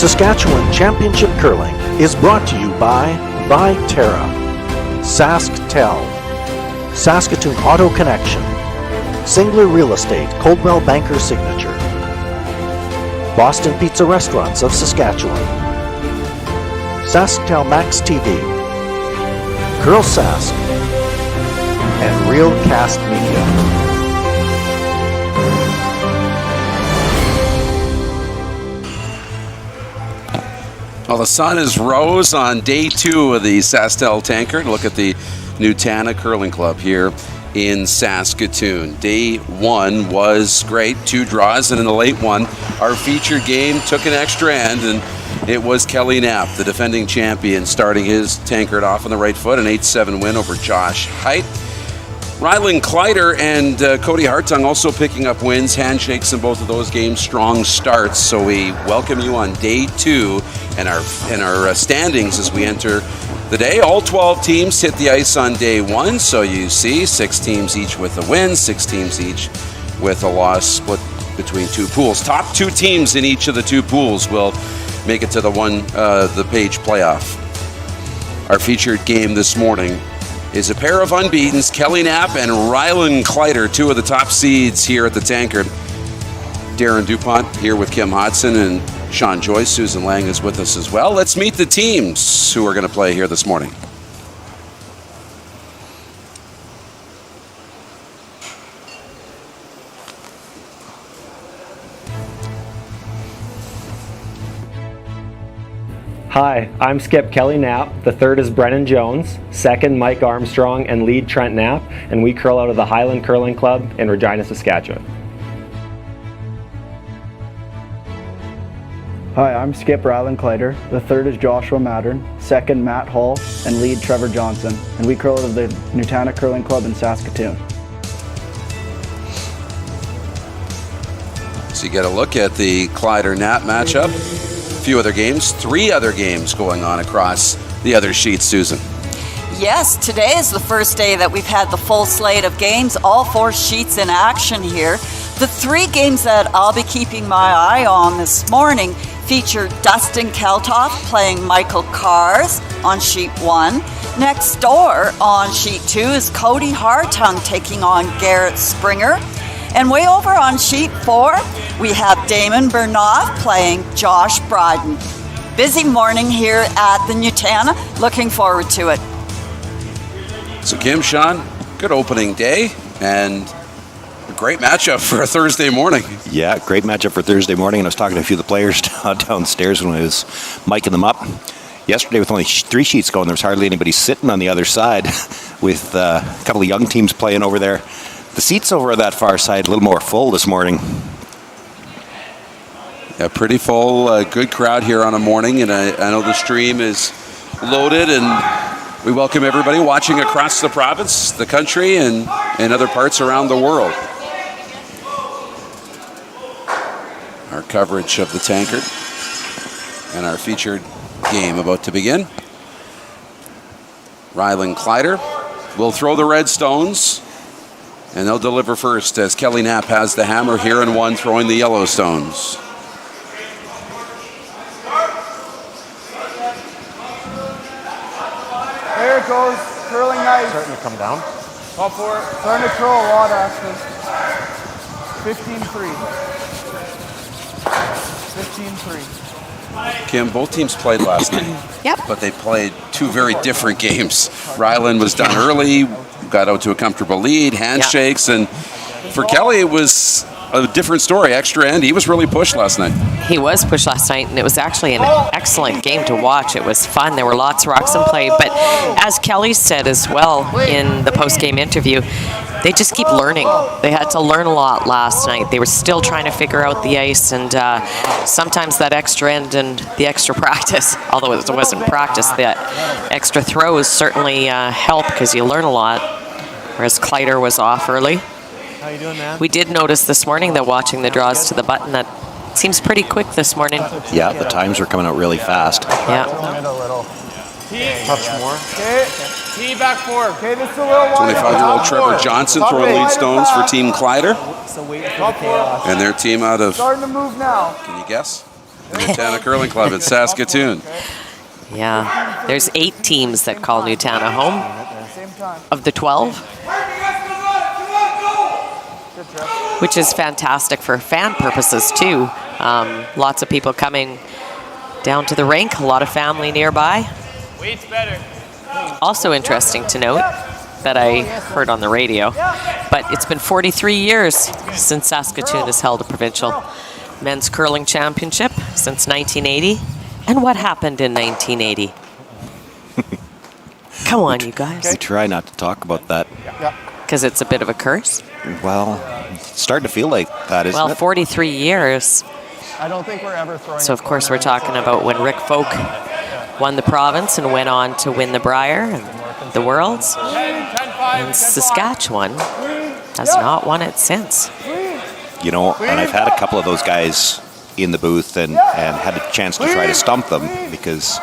Saskatchewan Championship Curling is brought to you by Viterra, SaskTel, Saskatoon Auto Connection, Singler Real Estate, Coldwell Banker Signature, Boston Pizza Restaurants of Saskatchewan, SaskTel Max TV, Girl Sask, and Real Cast Media. Well, the sun is rose on day 2 of the SaskTel Tankard. Look at the Nutana Curling Club here in Saskatoon. Day 1 was great, 2 draws, and in the late one, our featured game took an extra end, and it was Kelly Knapp, the defending champion, starting his Tankard off on the right foot, an 8-7 win over Josh Height. Rylan Kleiter and Cody Hartung also picking up wins, handshakes in both of those games, strong starts. So we welcome you on day 2 and our standings as we enter the day. All 12 teams hit the ice on day 1, so you see 6 teams each with a win, 6 teams each with a loss, split between 2 pools. Top 2 teams in each of the 2 pools will make it to the page playoff. Our featured game this morning is a pair of unbeatens, Kelly Knapp and Rylan Kleiter, 2 of the top seeds here at the Tankard. Darren DuPont here with Kim Hodson and Sean Joyce. Susan Lang is with us as well. Let's meet the teams who are going to play here this morning. Hi, I'm Skip Kelly Knapp. The third is Brennan Jones, second Mike Armstrong, and lead Trent Knapp, and we curl out of the Highland Curling Club in Regina, Saskatchewan. Hi, I'm Skip Rylan Kleiter. The third is Joshua Mattern, second Matt Hall, and lead Trevor Johnson, and we curl out of the Nutana Curling Club in Saskatoon. So you get a look at the Kleiter-Knapp matchup. A few other games, 3 other games going on across the other sheets, Susan. Yes, today is the first day that we've had the full slate of games, all 4 sheets in action here. The 3 games that I'll be keeping my eye on this morning feature Dustin Keltoff playing Michael Kars on sheet 1. Next door on sheet 2 is Cody Hartung taking on Garrett Springer. And way over on sheet 4, we have Damon Bernoff playing Josh Bryden. Busy morning here at the Nutana. Looking forward to it. So Kim, Sean, good opening day and a great matchup for a Thursday morning. Yeah, great matchup for Thursday morning. And I was talking to a few of the players downstairs when I was miking them up. Yesterday, with only 3 sheets going, there was hardly anybody sitting on the other side with a couple of young teams playing over there. The seats over that far side a little more full this morning. Yeah, pretty full, good crowd here on a morning, and I know the stream is loaded, and we welcome everybody watching across the province, the country, and other parts around the world. Our coverage of the Tankard and our featured game about to begin. Rylan Kleiter will throw the red stones. And they'll deliver first as Kelly Knapp has the hammer here in 1, throwing the yellow stones. There it goes, curling nice. Starting to come down. Up for it. Starting to curl a lot, actually. 15-3. 15-3. Kim, both teams played last night. Yep. But they played 2 very different games. Rylan was done early, got out to a comfortable lead, handshakes, and for Kelly it was a different story, extra end. He was really pushed last night. He was pushed last night, and it was actually an excellent game to watch. It was fun. There were lots of rocks in play, but as Kelly said as well in the post-game interview, they just keep learning. They had to learn a lot last night. They were still trying to figure out the ice, and sometimes that extra end and the extra practice, although it wasn't practice, that extra throws certainly help because you learn a lot, whereas Kleiter was off early. How you doing, man? We did notice this morning that watching the draws to the button, that seems pretty quick this morning. Yeah, the times were coming out really fast. Yeah. Touch more. Okay. Tee back forward. Okay, this is a little wide. 25-year-old Trevor Johnson throwing lead stones for Team Kleiter. And their team out of, starting to move now. can you guess? Nutana Curling Club in Saskatoon. Yeah, there's 8 teams that call Nutana home of the 12, which is fantastic for fan purposes too. Lots of people coming down to the rink, a lot of family nearby. Weight's better. Also interesting to note that I heard on the radio, but it's been 43 years since Saskatoon has held a provincial men's curling championship since 1980. And what happened in 1980? Come on, you guys. We try not to talk about that. Because it's a bit of a curse. Well, it's starting to feel like that, isn't Well, it? 43 years. I don't think we're ever throwing. So, of course, we're talking about when Rick Folk won the province and went on to win the Brier and the Worlds. And Saskatchewan has not won it since. You know, and I've had a couple of those guys in the booth and had a chance to try to stump them because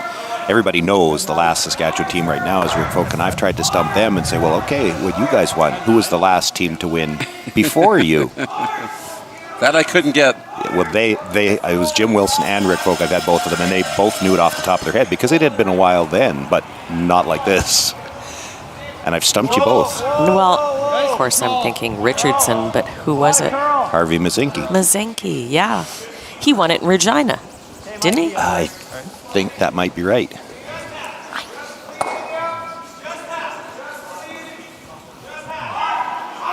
everybody knows the last Saskatchewan team right now is Rick Folk, and I've tried to stump them and say, well, okay, what you guys won, who was the last team to win before you? That I couldn't get. Well, it was Jim Wilson and Rick Folk. I've had both of them, and they both knew it off the top of their head because it had been a while then, but not like this. And I've stumped you both. Well, of course, I'm thinking Richardson, but who was it? Harvey Mazinki. Mazinki, yeah. He won it in Regina, didn't he? I think that might be right.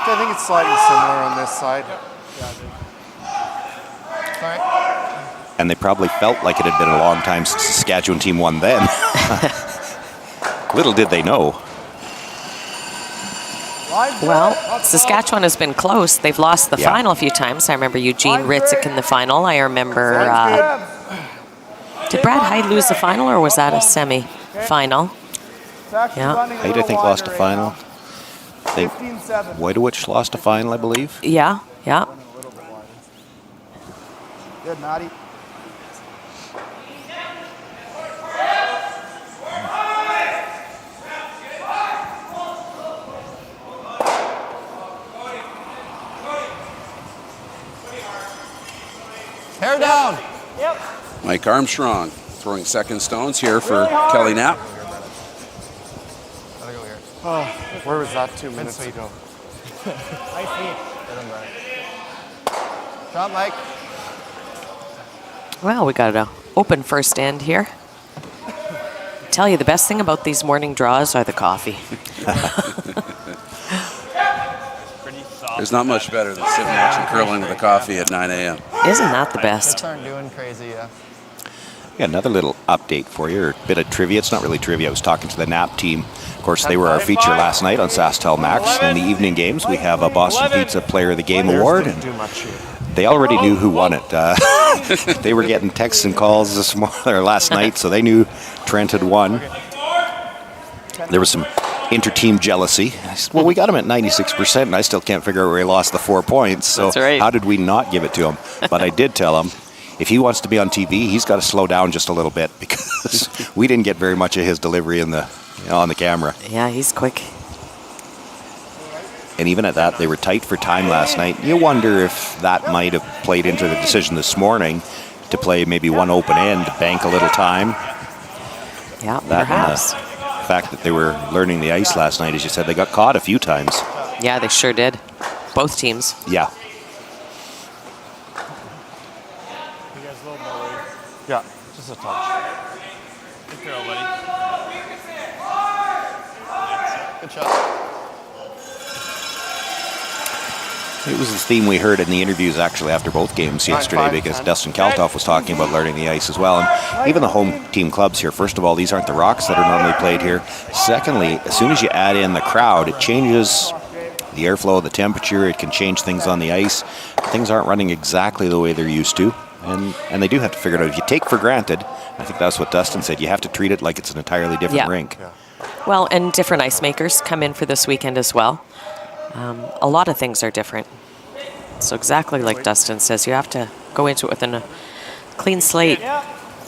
I think it's slightly similar on this side. Sorry. And they probably felt like it had been a long time since the Saskatchewan team won then. Little did they know. Well, Saskatchewan has been close. They've lost the final a few times. I remember Eugene Ritzik in the final. I remember, did Brad Hyde lose the final, or was that a semi-final? Yeah. Hyde, I think, lost a final. I think Wojtowicz lost a final, I believe. Yeah, yeah. Good, Maddie. Hair down. Yep. Mike Armstrong throwing second stones here for Kelly Knapp. Gotta go here. Oh, where was that 2 minutes ago? Nice feet. Shot, Mike. Well, we got an open first end here. I tell you, the best thing about these morning draws are the coffee. There's not much better than sitting watching curling with a coffee at 9 a.m. Isn't that the best? Kids aren't doing crazy, yeah. Got another little update for you, or a bit of trivia. It's not really trivia. I was talking to the Knapp team. Of course, they were our feature last night on SaskTel Max. In the evening games, we have a Boston Pizza Player of the Game award, and they already knew who won it. They were getting texts and calls this morning or last night, so they knew Trent had won. There was some inter-team jealousy. I said, well, we got him at 96%, and I still can't figure out where he lost the 4 points. So That's right. How did we not give it to him? But I did tell him, if he wants to be on TV, he's got to slow down just a little bit because we didn't get very much of his delivery on the camera. Yeah, he's quick. And even at that, they were tight for time last night. You wonder if that might have played into the decision this morning to play maybe one open end, bank a little time. Yeah, That perhaps. and the fact that they were learning the ice last night, as you said, they got caught a few times. Yeah, they sure did. Both teams. Yeah. Yeah, just a touch. Good throw, buddy. Good shot. It was the theme we heard in the interviews actually after both games yesterday because Dustin Kaltoff was talking about learning the ice as well. And even the home team clubs here, first of all, these aren't the rocks that are normally played here. Secondly, as soon as you add in the crowd, it changes the airflow, the temperature. It can change things on the ice. Things aren't running exactly the way they're used to. And they do have to figure it out. If you take for granted, I think that's what Dustin said, you have to treat it like it's an entirely different rink. Well, and different ice makers come in for this weekend as well. A lot of things are different. So exactly like Dustin says, you have to go into it with a clean slate.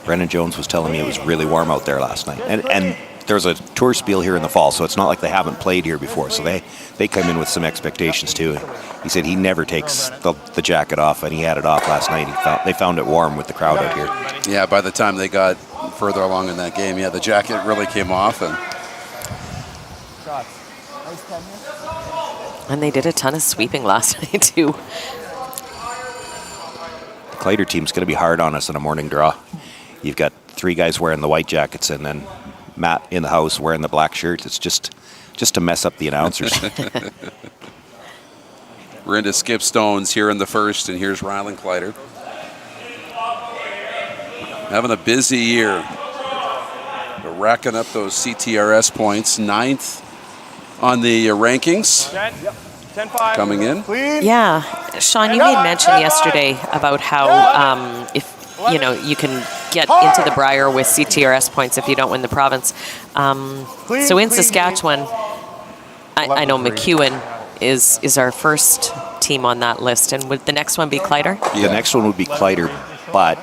Brendan Jones was telling me it was really warm out there last night. And there's a tour spiel here in the fall, so it's not like they haven't played here before. So they come in with some expectations too. He said he never takes the jacket off, and he had it off last night. They found it warm with the crowd out here. Yeah, by the time they got further along in that game, yeah, the jacket really came off. And they did a ton of sweeping last night, too. The Kleiter team's going to be hard on us in a morning draw. You've got 3 guys wearing the white jackets and then Matt in the house wearing the black shirt. It's just to mess up the announcers. We're into Skip Stones here in the first, and here's Rylan Kleiter. Having a busy year. They're racking up those CTRS points. 9th on the rankings. 10-5. Coming in. Yeah, Sean, you made mention yesterday about how if you can get into the Brier with CTRS points if you don't win the province. So in Saskatchewan, I know McEwen is our first team on that list, and would the next one be Kleiter? The next one would be Kleiter, but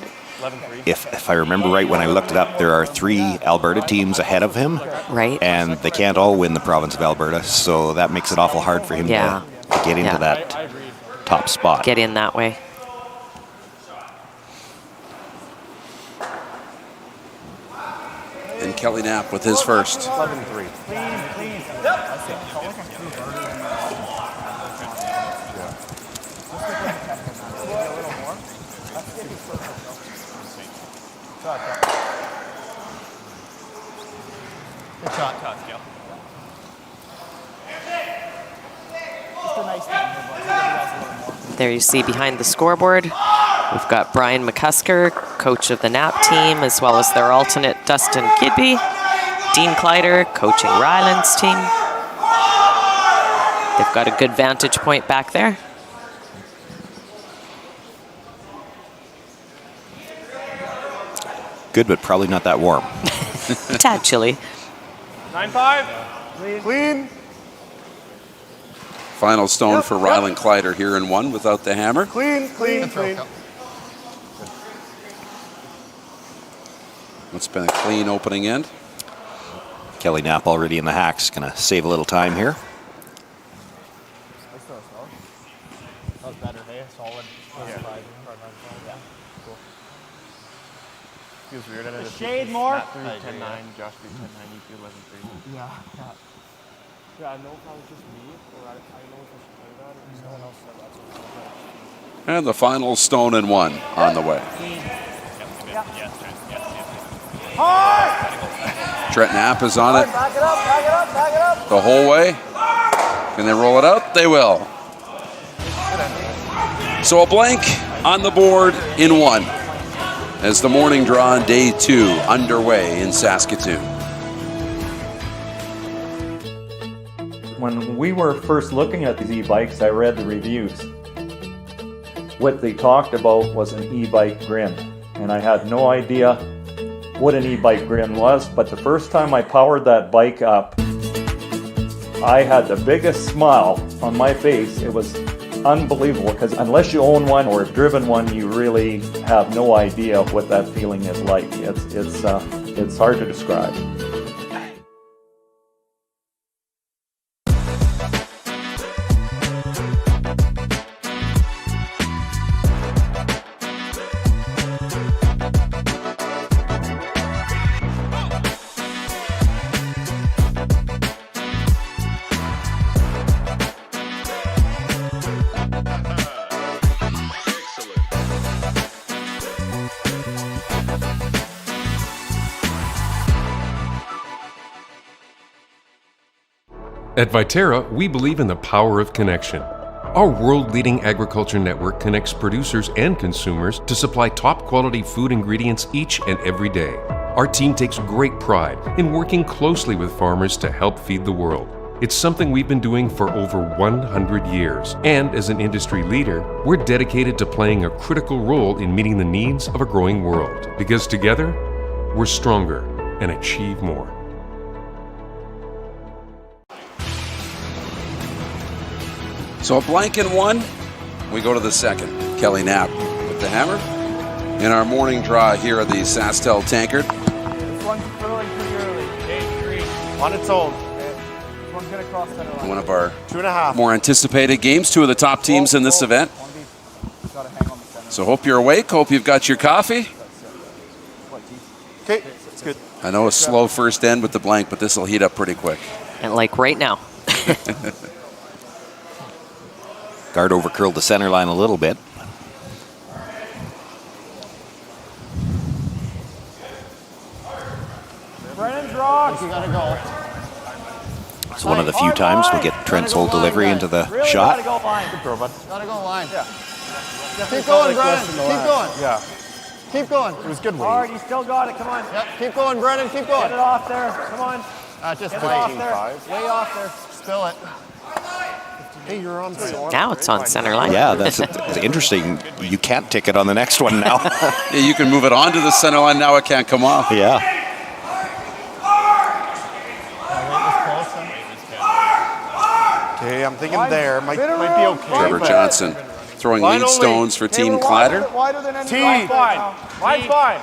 if I remember right, when I looked it up, there are 3 Alberta teams ahead of him. Right. And they can't all win the province of Alberta, so that makes it awful hard for him to get into that top spot. Get in that way. And Kelly Knapp with his first. 11-3. Good shot, Gil. There you see behind the scoreboard, we've got Brian McCusker, coach of the Knapp team, as well as their alternate Dustin Kidby, Dean Kleiter, coaching Ryland's team. They've got a good vantage point back there. Good, but probably not that warm. A tad chilly. 9-5. Clean. Final stone for Rylan Kleiter here in 1 without the hammer. Clean. It's been a clean opening end. Kelly Knapp already in the hacks, going to save a little time here. That was better, hey? Solid. Yeah. Cool. Feels weird. A shade more. 10-9, Josh 10-9, you 11-3. Yeah. Yeah, I know if that was just me, or I know if it's that, or someone else said that. And the final stone and 1 on the way. Trent Knapp is on it the whole way. Can they roll it out? They will. So a blank on the board in 1 as the morning draw on day 2 underway in Saskatoon. When we were first looking at these e-bikes, I read the reviews. What they talked about was an e-bike grin, and I had no idea what an e-bike grin was, but the first time I powered that bike up, I had the biggest smile on my face. It was unbelievable, because unless you own one or have driven one, you really have no idea what that feeling is like. It's hard to describe. At Viterra, we believe in the power of connection. Our world-leading agriculture network connects producers and consumers to supply top-quality food ingredients each and every day. Our team takes great pride in working closely with farmers to help feed the world. It's something we've been doing for over 100 years, and as an industry leader, we're dedicated to playing a critical role in meeting the needs of a growing world. Because together, we're stronger and achieve more. So a blank in 1, we go to the second. Kelly Knapp with the hammer. In our morning draw here at the SaskTel Tankard. This one's curling pretty early. 8-3 on its own. This one's going to cross center line. One of our 2.5. more anticipated games. 2 of the top teams in this event. So hope you're awake. Hope you've got your coffee. Okay, it's good. I know a slow first end with the blank, but this will heat up pretty quick. And like right now. Guard over curled the center line a little bit. Brennan's rocks. You gotta go. It's one of the few times we'll get Trent's whole delivery into the shot. Gotta go line. Good throw, bud. Gotta go line. Yeah. Keep going, Brennan. Keep going. Yeah. Keep going. It was good weight. Hard, you still got it. Come on. Yep. Keep going, Brennan. Keep going. Get it off there. Come on. Just Get it off there. 15-5. Way off there. Spill it. Hey, you're on. Now it's on center line. Yeah, that's interesting. You can't tick it on the next one now. Yeah, you can move it onto the center line. Now it can't come off. Yeah. Okay, I'm thinking there. Might be okay. Trevor Johnson throwing lead stones for Team Kleiter. T. Line's fine.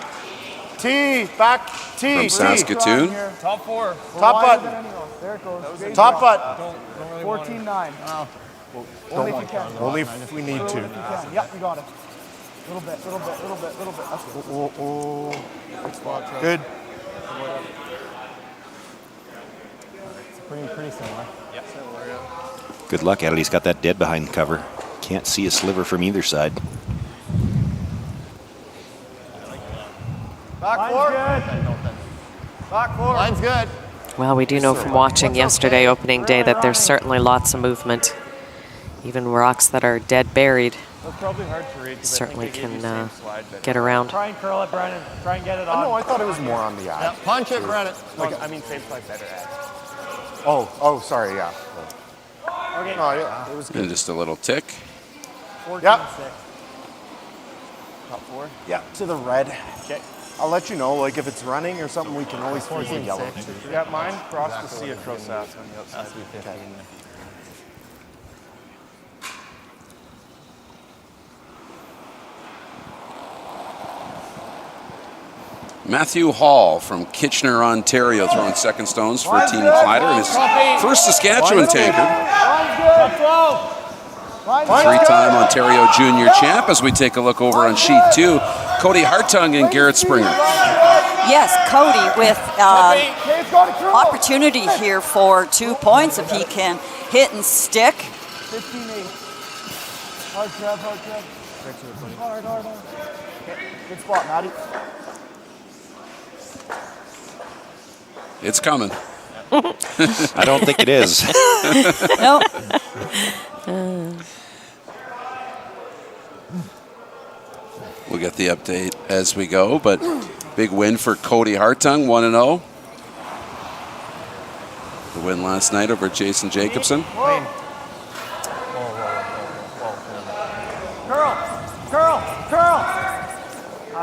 T. Back. T. From Saskatoon. Top 4. Top button. There it goes. Top button. 14-9. Only if you can. Only if we need to. Yep, you got it. Little bit. That's good. Good. Pretty similar. Yeah, similar, yeah. Good luck at it. He's got that dead behind cover. Can't see a sliver from either side. Back 4. Back 4. Line's good. Well, we do know from watching yesterday, opening day, that there's certainly lots of movement. Even rocks that are dead buried That's probably hard to read. certainly can get around. Try and curl it, Brennan. Try and get it on. No, I thought it was more on the eye. Punch it, Brennan. I mean, same side better at. Oh, sorry, yeah. Okay. No, yeah, it was And good. just a little tick. 14-6. Yep. Top 4. Yeah, to the red. Okay. I'll let you know, like if it's running or something, we can always freeze the yellow. Yeah, mine crossed the sea across Sask on the outside. Matthew Hall from Kitchener, Ontario, throwing second stones for Team Kleiter in his first Saskatchewan Tankard. Three-time Ontario Junior champ. As we take a look over on sheet 2, Cody Hartung and Garrett Springer. Yes, Cody with opportunity here for 2 points if he can hit and stick. 15-8. Hard, Trev. Hard. Okay. Good spot, Matty. It's coming. I don't think it is. No. We'll get the update as we go, but big win for Cody Hartung, 1-0. The win last night over Jason Jacobson. Curl.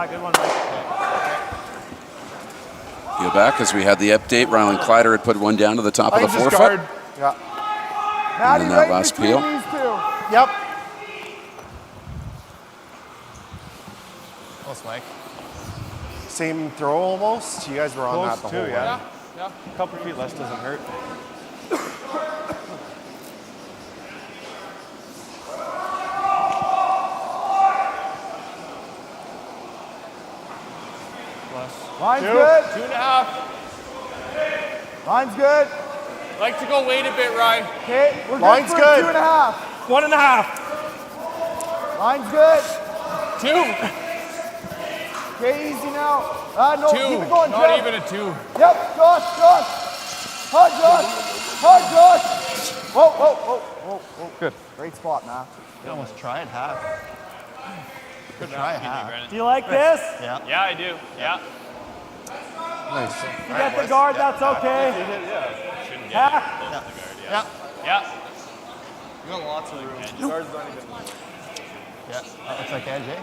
Good one, Mike. Go back as we had the update. Ryland Kleiter had put one down to the top of the forefoot. Yeah. And then that last peel. Yep. Close, Mike. Same throw almost. You guys were on that the whole way. Yeah. A couple feet less doesn't hurt. Line's good. 2.5. Line's good. Like to go wait a bit, Ryan. Okay, we're Line's good. good. 2.5. 1.5. Line's good. 2. Okay, easy now. No, 2. keep it going, Not Jeff. even a 2. Yep, Josh. Hard, Josh. Whoa. Good. Great spot, man. You almost try it half. Good try it half. Do you like this? Yeah. Yeah, I do. Yeah. Nice. You get the guard, that's okay. Yeah. You got lots of room. Guard's not even. Yeah. Looks like edge, eh?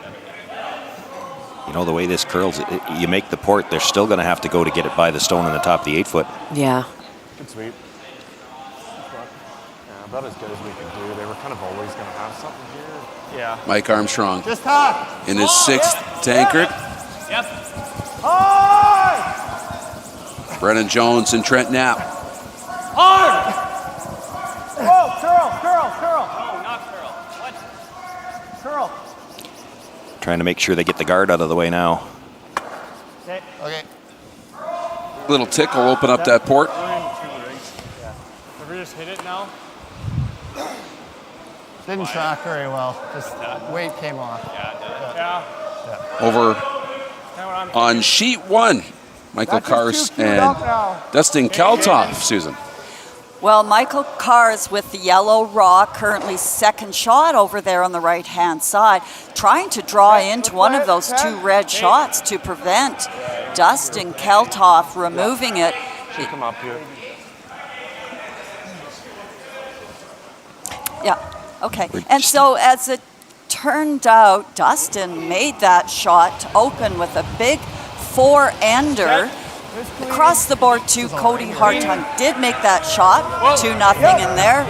You know, the way this curls, you make the port, they're still going to have to go to get it by the stone on the top of the 8-foot. Yeah. Good sweep. Yeah, about as good as we could do. They were kind of always going to have something here. Yeah. Mike Armstrong Just talk. in his 6th Tankard. Yep. Hard! Brennan Jones and Trent Knapp. Hard! Whoa, curl. No, not curl. What? Curl. Trying to make sure they get the guard out of the way now. Okay. Okay. Little tick will open up that port. If we just hit it now. Didn't track very well. Just weight came off. Yeah. Over on sheet 1, Michael Kars and Dustin Kaltoff, Susan. Well, Michael Kars with the yellow rock, currently second shot over there on the right-hand side, trying to draw into one of those 2 red shots to prevent Dustin Kaltoff removing it. Should come up here. Yeah, okay. And so as it turned out, Dustin made that shot to open with a big 4-ender. Across the board, too, Cody Hartung did make that shot, 2-0 in there,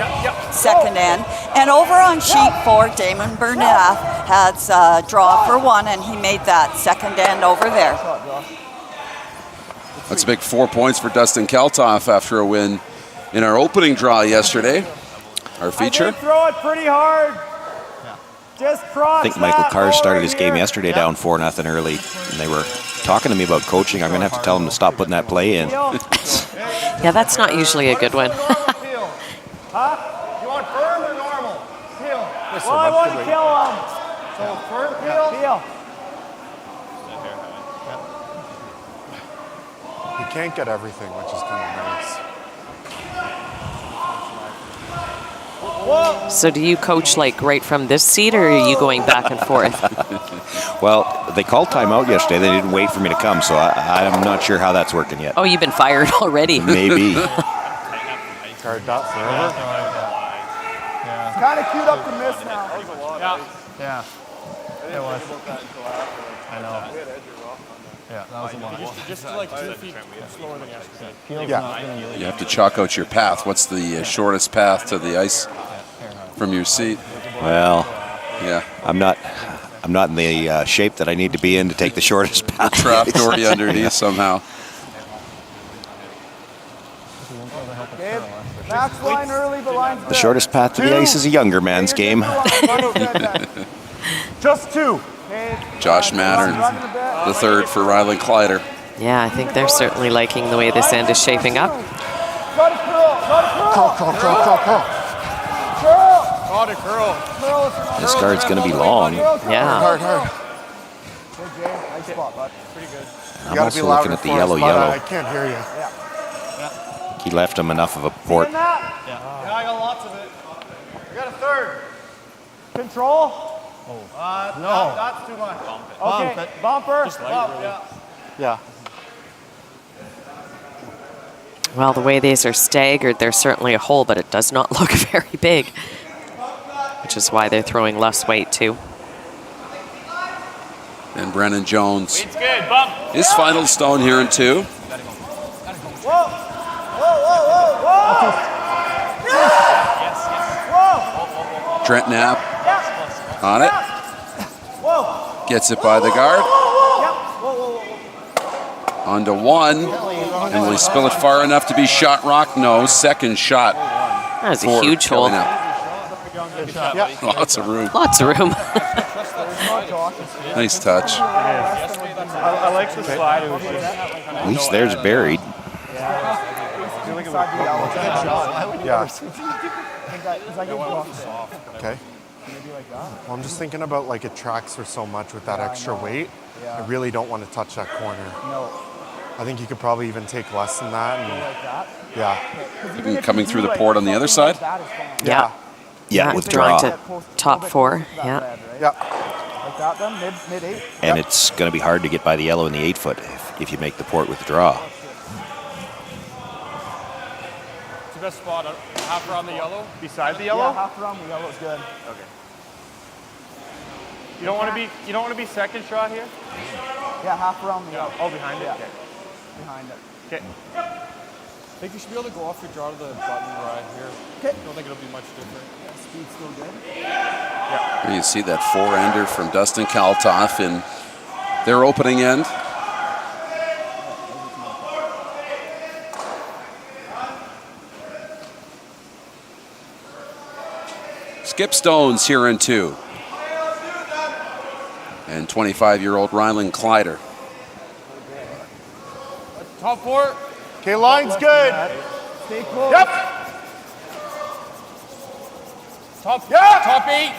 second end. And over on sheet 4, Damon Bernath has a draw for 1, and he made that second end over there. That's a big 4 points for Dustin Kaltoff after a win in our opening draw yesterday. Our feature. Throw it pretty hard. Just cross. I think Michael Kars started his game yesterday down 4-0 early, and they were talking to me about coaching. I'm going to have to tell them to stop putting that play in. Yeah, that's not usually a good one. Huh? You want firm or normal? Peel. Well, I want to kill him. So firm peel? Peel. You can't get everything, which is kind of nice. So do you coach like right from this seat, or are you going back and forth? Well, they called timeout yesterday. They didn't wait for me to come, so I'm not sure how that's working yet. Oh, you've been fired already. Maybe. Guard dot forever. It's kind of queued up to miss now. Yeah. It was. I know. Yeah, that was a lot. Just like 2 feet slower than yesterday. Yeah. You have to chalk out your path. What's the shortest path to the ice from your seat? Well, yeah. I'm not in the shape that I need to be in to take the shortest path. Trapped already underneath somehow. Max line early, the line's The shortest path to the ice is a younger man's game. Just 2. Josh Mattern, the third for Ryland Kleiter. Yeah, I think they're certainly liking the way this end is shaping up. Curl. This guard's going to be long. Yeah. Hard. Nice spot, bud. Pretty good. I'm also looking at the yellow. I can't hear you. He left him enough of a port. Yeah, I got lots of it. I got a third. Control. No. That's too much. Okay, bumper. Just light, really. Yeah. Well, the way these are staggered, there's certainly a hole, but it does not look very big, which is why they're throwing less weight too. And Brennan Jones, Weight's good. Bump. his final stone here in 2. Whoa. Trent Knapp on it. Gets it by the guard. On to 1. And will he spill it far enough to be shot rock? No. Second shot. That was a huge hole. Lots of room. Lots of room. Nice touch. I like the slide. It was just At least there's buried. Okay. Well, I'm just thinking about like it tracks her so much with that extra weight. I really don't want to touch that corner. No. I think you could probably even take less than that. And, yeah. And coming through the port on the other side? Yeah. Yeah, with draw. To top 4. Yeah. Yeah. Like that then, mid 8. And it's going to be hard to get by the yellow in the 8-foot if you make the port with draw. it's the best spot. Half around the yellow, beside the yellow. Yeah, half around the yellow is good. Okay. You don't want to be second shot here. Yeah, half around the yellow. Oh, behind it. Yeah. Okay. Behind it. Okay. I think you should be able to go off your draw to the button right here. Okay. I don't think it'll be much different. Speed's still good. You see that 4-ender from Dustin Kaltoff in their opening end. Skip stones here in 2. And 25-year-old Ryland Kleiter. Top 4. Okay, line's good. Stay close. Yep. Top, Yeah. top 8.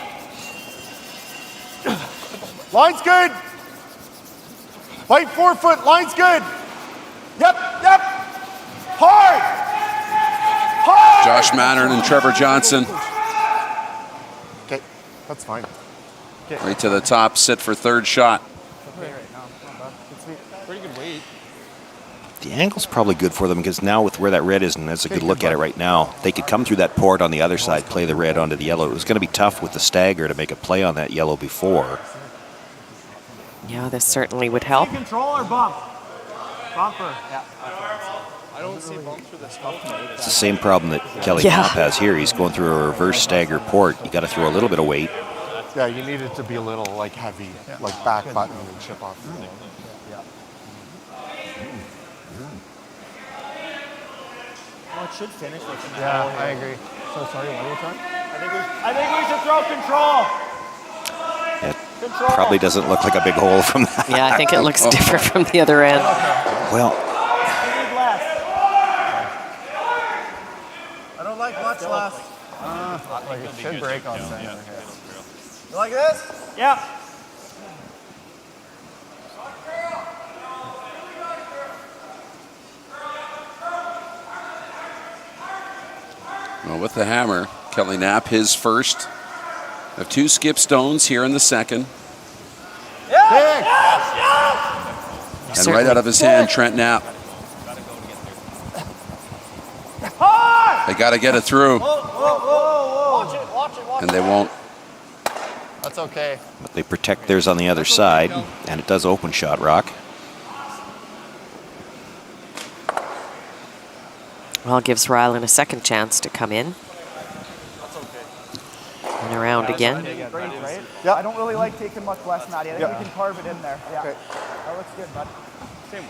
Line's good. Bite 4 foot. Line's good. Yep. Hard. Josh Mattern and Trevor Johnson Okay, that's fine. right to the top, sit for third shot. Pretty good weight. The angle's probably good for them because now with where that red is, and that's a good look at it right now, they could come through that port on the other side, play the red onto the yellow. It was going to be tough with the stagger to make a play on that yellow before. Yeah, this certainly would help. Control or bump? Bumper. Yeah. I don't see bumps for this. It's the same problem that Kelly Knapp has here. He's going through a reverse stagger port. You got to throw a little bit of weight. Yeah, you need it to be a little like heavy, like back button and chip off. Well, it should finish like an Yeah, I agree. So sorry, one more time? I think we should throw control. It probably doesn't look like a big hole from that. Yeah, I think it looks different from the other end. Well, I don't like much less. Like it should break on center here. You like this? Yeah. Well, with the hammer, Kelly Knapp, his first of 2 skip stones here in the second. And right out of his hand, Trent Knapp. They got to get it through, Watch it. and they won't. That's okay. but they protect theirs on the other side, and it does open shot rock. Well, it gives Ryland a second chance to come in. And around again. Yeah. I don't really like taking much less, Matty. I think we can carve it in there. Yeah. Okay. That looks good, bud. Same way.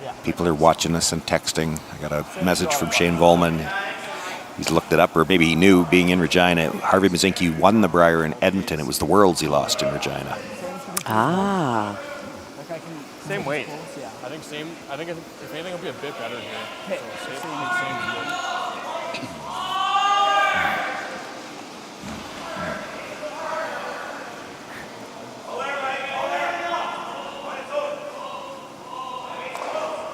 Yeah. People are watching us and texting. I got a message from Shane Volman. He's looked it up, or maybe he knew, being in Regina. Harvey Mazinski won the Brier in Edmonton. It was the Worlds he lost in Regina. Ah. Same weight. I think same. I think if anything, it'll be a bit better here. So same.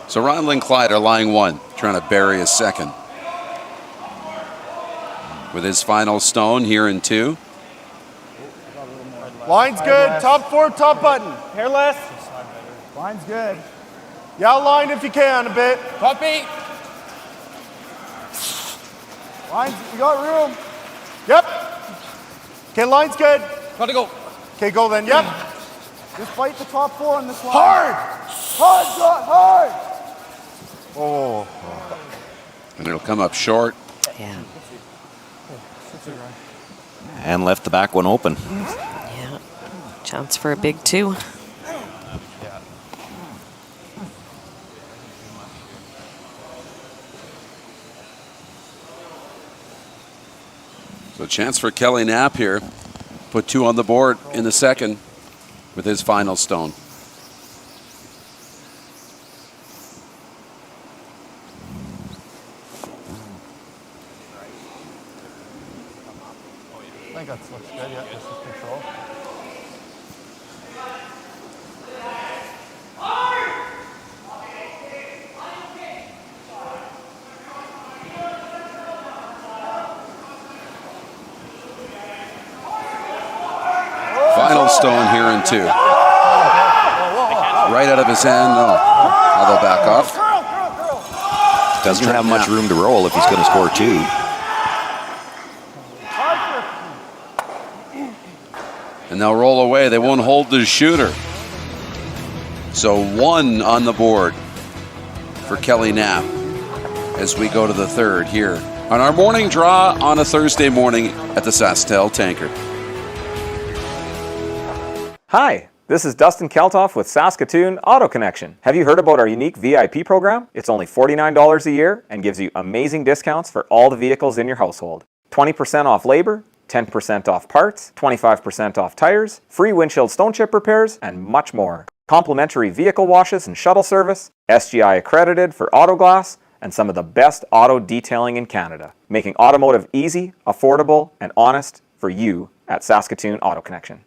So Ronlin Kleiter lying 1, trying to bury his second. With his final stone here in 2. Line's good. Top 4, top button. Hairless. Line's good. Yeah, line if you can a bit. Top 8. Lines, you got room. Yep. Okay, line's good. Got to go. Okay, go then. Yep. Just fight the top 4 on this line. Hard. Hard. Oh. And it'll come up short. Yeah. And left the back one open. Yeah. Chance for a big 2. So chance for Kelly Knapp here. Put 2 on the board in the second with his final stone. I think that looks good. Yeah, this is control. Final stone here in 2. Right out of his hand. No. Now they'll back off. Doesn't have much room to roll if he's going to score 2. And they'll roll away. They won't hold the shooter. So 1 on the board for Kelly Knapp as we go to the third here on our morning draw on a Thursday morning at the SaskTel Tankard. Hi, this is Dustin Keltoff with Saskatoon Auto Connection. Have you heard about our unique VIP program? It's only $49 a year and gives you amazing discounts for all the vehicles in your household. 20% off labor, 10% off parts, 25% off tires, free windshield stone chip repairs, and much more. Complimentary vehicle washes and shuttle service, SGI accredited for auto glass, and some of the best auto detailing in Canada, making automotive easy, affordable, and honest for you at Saskatoon Auto Connection.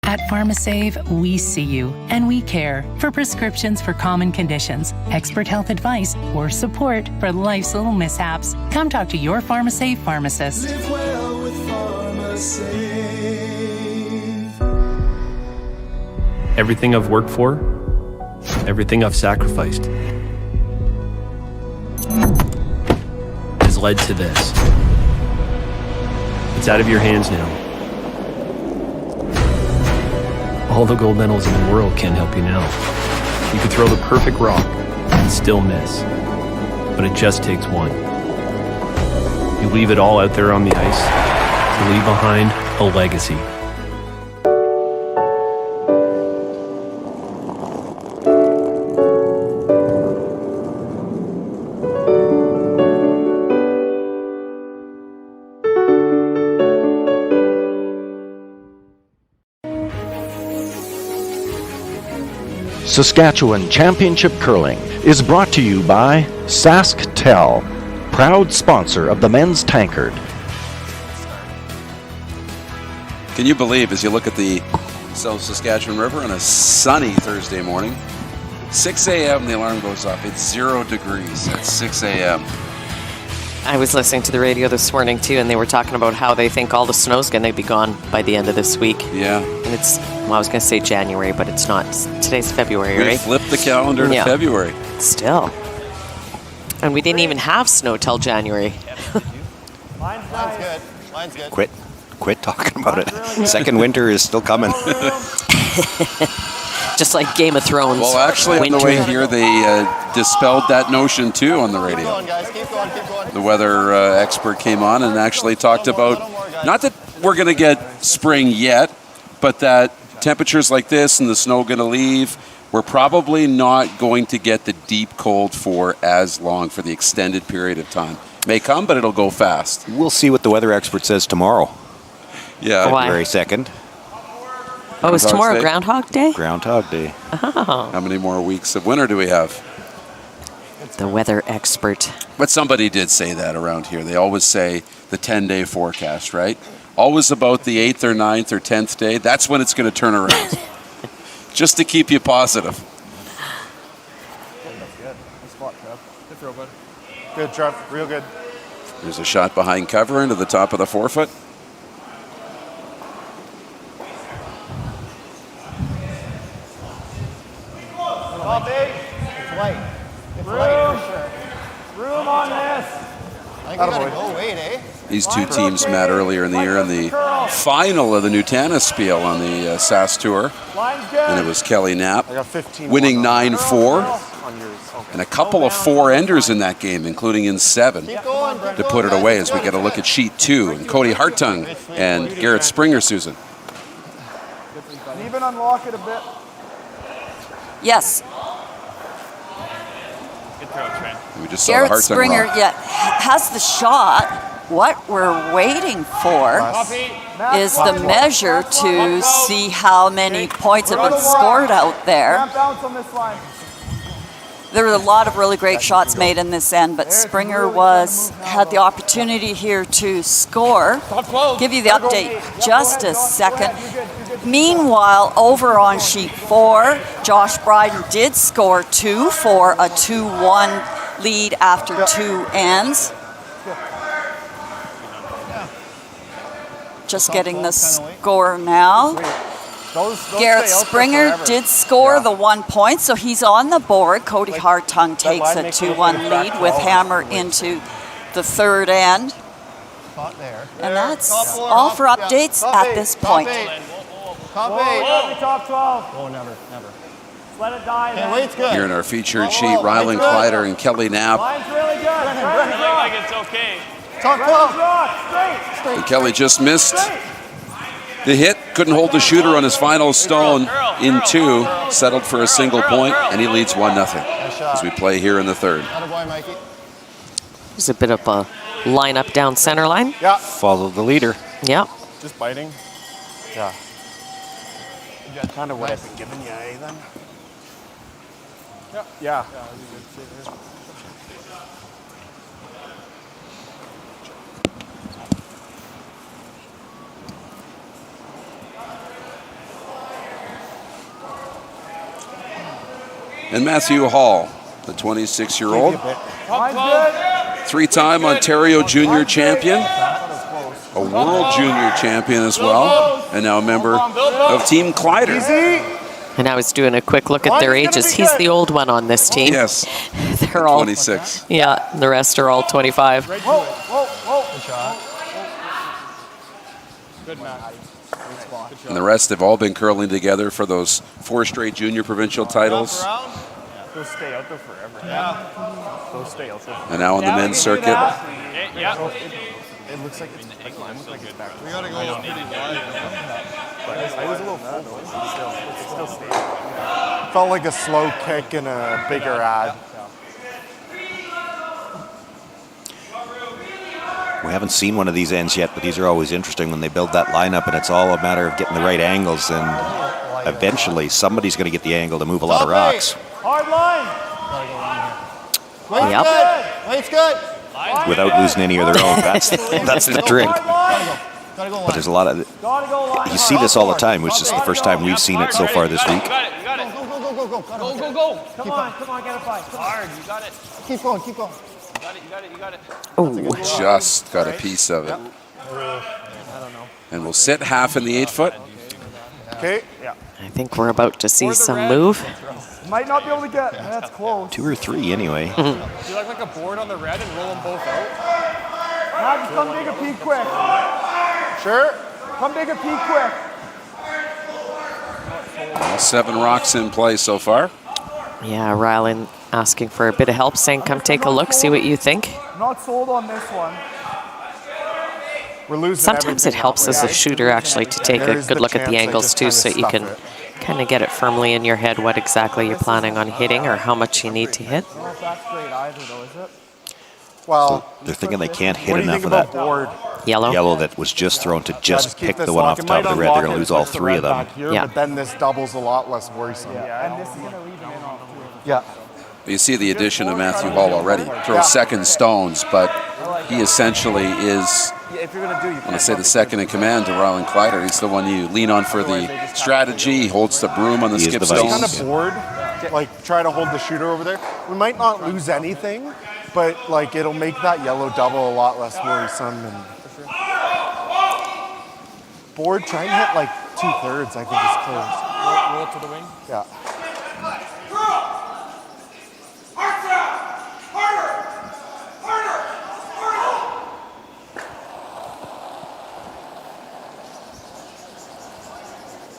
At PharmaSave, we see you and we care for prescriptions for common conditions, expert health advice, or support for life's little mishaps. Come talk to your PharmaSave pharmacist. Live well with PharmaSave. Everything I've worked for, everything I've sacrificed, has led to this. It's out of your hands now. All the gold medals in the world can't help you now. You could throw the perfect rock and still miss, but it just takes one. You leave it all out there on the ice to leave behind a legacy. Saskatchewan Championship Curling is brought to you by SaskTel, proud sponsor of the men's Tankard. Can you believe, as you look at the South Saskatchewan River on a sunny Thursday morning, 6 a.m. the alarm goes up. It's 0 degrees at 6 a.m. I was listening to the radio this morning too, and they were talking about how they think all the snow's going to be gone by the end of this week. Yeah. And it's, well, I was going to say January, but it's not. Today's February, right? We flipped the calendar to February. Still. And we didn't even have snow till January. Line's good. Line's good. Quit talking about it. Second winter is still coming. Just like Game of Thrones. Well, actually, on the way here, they dispelled that notion, too, on the radio. Keep going, guys. Keep going, keep going. The weather expert came on and actually talked about, not that we're going to get spring yet, but that temperatures like this and the snow going to leave, we're probably not going to get the deep cold for as long, for the extended period of time. May come, but it'll go fast. We'll see what the weather expert says tomorrow. Yeah. February 2nd. Oh, is tomorrow Groundhog Day? Groundhog Day. Oh. How many more weeks of winter do we have? The weather expert. But somebody did say that around here. They always say the 10-day forecast, right? Always about the 8th or 9th or 10th day. That's when it's going to turn around. Just to keep you positive. That's good. Good spot, Trev. Good throw, bud. Good, Trev. Real good. There's a shot behind cover into the top of the forefoot. Top 8. It's light. It's light for sure. Room on this. I think we gotta go wait, eh? These two teams met earlier in the year in the final of the Nutana Spiel on the SAS Tour. And it was Kelly Knapp winning 9-4. And a couple of 4-enders in that game, including in 7, to put it away as we get a look at Sheet 2. And Cody Hartung and Garrett Springer, Susan. Even unlock it a bit. Yes. Good throw, Trent. We just saw Garrett the Hartung Springer rock. has the shot. What we're waiting for is the measure to see how many points have been scored out there. Bounce on this line. There were a lot of really great shots made in this end, but Springer had the opportunity here to score. Give you the update just a second. Meanwhile, over on sheet 4, Josh Bryden did score 2 for a 2-1 lead after 2 ends. Just getting the score now. Garrett Springer did score the 1 point, so he's on the board. Cody Hartung takes a 2-1 lead with Hammer into the third end. And that's all for updates at this point. Top 8. Top 12. Oh, never. Let it die. Here in our featured sheet, Rylan Kleiter and Kelly Knapp. Line's really good. I think it's okay. Top 12. Straight. And Kelly just missed the hit, couldn't hold the shooter on his final stone in 2, settled for a single point, and he leads 1-0 as we play here in the third. There's a bit of a lineup down center line. Yeah. Follow the leader. Yeah. Just biting. Yeah. Kind of what I've been giving you, eh, then? Yeah. And Matthew Hall, the 26-year-old, three-time Ontario Junior Champion, a World Junior Champion as well, and now a member of Team Kleiter. And I was doing a quick look at their ages. He's the old one on this team. Yes, they're all 26. Yeah, the rest are all 25. Whoa, whoa, whoa. Good shot. Good, Matt. And the rest have all been curling together for those 4 straight junior provincial titles. They'll stay out there forever. Yeah. They'll stay out there. And now on the men's circuit. Yeah. It looks like it's back. We gotta go pretty wide. But I was a little full, though. It's still staying. Felt like a slow kick and a bigger ad. We haven't seen one of these ends yet, but these are always interesting when they build that lineup, and it's all a matter of getting the right angles, and eventually somebody's going to get the angle to move a lot of rocks. Hard line. Yep. Weight's good. Without losing any of their own. That's the trick. But there's a lot of... You see this all the time, which is the first time we've seen it so far this week. Go. Come on, get it by. Hard, you got it. Keep going. You got it. Oh, just got a piece of it. I don't know. And we'll sit half in the 8-foot. Okay. Yeah. I think we're about to see some move. Might not be able to get. That's close. 2 or 3 anyway. Do you like a board on the red and roll them both out? Now just come take a peek quick. Sure. Come take a peek quick. All 7 rocks in play so far. Yeah, Rylan asking for a bit of help, saying, come take a look, see what you think. Not sold on this one. We're losing. Sometimes it helps as a shooter actually to take a good look at the angles too, so you can kind of get it firmly in your head what exactly you're planning on hitting or how much you need to hit. I don't know if that's great either, though, is it? Well, So they're thinking they can't hit what do you enough think of about that board? Yellow that was just thrown to just Keep pick this the one off lock. the It top of the might red. They're unlock going to it lose if all it's the 3 of red them. back here, Yeah. But then this double's a lot less worrisome. Yeah, and this is going to leave him in off too. Yeah. You see the addition of Matthew Hall already. Throws second stones, but he essentially is, If you're going to do, you when I say the second in command to Rylan Kleiter, he's the one you lean on for the strategy. He holds the broom on the He is skip the vice. Kind stones. of bored. Like try to hold the shooter over there. We might not lose anything, but like it'll make that yellow double a lot less worrisome. And board, try and hit like 2/3. I think is close. Roll it to the wing. Yeah.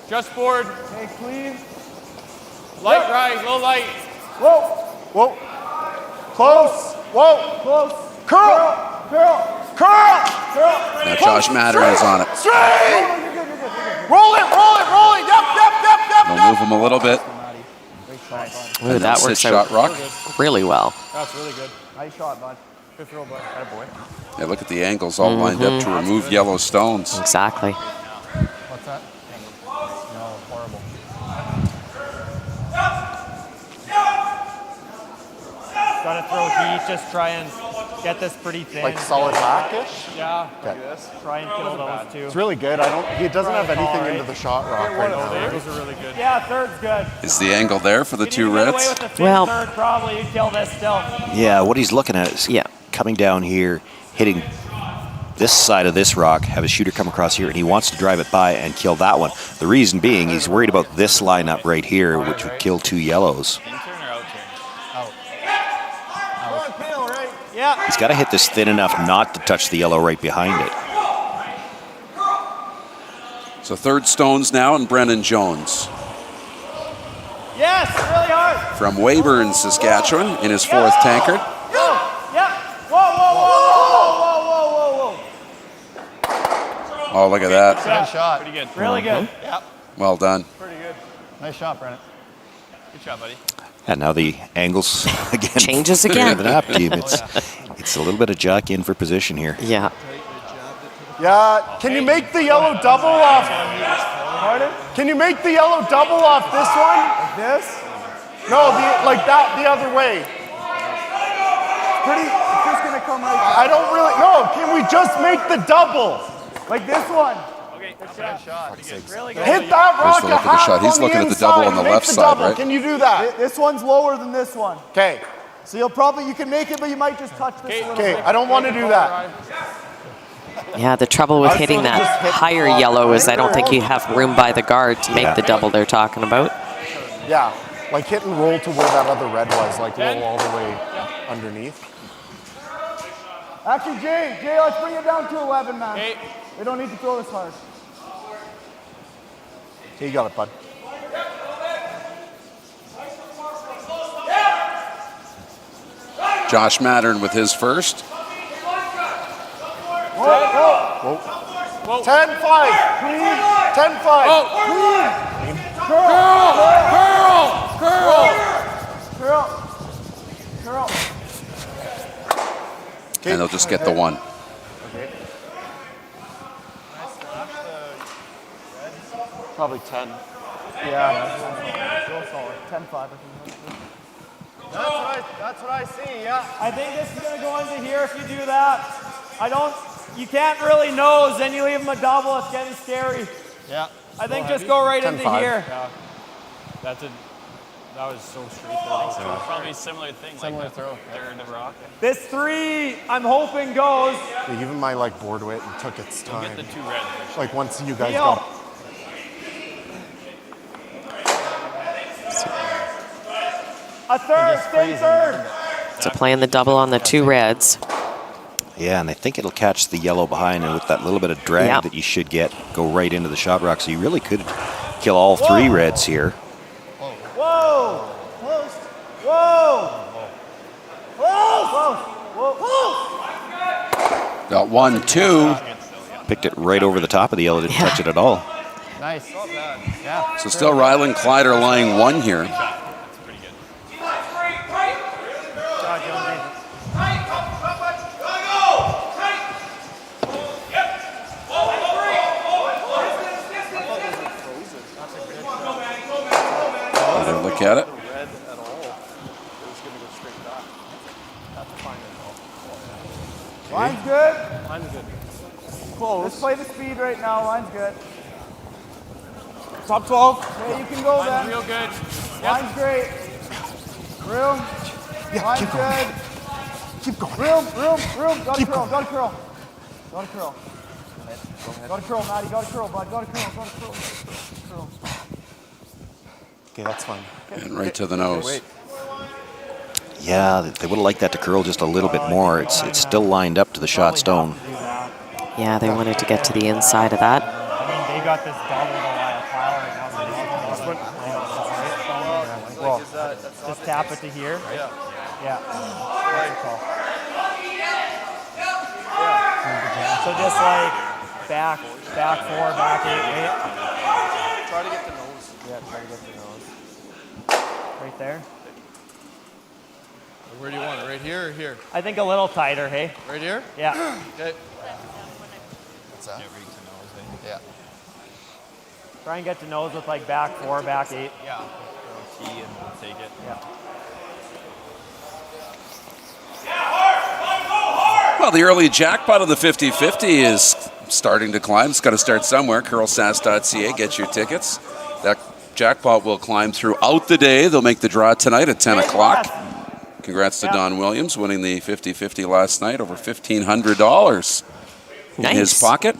Just board. Hey, clean. Light rise, low light. Whoa. Whoa. Close. Whoa. Close. Curl. Curl. Now Josh Mattern is on it. Straight. Roll it. Yep. We'll move him a little bit. Ooh, that works shot out rock. really well. That's really good. Nice shot, bud. Good throw, bud. Attaboy. Yeah, look at the angles all lined up to remove yellow stones. Exactly. What's that? No, horrible. Gotta throw heat, just try and get this pretty thin. Like solid backish. Yeah. Okay. Try and kill those two. It's really good. He doesn't have anything into the shot rock right now. Those are really good. Yeah, third's good. Is the angle there for the You 2 need to get away reds? with the thin Well- third, probably you kill this still. Yeah, what he's looking at is coming down here, hitting this side of this rock, have a shooter come across here, and he wants to drive it by and kill that one. The reason being, he's worried about this lineup right here, which would kill 2 yellows. Yeah. He's got to hit this thin enough not to touch the yellow right behind it. So third stones now and Brennan Jones Yes, really hard. from Weyburn, Saskatchewan in his 4th Tankard. Yeah. Whoa. Oh, look at that. Good shot. Pretty good. Really good. Yep. Well done. Pretty good. Nice shot, Brennan. Good shot, buddy. And now the angles again. Changes again. For the Knapp team. It's a little bit of jockey in for position here. Yeah. Yeah. Can you make the yellow double off? Pardon? Can you make the yellow double off this one? Like this? No, like that the other way. It's just gonna come right I don't really. No. Can we just make the double? like this one. Okay, good shot. Really good. Hit that rock Here's the look at the shot. He's looking at the double on the left side, right? Can you do that? This one's lower than this one. Okay. So you can make it, but you might just touch this a little Okay, bit. I don't want to do that. Yeah, the trouble with hitting that higher yellow is I don't think you have room by the guard to make the double they're talking about. Yeah, like hit and roll to where that other red was, like roll all the way underneath. Actually, Jay, let's bring it down to 11, man. Okay. They don't need to throw this hard. Okay, you got it, bud. Josh Mattern with his first. Whoa. 10-5. 10-5. Curl. And they'll just get the one. Okay. Probably 10. Yeah. Real solid. 10-5, I think. That's what I see, yeah. I think this is going to go into here if you do that. You can't really nose, then you leave them a double, it's getting scary. Yeah. I think just go right into here. Yeah. That was so straight there. Probably similar thing. Similar throw. Third of rock. This 3, I'm hoping goes. Yeah, even my board weight and took its time. You'll get the 2 red. Like once you guys got. A third, stay third. So playing the double on the 2 reds. Yeah, and I think it'll catch the yellow behind, and with that little bit of drag that you should get, go right into the shot rock. So you really could kill all 3 reds here. Whoa! Close! Whoa! Close! Got 1, 2. Picked it right over the top of the yellow, didn't touch it at all. Nice. Yeah. So still Ryland Kleiter lying 1 here. Look at it. Line's good. Line's good. Close. Let's play the speed right now. Line's good. Top 12. Yeah, you can go then. Real good. Line's great. Room. Yeah, Line's keep going. good. Keep going. Room. Gotta Keep curl. going. Gotta curl, Matty. Gotta curl, bud. Gotta curl. Okay, that's fine. And right to the nose. Wait. Yeah, they would have liked that to curl just a little bit more. It's still lined up to the shot stone. Yeah, they wanted to get to the inside of that. I mean, they got this double the pile right now. Just tap it to here. Yeah. So just back 4, back 8, wait. Try to get the nose. Yeah, try to get the nose. Right there. Where do you want it? Right here or here? I think a little tighter, hey? Right here? Yeah. Okay. What's that? Yeah. Try and get to nose with back 4, back 8. Yeah. T and take it. Yeah. Well, the early jackpot of the 50-50 is starting to climb. It's got to start somewhere. CurlSask.ca, get your tickets. That jackpot will climb throughout the day. They'll make the draw tonight at 10 o'clock. Congrats to Don Williams winning the 50-50 last night, over $1,500 in his pocket.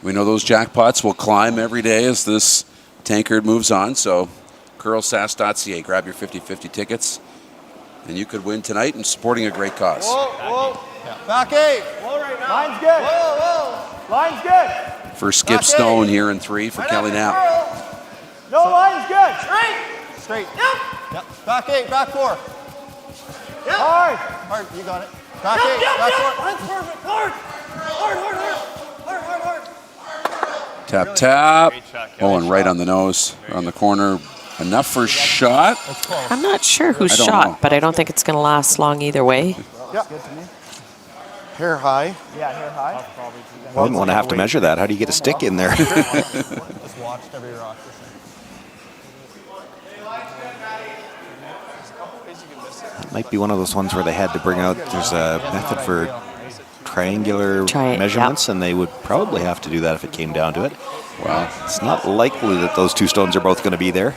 We know those jackpots will climb every day as this Tankard moves on, so CurlSask.ca, grab your 50-50 tickets, and you could win tonight and supporting a great cause. Whoa. Yeah. Back 8. Whoa right now. Line's good. Whoa. Line's good. For Skip Stone here in 3 for Kelly Knapp. No, line's good. Straight. Yep. Back 8, back 4. Yep. Hard. You got it. Back 8, back 4. Line's perfect. Hard. Tap. Oh, and right on the nose, on the corner. Enough for shot? I'm not sure who shot, but I don't think it's going to last long either way. Yeah. Hair high. Yeah, hair high. I wouldn't want to have to measure that. How do you get a stick in there? Just watched every rock. Might be one of those ones where they had to bring out, there's a method for triangular measurements, and they would probably have to do that if it came down to it. Well, it's not likely that those two stones are both going to be there.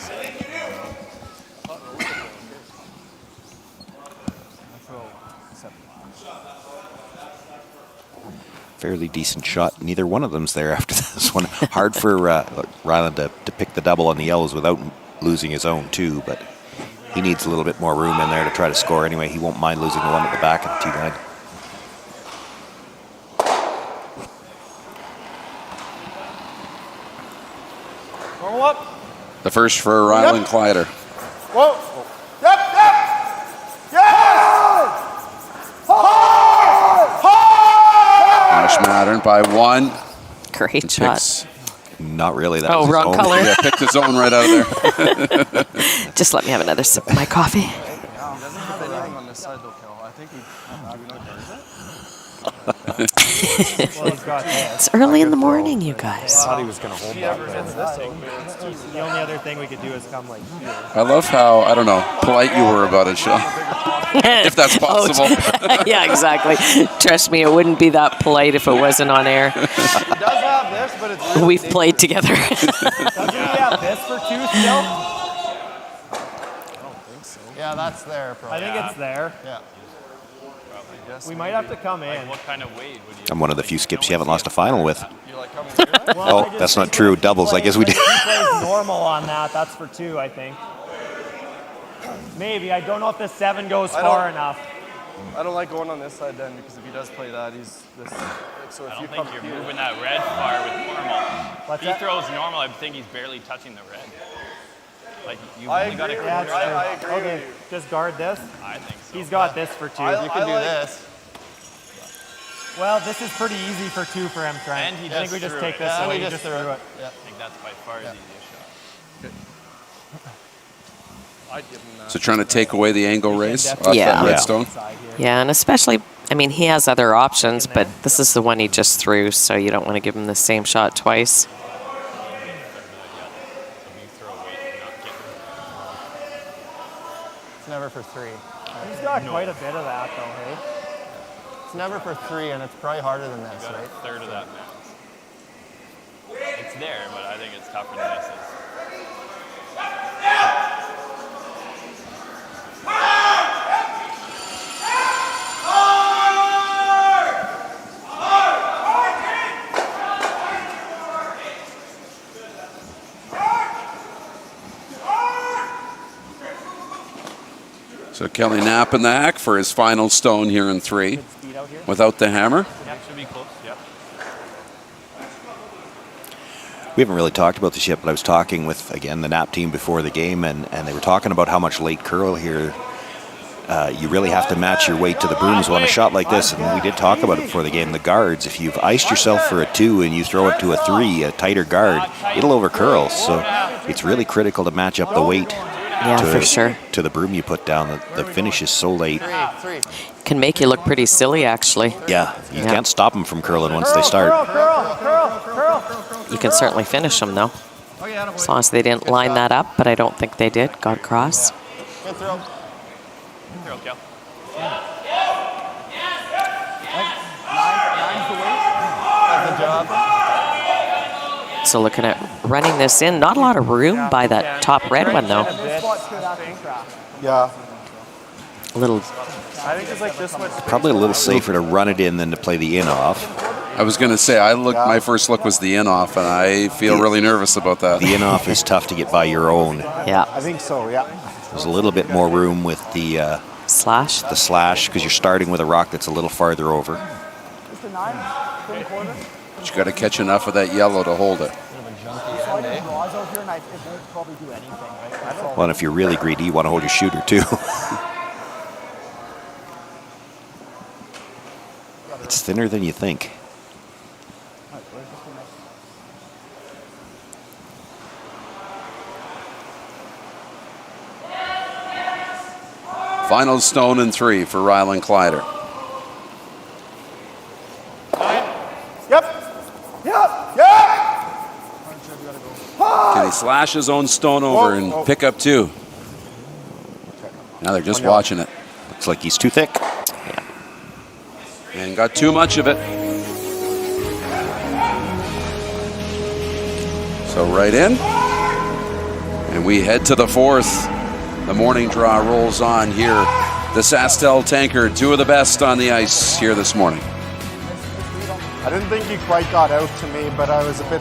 Fairly decent shot. Neither one of them's there after this one. Hard for Ryland to pick the double on the yellows without losing his own too, but he needs a little bit more room in there to try to score anyway. He won't mind losing the one at the back of the T9. The first for Ryland Kleiter. Whoa. Yep. Yes! Josh Mattern by 1. Great shot. Not really. That Oh, was his wrong own. color. Yeah, picked his own right out of there. Just let me have another sip of my coffee. It's early in the morning, you guys. I thought he was going to hold that. The only other thing we could do is come like here. I love how, I don't know, polite you were about it, Sean. If that's possible. Yeah, exactly. Trust me, it wouldn't be that polite if it wasn't on air. It does have this, but it's We've played together. Doesn't he have this for 2 still? Yeah, that's there. Probably. I think it's there. Yeah. We might have to come in. What kind of weight would you? I'm one of the few skips you haven't lost a final with. Well, Oh, that's not true. Doubles. I guess we did. He plays normal on that. That's for 2, I think. Maybe. I don't know if the 7 goes far enough. I don't like going on this side then, because if he does play that, he's this. So if I you don't come think you're here, moving that red far with normal. What's He that? throws normal, I think he's barely touching the red. Like you I only got to agree clear with it. you. I agree Okay, with you. just guard this. I think so. He's got this for 2. You can do this. Well, this is pretty easy for 2 for him, Trent. And he I think we just just threw take it. this Yeah, away. we He just just threw threw it. it. I think that's by far his easiest shot. I'd give him that. So trying to take away the angle race off Yeah. that redstone. Yeah, and especially, I mean, he has other options, but this is the one he just threw, so you don't want to give him the same shot twice. It's never for 3. He's got quite a bit of that, though, hey? It's never for 3, and it's probably harder than this, You got right? a third of that max. It's there, but I think it's tougher than this is. So Kelly Knapp in the hack for his final stone here in 3. Without the hammer. Yeah, should be close. Yep. We haven't really talked about this yet, but I was talking with, again, the Knapp team before the game, and they were talking about how much late curl here. You really have to match your weight to the brooms on a shot like this, and we did talk about it before the game. The guards, if you've iced yourself for a 2 and you throw it to a 3, a tighter guard, it'll over curl. So it's really critical to match up the weight. Yeah, for sure. To the broom you put down. The finish is so late. Can make you look pretty silly, actually. Yeah, you can't stop them from curling once they start. You can certainly finish them, though. As long as they didn't line that up, but I don't think they did. Got across. Good throw. Throw, Kel. Good job. So looking at running this in, not a lot of room by that top red one, though. Yeah. A little. I think it's like this much. Probably a little safer to run it in than to play the in off. I was going to say, my first look was the in off, and I feel really nervous about that. The in off is tough to get by your own. Yeah. I think so, yeah. There's a little bit more room with the slash. The slash, because you're starting with a rock that's a little farther over. Just a 9, 3/4. But you got to catch enough of that yellow to hold it. Well, and if you're really greedy, you want to hold your shooter too. It's thinner than you think. Final stone in 3 for Ryland Kleiter. Can he slash his own stone over and pick up 2? Now they're just watching it. Looks like he's too thick. and got too much of it. So right in, and we head to the fourth. The morning draw rolls on here. The SaskTel Tankard, two of the best on the ice here this morning. I didn't think he quite got out to me, but I was a bit...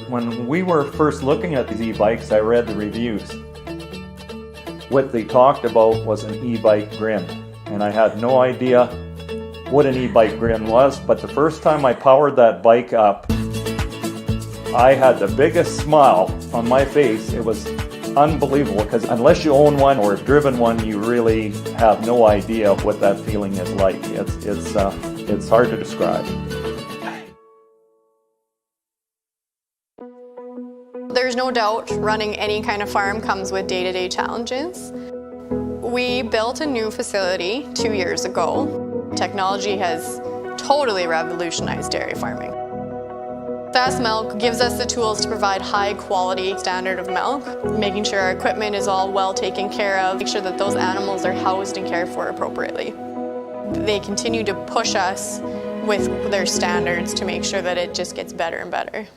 When we were first looking at these e-bikes, I read the reviews. What they talked about was an e-bike grin, and I had no idea what an e-bike grin was, but the first time I powered that bike up, I had the biggest smile on my face. It was unbelievable, because unless you own one or have driven one, you really have no idea what that feeling is like. It's hard to describe. There's no doubt running any kind of farm comes with day-to-day challenges. We built a new facility 2 years ago. Technology has totally revolutionized dairy farming. Sask Milk gives us the tools to provide high quality standard of milk, making sure our equipment is all well taken care of, make sure that those animals are housed and cared for appropriately. They continue to push us with their standards to make sure that it just gets better and better.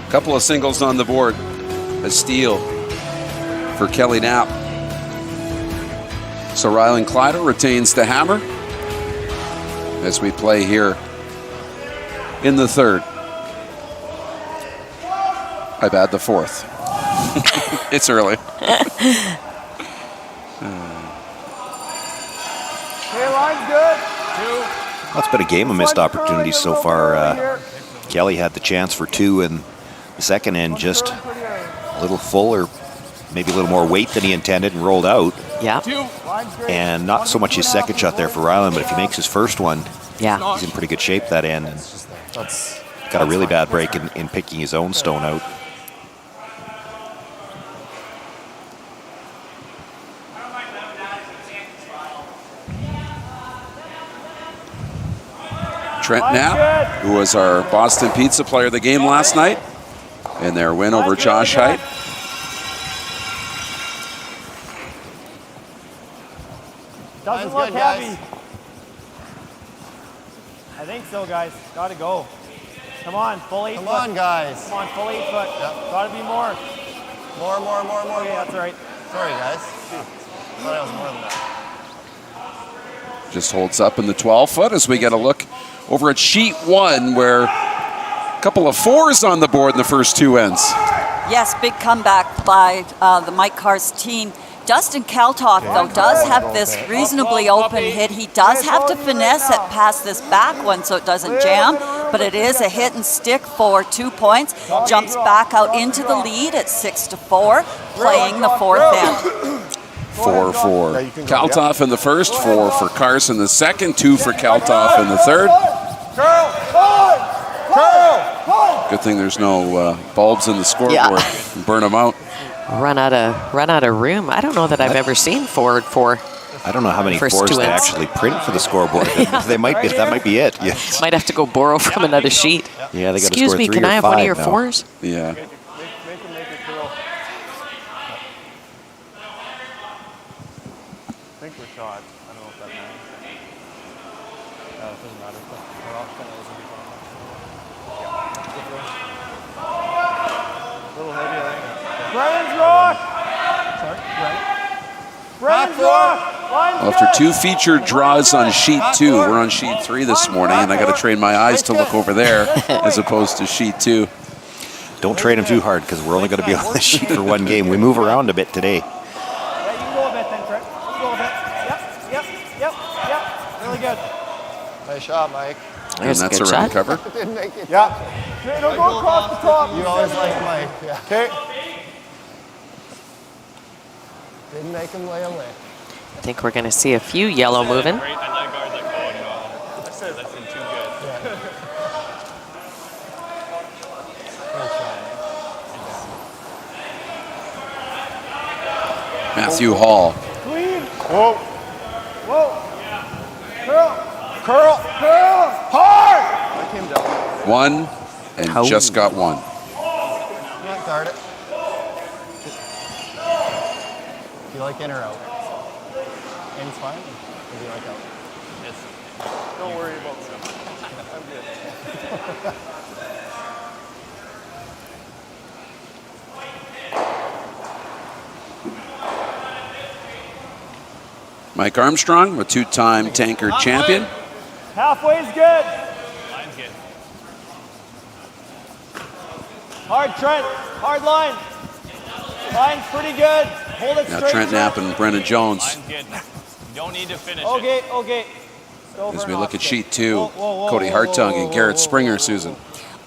Couple of singles on the board. A steal for Kelly Knapp. So Rylan Kleiter retains the hammer as we play here in the third. I bad the fourth. It's early. Okay, line's good. Well, it's been a game of missed opportunities so far. Kelly had the chance for two in the second end, just a little full or maybe a little more weight than he intended and rolled out. Yeah. And not so much his second shot there for Rylan, but if he makes his first one, yeah, he's in pretty good shape that end. And got a really bad break in picking his own stone out. Trent Knapp, who was our Boston Pizza Player of the game last night in their win over Josh Height. Doesn't look heavy. I think so, guys. Gotta go. Come on, full 8 foot. Come on, guys. Come on, full 8 foot. Yep. Gotta be more. More. Okay, that's all right. Sorry, guys. I thought I was more than that. Just holds up in the 12 foot as we get a look over at sheet 1, where a couple of fours on the board in the first two ends. Yes, big comeback by the Mike Carr's team. Dustin Kaltoff, though, does have this reasonably open hit. He does have to finesse it past this back one so it doesn't jam, but it is a hit and stick for 2 points. Jumps back out into the lead at 6-4, playing the fourth end. 4 for Kaltoff in the first, 4 for Carson the second, 2 for Kaltoff in the third. Good thing there's no bulbs in the scoreboard. Yeah. Burn them out. Run out of room. I don't know that I've ever seen forward 4. I don't know how many First fours two they ends. actually print for the scoreboard. They might be. That might be it. Yes. Might have to go borrow from another sheet. Yeah, they got to Excuse score me, 3 can or I have 5 one of your now. 4s? Yeah. Make it curl. I think we're shot. I don't know if that matters. It doesn't matter. We're off kind of as a little heavy, I think. Brian's rock! Sorry, Brian's rock! Well, after 2 featured draws on sheet 2, we're on sheet 3 this morning, and I got to train my eyes to look over there as opposed to sheet 2. Don't train them too hard because we're only going to be on the sheet for one game. We move around a bit today. Yeah, you can go a bit then, Trent. Just go a bit. Yep. Really good. Nice shot, Mike. And that's a round cover. Didn't make it. Yeah. Don't go across the top. You always like Mike. Yeah. Okay. Didn't make him lay away. I think we're going to see a few yellow moving. Great, I let guards like, oh no, that's been too good. Matthew Hall. Clean. Whoa. Whoa. Curl. Hard. I came down. One, and just got one. Yeah, guard it. Do you like in or out? In's fine? Or do you like out? Don't worry about me. I'm good. Mike Armstrong, a two-time Tankard champion. Halfway's good. Line's good. Hard, Trent. Hard line. Line's pretty good. Hold it Now straight. Trent Knapp and Brennan Jones. Line's good. You don't need to finish Okay, it. okay. As we look at sheet two, Cody Hartung and Garrett Springer, Susan.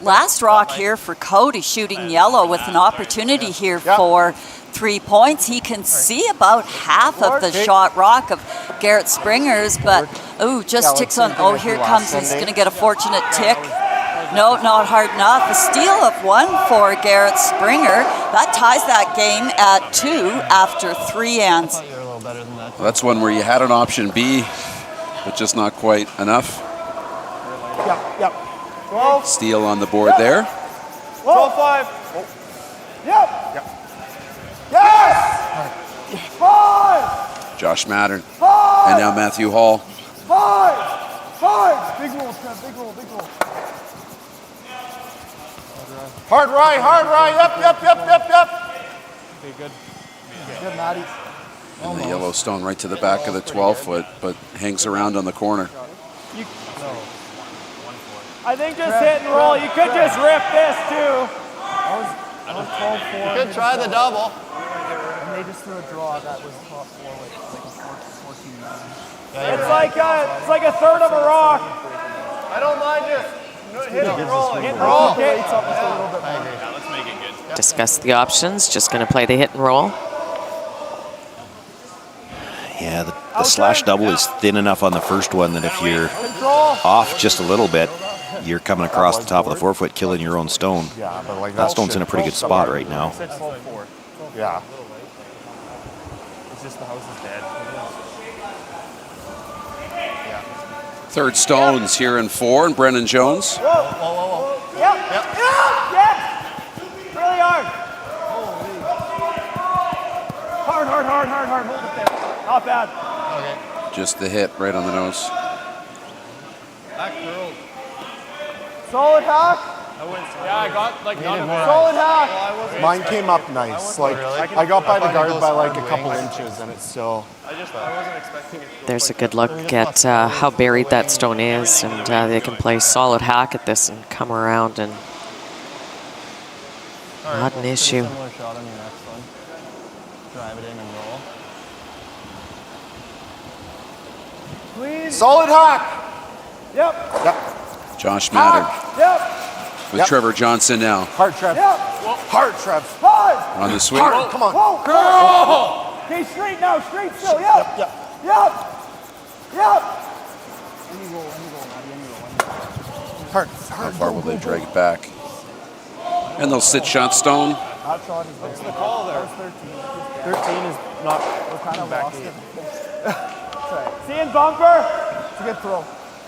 Last rock here for Cody, shooting yellow with an opportunity here for 3 points. He can see about half of the shot rock of Garrett Springer's, but just ticks on. Oh, here comes. He's going to get a fortunate tick. No, not hard enough. A steal of one for Garrett Springer. That ties that game at 2 after 3 ends. Well, that's one where you had an option B, but just not quite enough. Yep. 12. Steal on the board there. 12-5. Yep. Yes. 5. Josh Mattern. 5. And now Matthew Hall. 5. Big roll, Trev. Big roll. Hard right. Yep. Okay, good. Good, Matty. And the Yellowstone right to the back of the 12-foot, but hangs around on the corner. I think just hit and roll. You could just rip this too. I was 12-4. You could try the double. And they just threw a draw that was top 4 like a 14-9. It's like a third of a rock. I don't mind just hit and roll. Hit and roll. Okay. Yeah, let's make it good. Discuss the options. Just going to play the hit and roll. Yeah, the slash double is thin enough on the first one that if you're off just a little bit, you're coming across the top of the 4-foot, killing your own stone. Yeah, but like that stone's in a pretty good spot right now. Yeah. It's just the house is dead. Third stones here in 4, and Brennan Jones. Whoa. Yep. Really hard. Hard. Hold it there. Not bad. Okay. Just the hit right on the nose. Back curled. Solid hack. I got like none of it. Solid hack. Mine came up nice. Like I got by the guard by like a couple inches, and it's still. I wasn't expecting it. There's a good look at how buried that stone is, and they can play solid hack at this and come around, and not an issue. Similar shot on your next one. Drive it in and roll. Please. Solid hack. Yep. Josh Mattern Yep. with Trevor Johnson now. Hard, Trev. Yep. Hard, Trev. Hard. On the sweep. Hard. Come on. Whoa. Okay, straight now. Straight still. Yep. Any roll, Matty. Hard. How far will they drag it back? And they'll sit shot stone. That shot is what's the call there? 13 is not. We're kind of back 8. Seeing bumper. It's a good throw.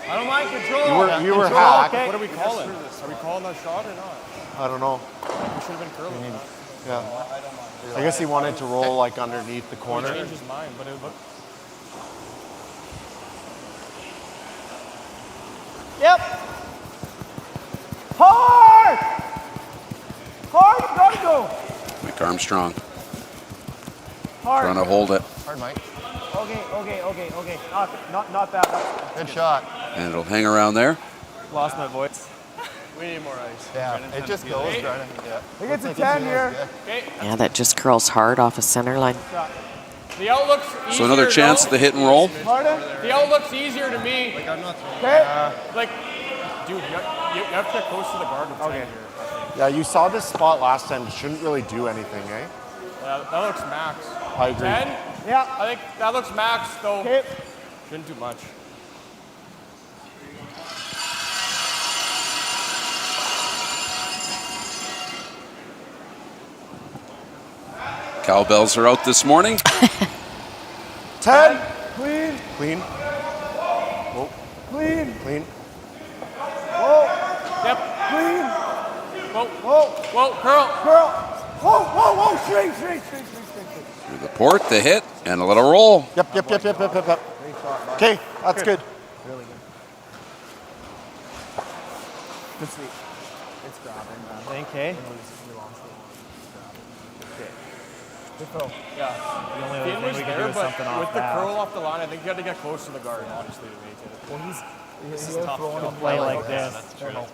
I don't mind control. You were hacked. Okay. What are we calling? Are we calling that shot or not? I don't know. We should have been curling. Yeah. I guess he wanted to roll like underneath the corner. He changed his mind, but it looked. Yep. Hard. Gotta go. Mike Armstrong Hard. trying to hold it. Hard, Mike. Okay. Not bad. Good shot. And it'll hang around there. Lost my voice. We need more ice. Yeah, it just goes. Yeah. I think it's a 10 here. Okay. Yeah, that just curls hard off a center line. The outlook's easier. So another chance at the hit and roll. Pardon? The outlook's easier to me. Like I'm not. Okay. Like, dude, you have to get close to the guard with 10 here. Yeah, you saw this spot last time. You shouldn't really do anything, eh? That looks max. I agree. 10? Yeah. I think that looks max, though. Okay. Shouldn't do much. Cowbells are out this morning. 10. Clean. Clean. Whoa. Clean. Clean. Whoa. Yep. Clean. Whoa. Whoa. Whoa. Curl. Curl. Whoa. Whoa. Whoa. Straight. Through the port, the hit, and a little roll. Yep. Okay, that's good. Really good. Good sweep. It's grabbing, man. Okay. Good throw. Yeah. The only other Finn thing was we can there, do is but something off with the that. curl off the line, I think you had to get close to the guard, honestly, to make it. Well, he's tough. throwing a play like this.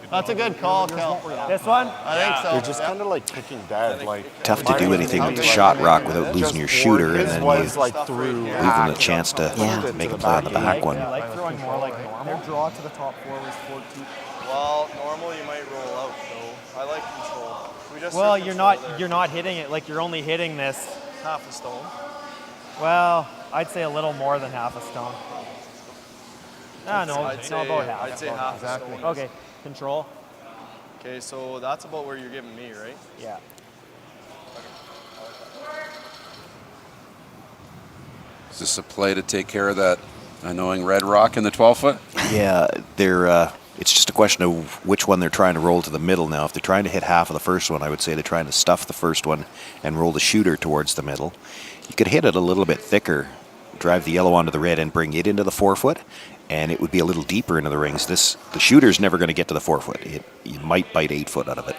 That's a good call, Kel. This one? I think so. You're just kind of like kicking dead. Like Tough to do anything with the shot rock without losing your shooter, and then you leave like through them the chance to make a play on the back one. I like throwing more like normal. Their draw to the top four was 14. Well, normal you might roll out, so I like control. Well, you're not hitting it, like you're only hitting this half a stone. Well, I'd say a little more than half a stone. No, I'd say about half. I'd say half a stone. Okay, control. Okay, so that's about where you're giving me, right? Yeah. Is this a play to take care of that annoying red rock in the 12-foot? Yeah, it's just a question of which one they're trying to roll to the middle now. If they're trying to hit half of the first one, I would say they're trying to stuff the first one and roll the shooter towards the middle. You could hit it a little bit thicker, drive the yellow onto the red and bring it into the 4-foot, and it would be a little deeper into the rings. The shooter's never going to get to the 4-foot. You might bite 8-foot out of it.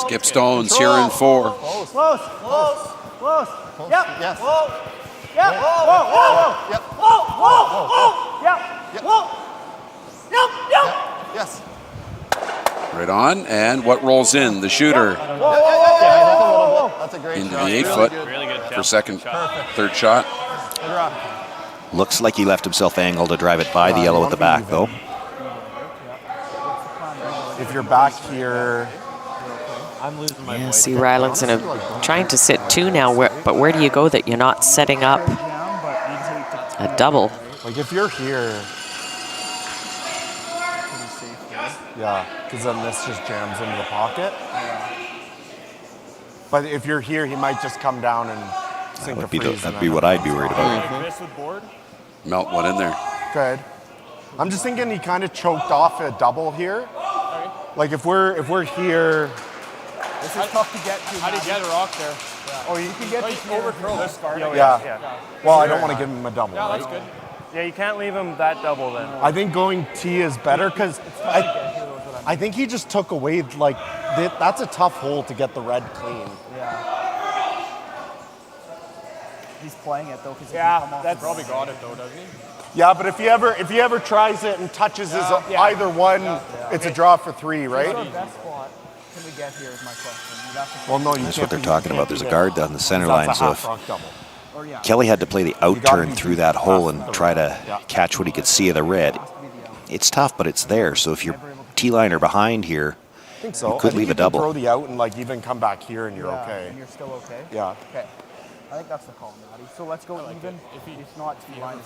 Skip Stones here in 4. Close. Yep. Yes. Whoa. Yep. Whoa. Yep. Whoa. Yep. Whoa. Yep. Yes. Right on, and what rolls in? The shooter That's a great into shot. the 8-foot Really good for third shot. Looks like he left himself angled to drive it by the yellow at the back, though. If you're back here, I'm losing my Yeah, voice. see, Ryland's trying to sit 2 now, but where do you go that you're not setting up a double? like if you're here, yeah, because then this just jams into the pocket. But if you're here, he might just come down and sink a freeze. That'd be what I'd be worried about. Melt one in there. Good. I'm just thinking he kind of choked off a double here. Like if we're here. This is tough to get to. How do you get a rock there? Yeah. Oh, you can get to overcurl this far. Yeah. Well, I don't want to give him a double. Yeah, that's right? good. Yeah, you can't leave him that double then. I think going T is better because I think he just took away, like, that's a tough hole to get the red clean. Yeah. He's playing it though because that's probably got it though, doesn't he? Yeah, but if he ever tries it and touches either one, it's a draw for 3, right? What's our best spot can we get here is my question. Well, no, That's what they're talking about. There's a guard down the center line, so if Kelly had to play the out turn through that hole and try to catch what he could see of the red, it's tough, but it's there. So if you're T-line or behind here, I think so. you could leave a double. Throw the out and like even come back here and you're okay. And you're still okay? Yeah. Okay. I think that's the call, Maddie. So let's go even. If not T-line,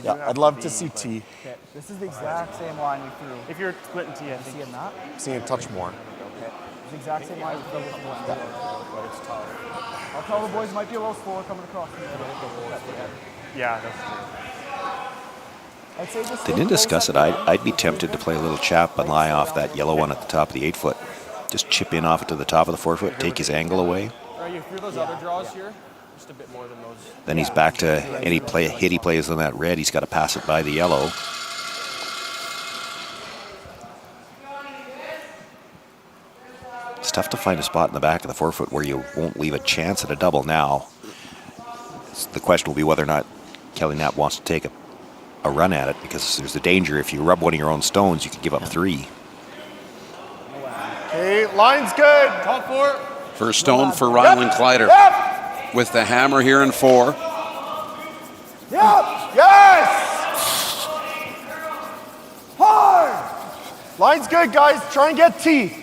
Yeah, I'd love to see T. Okay. This is the exact same line we threw. If you're splitting T, I think. Seeing that? Seeing a touch more. Okay. It's the exact same line we threw with one. But it's tough. I'll tell the boys it might be a little slower coming across. Yeah, that's true. I'd say just They didn't discuss it. I'd be tempted to play a little chap and lie off that yellow one at the top of the 8-foot. Just chip in off it to the top of the 4-foot, take his angle away. Right, you threw those other draws here, just a bit more than those. Then he's back to any hit he plays on that red. He's got to pass it by the yellow. It's tough to find a spot in the back of the 4-foot where you won't leave a chance at a double now. The question will be whether or not Kelly Knapp wants to take a run at it, because there's the danger if you rub one of your own stones, you could give up 3. Okay, line's good. Top 4. First stone for Ryland Kleiter with the hammer here in 4. Yep. Line's good, guys. Try and get T.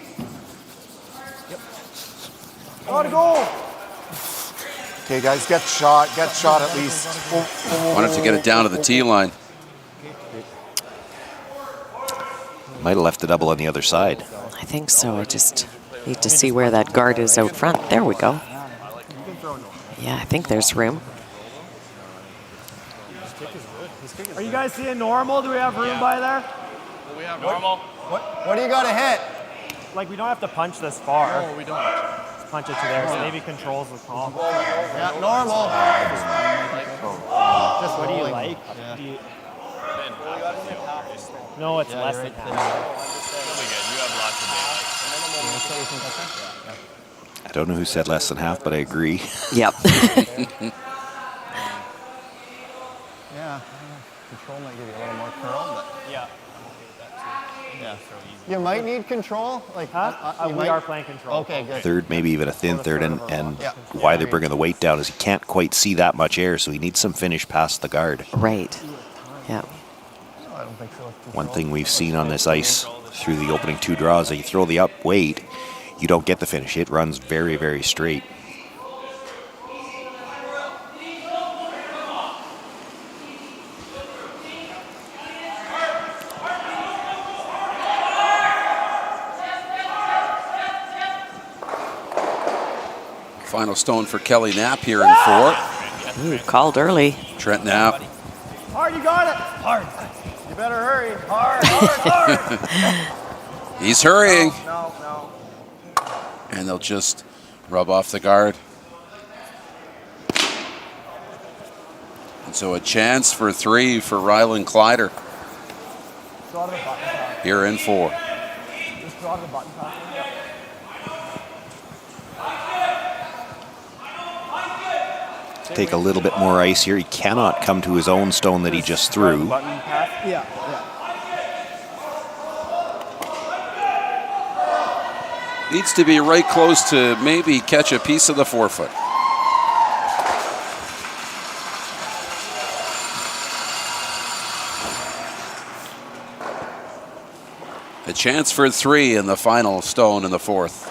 Gotta go. Okay, guys, get shot at least. Wanted to get it down to the tee line. Might have left the double on the other side. I think so. I just need to see where that guard is out front. There we go. Yeah, I think there's room. Are you guys seeing normal? Do we have room by there? We have normal. What do you got to hit? Like, we don't have to punch this far. No, we don't. Just punch it to there, so maybe controls the call. Yeah, normal. Just what do you like? Yeah. Do you... No, it's less than half. I don't know who said less than half, but I agree. Yep. Yeah. Control might give you a little more curl, but Yeah. yeah. You might need control. Like, We are playing control. Okay, good. Third, maybe even a thin third, and why they're bringing the weight down is he can't quite see that much air, so he needs some finish past the guard. Right. Yeah. I don't think so. One thing we've seen on this ice through the opening two draws, that you throw the up weight, you don't get the finish. It runs very, very straight. Final stone for Kelly Knapp here in 4. Ooh, called early. Trent Knapp. Hard, you got it. Hard. You better hurry. Hard, hard, hard. He's hurrying. No. And they'll just rub off the guard. And so a chance for 3 for Rylan Kleiter here in 4. Just draw the button pass. Take a little bit more ice here. He cannot come to his own stone that he just threw. Button pass. Yeah. Needs to be right close to maybe catch a piece of the forefoot. A chance for 3 in the final stone in the 4th.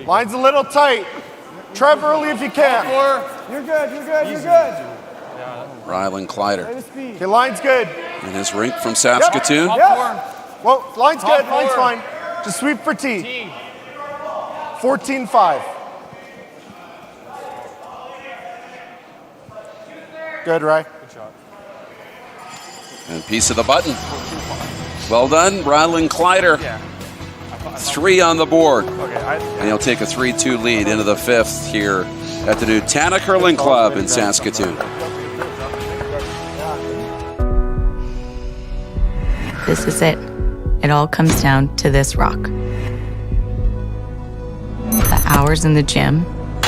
Line's a little tight. Trev early if you can. You're good. You're good. Rylan Kleiter Okay, line's good. in his rink from Saskatoon. Well, line's good. Line's fine. Just sweep for T. 14-5. Good, Ray. And piece of the button. Well done, Rylan Kleiter. 3 on the board. And he'll take a 3-2 lead into the 5th here at the new Tankard Curling Club in Saskatoon. This is it. It all comes down to this rock. The hours in the gym,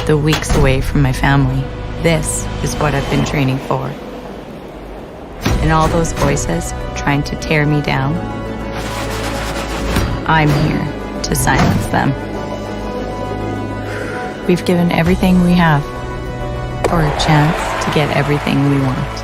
the weeks away from my family. This is what I've been training for. And all those voices trying to tear me down, I'm here to silence them. We've given everything we have for a chance to get everything we want.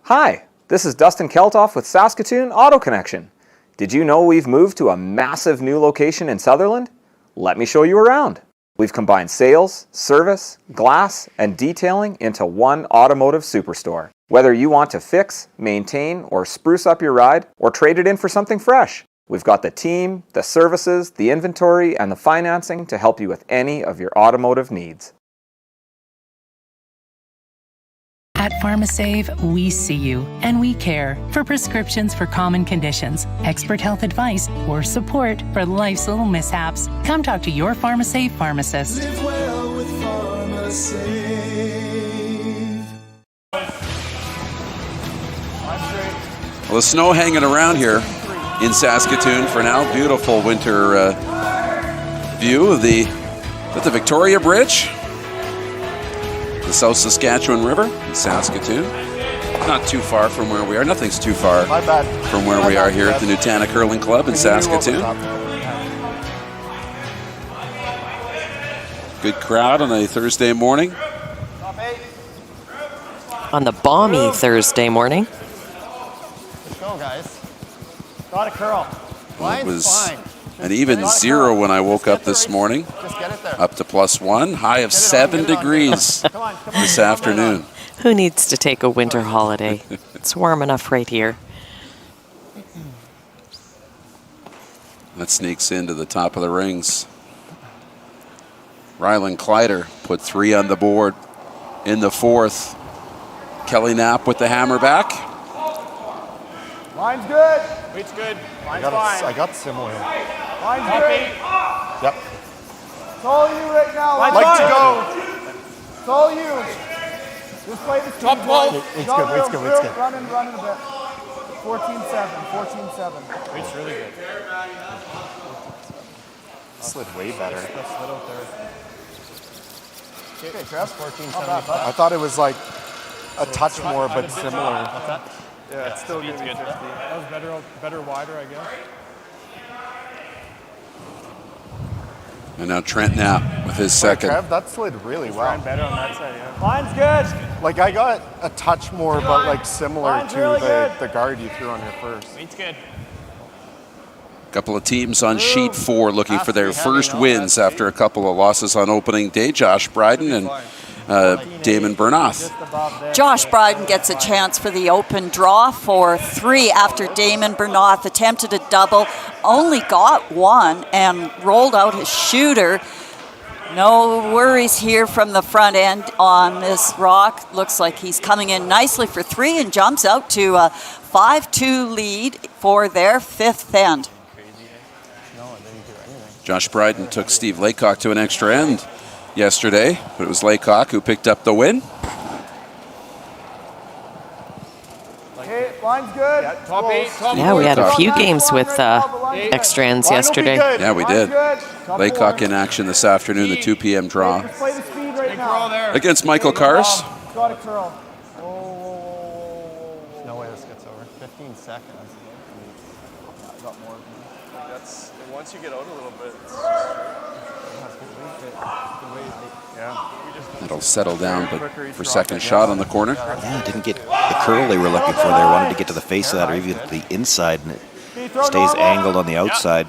Hi, this is Dustin Keltoff with Saskatoon Auto Connection. Did you know we've moved to a massive new location in Sutherland? Let me show you around. We've combined sales, service, glass, and detailing into one automotive superstore. Whether you want to fix, maintain, or spruce up your ride, or trade it in for something fresh, we've got the team, the services, the inventory, and the financing to help you with any of your automotive needs. At PharmaSave, we see you and we care. For prescriptions for common conditions, expert health advice, or support for life's little mishaps, come talk to your PharmaSave pharmacist. Live well with PharmaSave. Well, the snow hanging around here in Saskatoon for now. Beautiful winter view of the Victoria Bridge, the South Saskatchewan River in Saskatoon. Not too far from where we are. Nothing's too far from where we are here at the Nutana Curling Club in Saskatoon. Good crowd on a Thursday morning. On the balmy Thursday morning. Let's go, guys. Got a curl. It was an even 0 when I woke up this morning. Just get it there. Up to +1, high of 7 degrees this afternoon. Who needs to take a winter holiday? It's warm enough right here. That sneaks into the top of the rings. Rylan Kleiter put 3 on the board in the 4th. Kelly Knapp with the hammer back. Line's good. Weight's good. I got similar. Line's good. Yep. It's all you right now. I'd like to go. It's all you. Just play the Top 12. It's good. It's good. It's good. Running a bit. 14-7. 14-7. Weight's really good. Slid way better. That's slid out there. Okay, Trev. 14.75. I thought it was like a touch more, but similar. What's that? Yeah, it's still Speed's good. good. That was better wider, I guess. And now Trent Knapp with his second. Trev, that slid really well. Better on that side, yeah. Line's good. Like I got a touch more, but like similar Line's to really the guard you threw on your first. Weight's good. Couple of teams on sheet 4 looking for their first wins after a couple of losses on opening day. Josh Bryden and Damon Bernoth. Josh Bryden gets a chance for the open draw for 3 after Damon Bernoth attempted a double, only got 1 and rolled out his shooter. No worries here from the front end on this rock. Looks like he's coming in nicely for 3 and jumps out to a 5-2 lead for their 5th end. Josh Bryden took Steve Laycock to an extra end yesterday, but it was Laycock who picked up the win. Okay, line's good. Top 8. Top Yeah, we had a few Top games with right now, extra ends Line will be yesterday. good. Yeah, we Line's did. good. Top Laycock one. in action this afternoon, the 2 p.m. draw Just play the speed right now. against Michael Kars. Got a curl. No way this gets over. 15 seconds. I got more. That's once you get out a little bit. It'll settle down, but for second shot on the corner. Yeah, didn't get the curl they were looking for. They wanted to get to the face of that or even the inside, and it stays angled on the outside.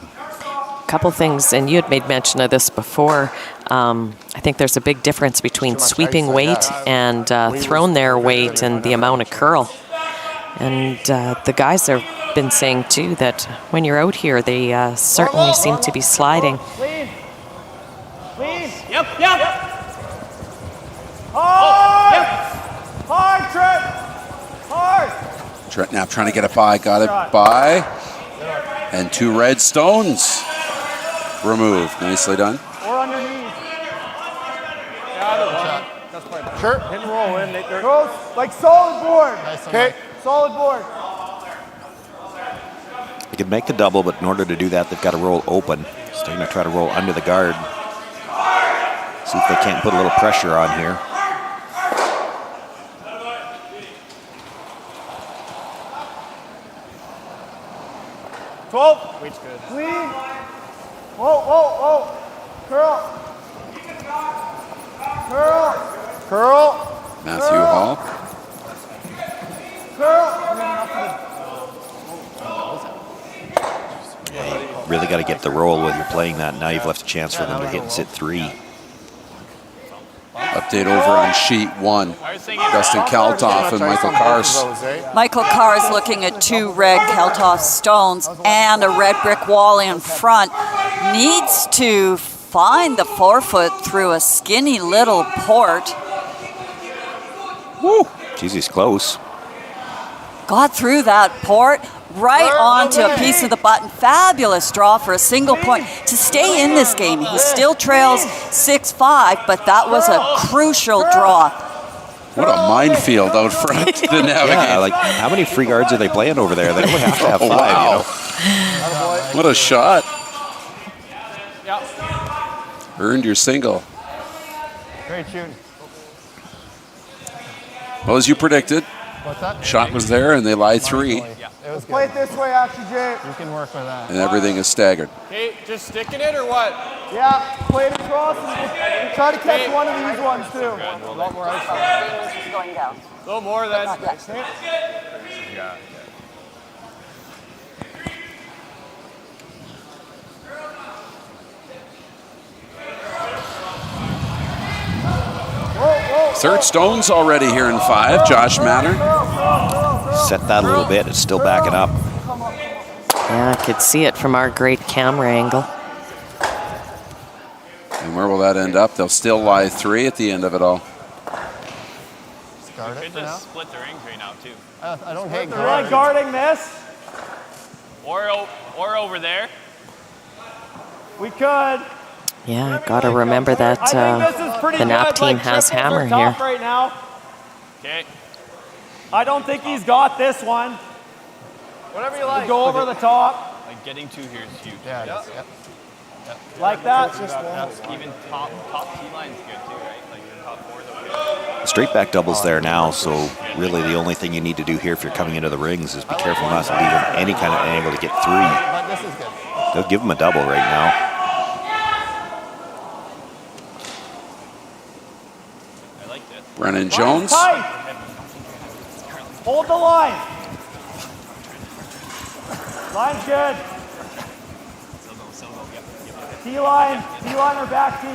Couple things, and you had made mention of this before. I think there's a big difference between sweeping weight and thrown there weight and the amount of curl. And the guys have been saying too that when you're out here, they certainly seem to be sliding. Lean. Lean. Yep. Hard. Hard, Trent. Hard. Trent Knapp trying to get it by, got it by. And 2 red stones removed. Nicely done. Or underneath. That's probably Sure. hit and roll in. Close. Like solid board. Okay. Solid board. They could make the double, but in order to do that, they've got to roll open. So they're going to try to roll under the guard. See if they can't put a little pressure on here. Weight's good. Clean. Whoa. Curl. Curl. Matthew Hall. Curl. Really got to get the roll when you're playing that. Now you've left a chance for them to hit and sit 3. Update over on sheet 1. Dustin Kaltoff and Michael Kars. Michael Carr is looking at 2 red Kaltoff stones and a red brick wall in front. Needs to find the 4-foot through a skinny little port. Woo! Jeez, he's close. Got through that port, right onto a piece of the button. Fabulous draw for a single point to stay in this game. He still trails 6-5, but that was a crucial draw. What a minefield out front to navigate. Yeah, like how many free guards are they playing over there? They only have to have 5, wow. you know. What a shot. Yeah. Earned your single. Great shooting. Well, as you predicted, What's that? shot was there and they lie 3. Let's play it this way, actually, Jay. You can work with that. And everything is staggered. Okay, just sticking it or what? Yeah, play it across and try to catch one of these ones too. A lot more outside. Going down. A little more then. Yeah. Third stone's already here in 5. Josh Matter. Set that a little bit. It's still backing up. Yeah, I could see it from our great camera angle. And where will that end up? They'll still lie 3 at the end of it all. You could just split the rings right now, too. I don't hate guarding this. Or over there. We could. Yeah, gotta remember that the Knapp team has hammer here. Right now. Okay. I don't think he's got this one. Whatever you like. Go over the top. Like getting 2 here is huge. Yeah. Yep. Like that. Even top T line's good too, right? Like your top 4 is okay. The straight back double's there now, so really the only thing you need to do here if you're coming into the rings is be careful not to leave them any kind of angle to get 3. But this is good. They'll give them a double right now. I liked it. Brennan Jones. Hold the line. Line's good. T-line or back T.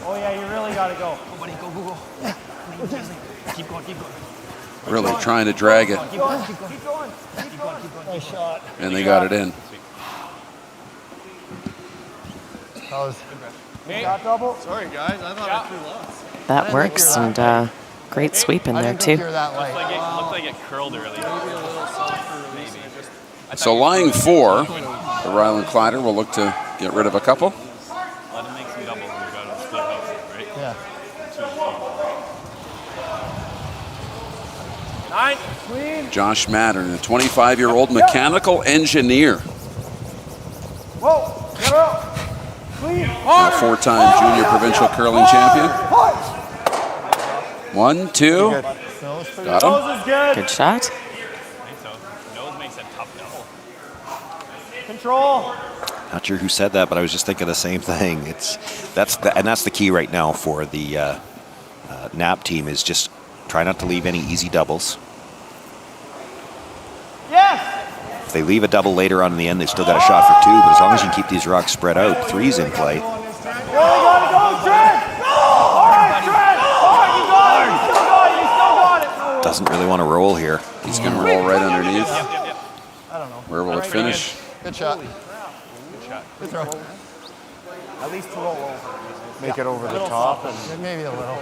Oh yeah, you really got to go. Go, buddy, go. Keep going. Really trying to drag it. Keep going. Nice shot. And they got it in. Got double. Sorry, guys. I thought I threw lots. That works, and great sweep in there too. Looked like it curled early. Maybe. So lying 4, the Ryland Kleiter will look to get rid of a couple. Let him make some doubles. We've got to split out, right? Yeah. 9. Clean. Josh Mattern, a 25-year-old mechanical engineer. Whoa. Get out. Clean. A 4-time junior provincial curling champion. 1, 2. Got him. Good shot. I think so. Nose makes a tough double. Control. Not sure who said that, but I was just thinking the same thing. That's the key right now for the Knapp team is just try not to leave any easy doubles. Yes. If they leave a double later on in the end, they've still got a shot for 2. But as long as you can keep these rocks spread out, 3's in play. You gotta go, Trent. All right, Trent. All right, you got it. You still got it. Doesn't really want to roll here. He's going to roll right underneath. I don't know. Where will it finish? Good shot. Good throw. At least to roll over. Make it over the top. And Maybe a little.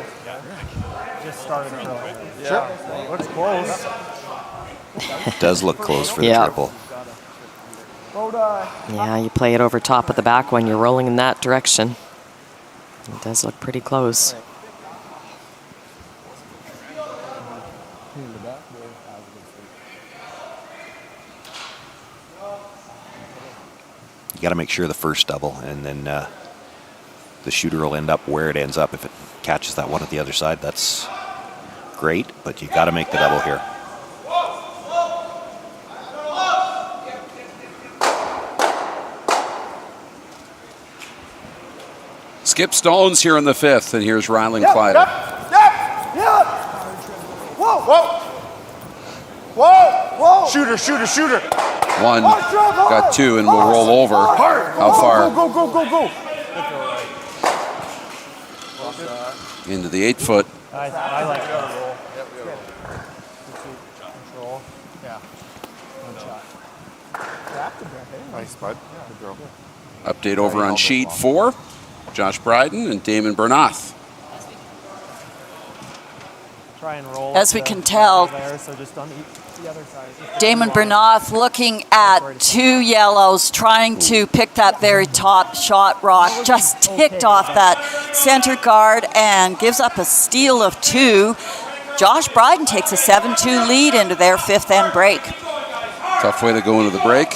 Just started curling. Sure. Looks close. It does look close for the triple. Yeah, you play it over top of the back when you're rolling in that direction. It does look pretty close. You got to make sure the first double, and then the shooter will end up where it ends up. If it catches that one at the other side, that's great, but you got to make the double here. Skip Stones here in the 5th, and here's Ryland Kleiter. Whoa! Shooter! 1, got 2, and we'll roll over. How far? Go! Into the 8-foot. I like that roll. Control. Yeah. One shot. Nice, bud. Good throw. Update over on sheet 4. Josh Bryden and Damon Bernath. try and roll. As we can tell, there, so just on the other side. Damon Bernoth looking at 2 yellows, trying to pick that very top shot rock, just ticked off that center guard and gives up a steal of 2. Josh Bryden takes a 7-2 lead into their 5th end break. Tough way to go into the break.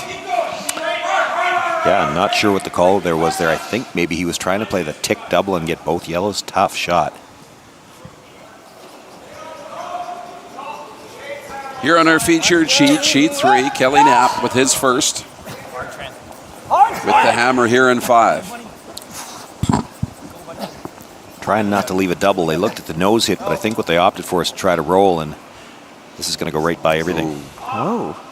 Yeah, I'm not sure what the call there was there. I think maybe he was trying to play the tick double and get both yellows. Tough shot. Here on our featured sheet, sheet 3, Kelly Knapp with his first. With the hammer here in 5. Trying not to leave a double. They looked at the nose hit, but I think what they opted for is to try to roll, and this is going to go right by everything. Oh.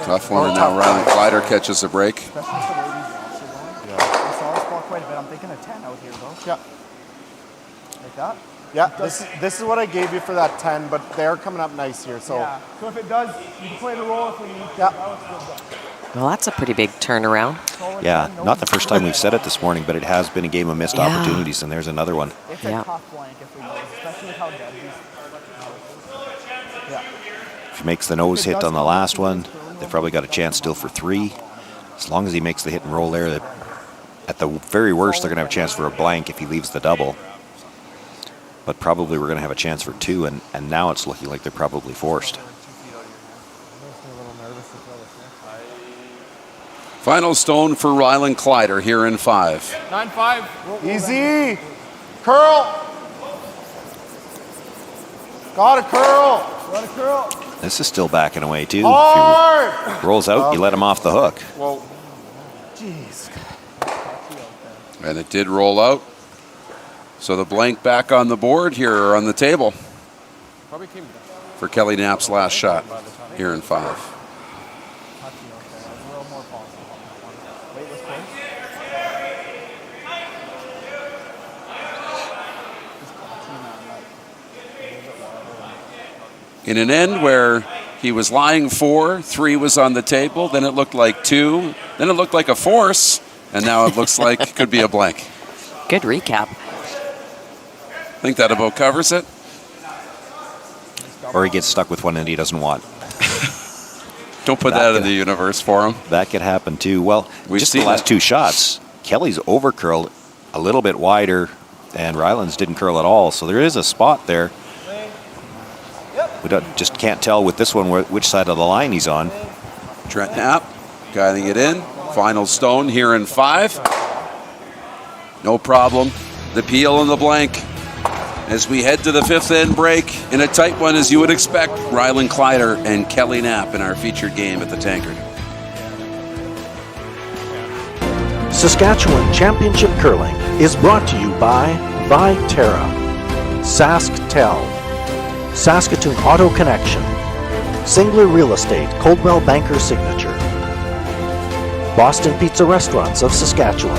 Tough one, and now Rylan Kleiter catches a break. I saw this ball quite a bit. I'm thinking a 10 out here, though. Yeah. Like that? Yeah, this is what I gave you for that 10, but they're coming up nice here. So, yeah. So if it does, you can play the roll if we need to. Yeah. Well, that's a pretty big turnaround. Yeah, not the first time we've said it this morning, but it has been a game of missed opportunities, and there's another one. It's a tough blank if we lose, especially with how dead these are. If he makes the nose hit on the last one, they've probably got a chance still for 3. As long as he makes the hit and roll there, at the very worst, they're going to have a chance for a blank if he leaves the double. But probably we're going to have a chance for 2, and now it's looking like they're probably forced. Final stone for Rylan Kleiter here in 5. 9-5. Easy. Curl. Got a curl. Got a curl. This is still backing away, too. Hard. If he rolls out, you let him off the hook. Whoa. Jeez. And it did roll out. So the blank back on the board here, or on the table, for Kelly Knapp's last shot here in 5. In an end where he was lying 4, 3 was on the table, then it looked like 2, then it looked like a force, and now it looks like it could be a blank. Good recap. I think that about covers it. Or he gets stuck with one that he doesn't want. Don't put that in the universe for him. That could happen too. Well, just the last 2 shots, Kelly's over curled a little bit wider, and Rylan's didn't curl at all. So there is a spot there. We just can't tell with this one which side of the line he's on. Trent Knapp guiding it in. Final stone here in 5. No problem. The peel and the blank. As we head to the 5th end break, in a tight one as you would expect, Rylan Kleiter and Kelly Knapp in our featured game at the Tankard. Saskatchewan Championship Curling is brought to you by Viterra, SaskTel, Saskatoon Auto Connection, Singler Real Estate, Coldwell Banker Signature, Boston Pizza Restaurants of Saskatchewan,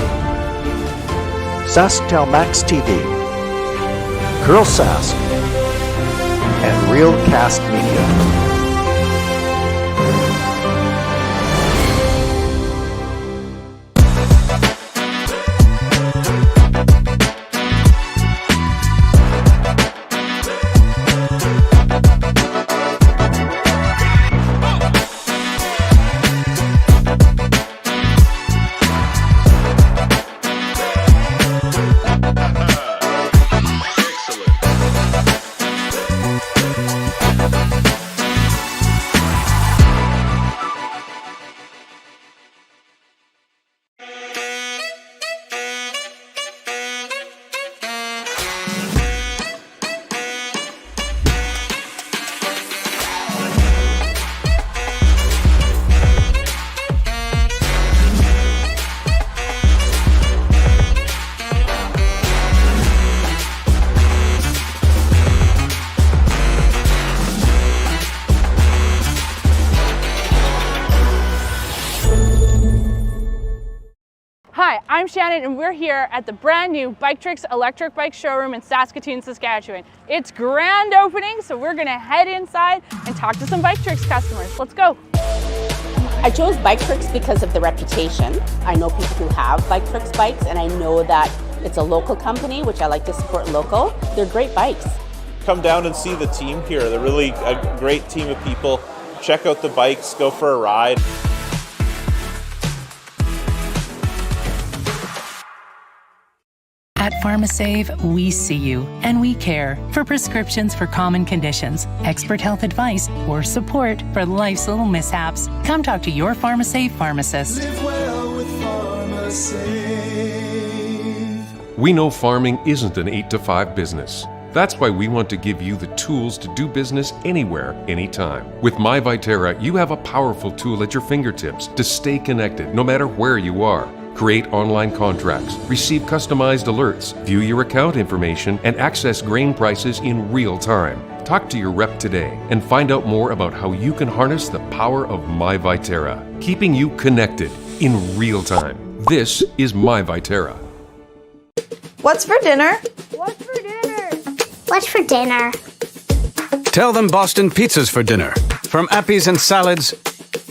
SaskTel Max TV, Curl Sask, and Real Cast Media. Hi, I'm Shannon and we're here at the brand new Bike Tricks electric bike showroom in Saskatoon, Saskatchewan. It's grand opening, so we're gonna head inside and talk to some Bike Tricks customers. Let's go. I chose Bike Tricks because of the reputation. I know people who have Bike Tricks bikes, and I know that it's a local company, which I like to support local. They're great bikes. Come down and see the team here. They're really a great team of people. Check out the bikes, go for a ride. At PharmaSave, we see you and we care. For prescriptions for common conditions, expert health advice, or support for life's little mishaps, come talk to your PharmaSave pharmacist. Live well with PharmaSave. We know farming isn't an 8-to-5 business. That's why we want to give you the tools to do business anywhere, anytime. With MyViterra, you have a powerful tool at your fingertips to stay connected no matter where you are. Create online contracts, receive customized alerts, view your account information, and access grain prices in real time. Talk to your rep today and find out more about how you can harness the power of MyViterra, keeping you connected in real time. This is MyViterra. What's for dinner? What's for dinner? What's for dinner? Tell them Boston Pizza's for dinner. From appies and salads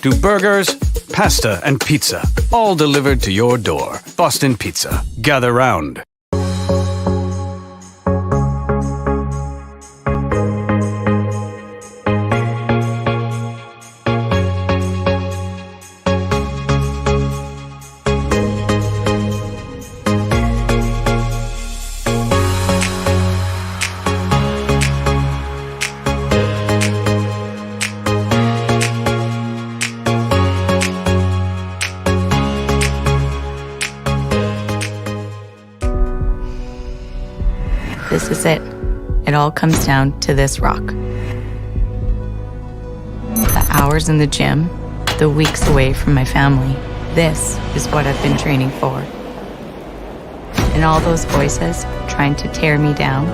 to burgers, pasta, and pizza, all delivered to your door. Boston Pizza. Gather round. This is it. It all comes down to this rock. The hours in the gym, the weeks away from my family. This is what I've been training for. And all those voices trying to tear me down,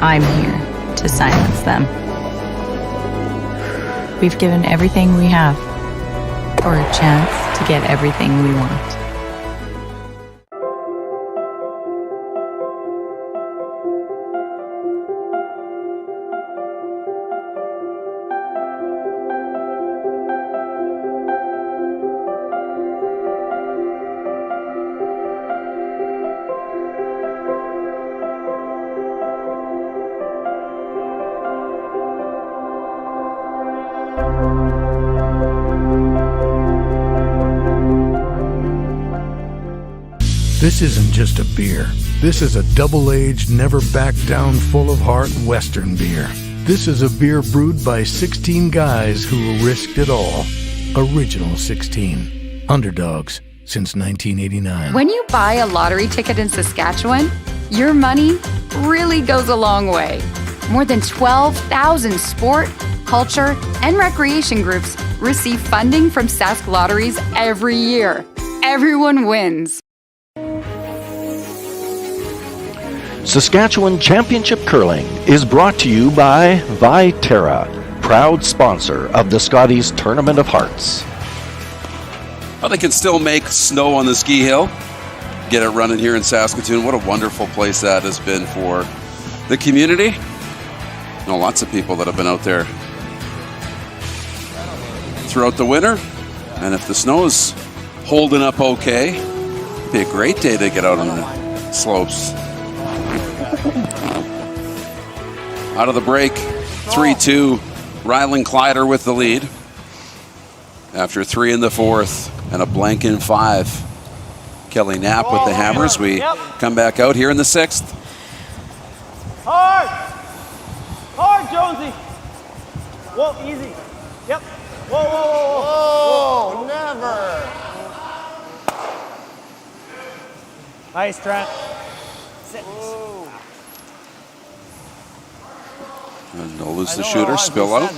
I'm here to silence them. We've given everything we have for a chance to get everything we want. This isn't just a beer. This is a double-aged, never-back-down, full-of-heart Western beer. This is a beer brewed by 16 guys who risked it all. Original 16. Underdogs since 1989. When you buy a lottery ticket in Saskatchewan, your money really goes a long way. More than 12,000 sport, culture, and recreation groups receive funding from Sask Lotteries every year. Everyone wins. Saskatchewan Championship Curling is brought to you by Viterra, proud sponsor of the Scotties Tournament of Hearts. Well, they can still make snow on the ski hill. Get it running here in Saskatoon. What a wonderful place that has been for the community. I know lots of people that have been out there throughout the winter. And if the snow is holding up okay, it'd be a great day to get out on the slopes. Out of the break, 3-2, Rylan Kleiter with the lead. After 3 in the fourth and a blank in 5. Kelly Knapp with the hammers. We come back out here in the sixth. Hard! Hard, Jonesy! Whoa, easy. Yep. Whoa, whoa, whoa, whoa. Whoa, never. Nice, Trent. Sit. And they'll lose the shooter, spill out.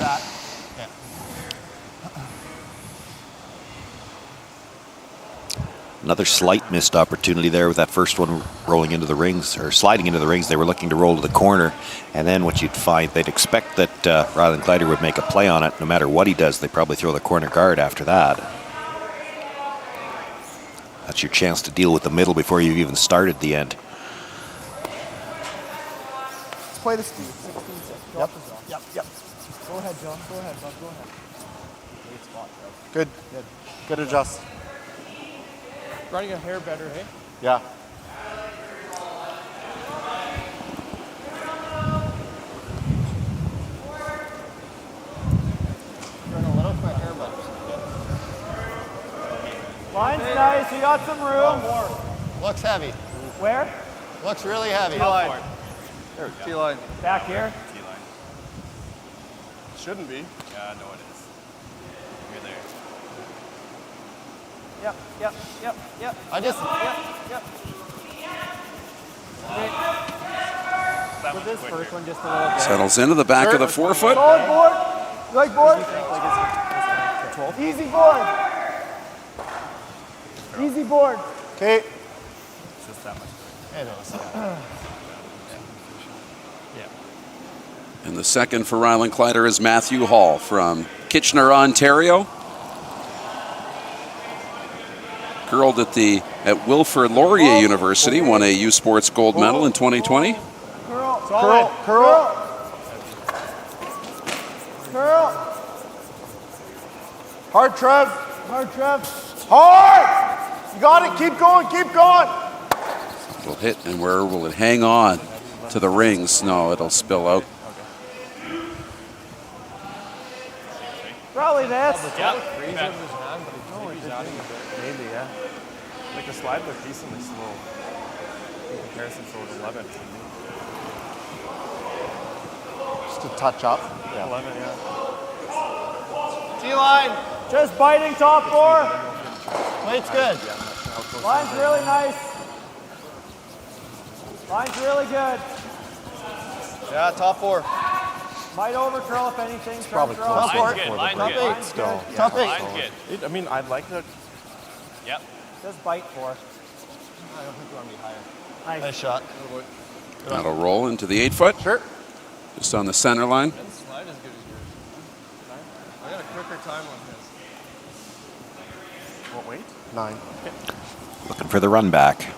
Another slight missed opportunity there with that first one rolling into the rings, or sliding into the rings. They were looking to roll to the corner, and then what you'd find, they'd expect that Rylan Kleiter would make a play on it. No matter what he does, they probably throw the corner guard after that. That's your chance to deal with the middle before you've even started the end. Let's play the speed. 16-6. Yep. Yep. Go ahead, John. Go ahead, bud. Go ahead. Good. Good adjust. Running a hair better, hey? Yeah. Line's nice. You got some room. Looks heavy. Where? Looks really heavy. T-line. There we go. T-line. Back here. T-line. Shouldn't be. Yeah, I know it is. You're there. Yep. I just... Yep. With this first one just a little bit. Settles into the back of the forefoot. Solid board. You like board? Easy board. Easy board. Okay. It's just that much. It is. Yeah. And the second for Ryland Kleiter is Matthew Hall from Kitchener, Ontario. Curled at Wilfrid Laurier University, won a U Sports gold medal in 2020. Curl. Hard, Trev. Hard! You got it. Keep going. Will hit, and where will it hang on to the rings? No, it'll spill out. Probably this. Yeah. Maybe, yeah. Like the slide looked decently slow in comparison to 11. Just a touch up. Yeah. 11, yeah. T-line. Just biting top four. Weight's good. Line's really nice. Line's really good. Yeah, top four. Might over curl if anything. It's probably close. Top four. Top eight still. Top eight. Line's good. I mean, I'd like to. Yep. Just bite four. I don't think you want to be higher. Nice shot. That'll roll into the 8-foot. Sure. Just on the center line. Ben's slide is good as yours. I got a quicker time on his. What weight? 9. Looking for the run back.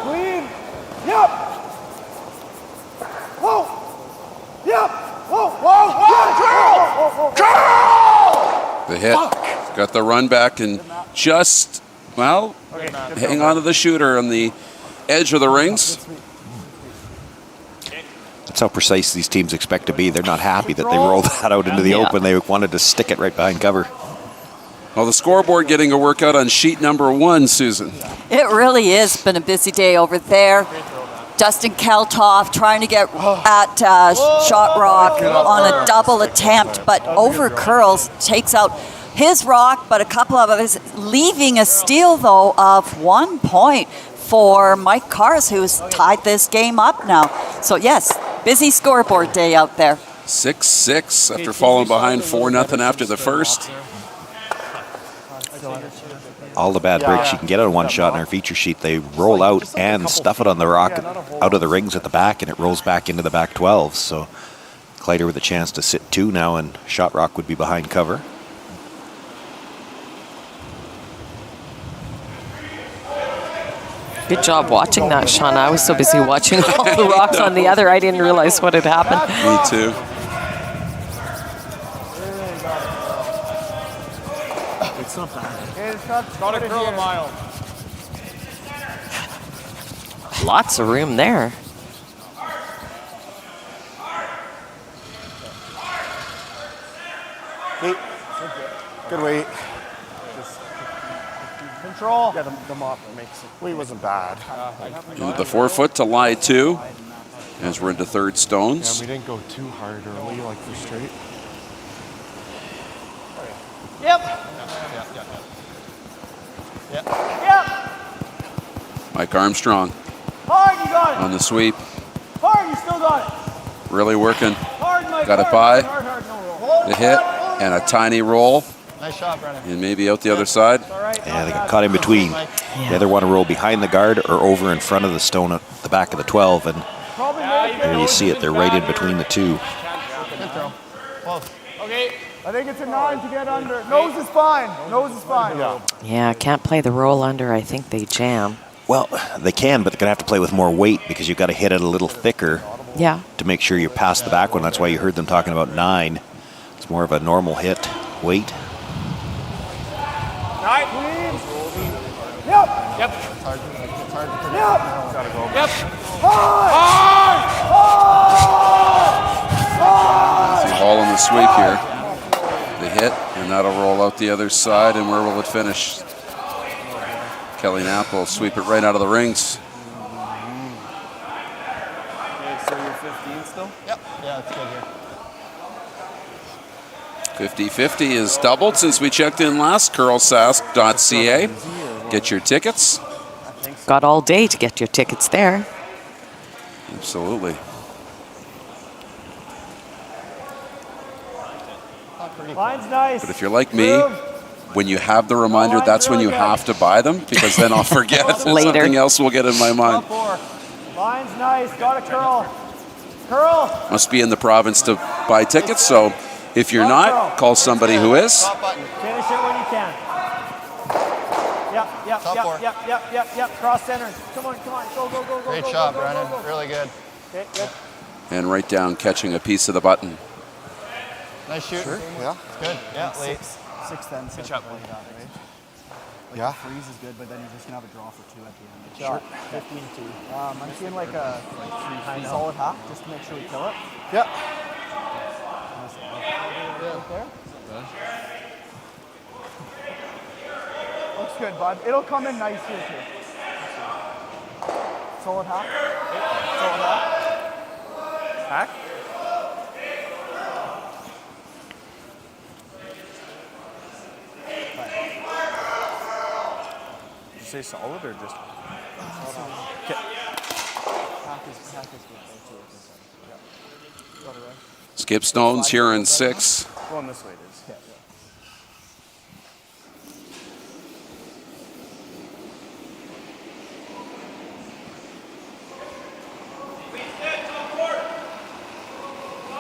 Clean. Yep. Whoa. Yep. Whoa. The hit. Got the run back and just, well, hang on to the shooter on the edge of the rings. That's how precise these teams expect to be. They're not happy that they rolled that out into the open. They wanted to stick it right behind cover. Well, the scoreboard getting a workout on sheet number 1, Susan. It really is been a busy day over there. Dustin Kaltoff trying to get at Shot Rock on a double attempt, but over curls, takes out his rock, but a couple of others, leaving a steal, though, of 1 point for Mike Kars, who's tied this game up now. So, yes, busy scoreboard day out there. 6-6 after falling behind 4-0 after the first. All the bad breaks you can get on one shot in our feature sheet, they roll out and stuff it on the rock out of the rings at the back, and it rolls back into the back 12. So Kleiter with a chance to sit 2 now, and Shot Rock would be behind cover. Good job watching that, Sean. I was so busy watching all the rocks on the other, I didn't realize what had happened. Me too. It's not bad. Got to curl a mile. Lots of room there. Good weight. Control. Yeah, the mop makes it. Weight wasn't bad. Into the 4-foot to lie 2 as we're into third Yeah, stones. we didn't go too hard early, like for straight. Yep. Yep. Mike Armstrong Hard, you got it. on the sweep. Hard, you still got it. Really working. Hard, Mike. Got it hard, by. hard, no roll. The hit and a tiny roll. Nice shot, Brennan. And maybe out the other side. Yeah, they got caught in between. They either want to roll behind the guard or over in front of the stone at the back of the 12, and there you see it. They're right in between the two. Good throw. Close. Okay. I think it's a 9 to get under. Nose is fine. Nose is fine. Yeah, can't play the roll under. I think they jam. Well, they can, but they're going to have to play with more weight because you've got to hit it a little thicker Yeah. to make sure you're past the back one. That's why you heard them talking about 9. It's more of a normal hit weight. Right. Yep. Yep. It's hard to predict. Yep. Gotta go. Yep. Hard. See Hall in the sweep here. The hit, and that'll roll out the other side, and where will it finish? Kelly Knapp will sweep it right out of the rings. Okay, so you're 15 still? Yep. Yeah, it's good here. 50-50 is doubled since we checked in last. curlsask.ca. Get your tickets. Got all day to get your tickets there. Absolutely. Line's nice. But if you're like me, when you have the reminder, that's when you have to buy them, because then I'll forget. Later. Something else will get in my mind. Line's nice. Got a curl. Curl. Must be in the province to buy tickets, so if you're not, call somebody who is. Finish it when you can. Yep. Cross center. Come on. Go. Great go, shot, go, Brennan. go, go. Really good. Okay, good. And right down, catching a piece of the button. Nice shoot. Sure. Yeah. Good. Yeah, late. 6 then. Good shot, Like that, right? Like Yeah. Freeze is good, but then you're just gonna have a draw for 2 at the end. Good shot. 15-2. I'm seeing like a solid half just to make sure we kill it. Yeah. Right there. Looks good, bud. It'll come in nice here too. Solid half. Solid half. Hack? Did you say solid or just? Skip Stones here in 6. Going this way it is.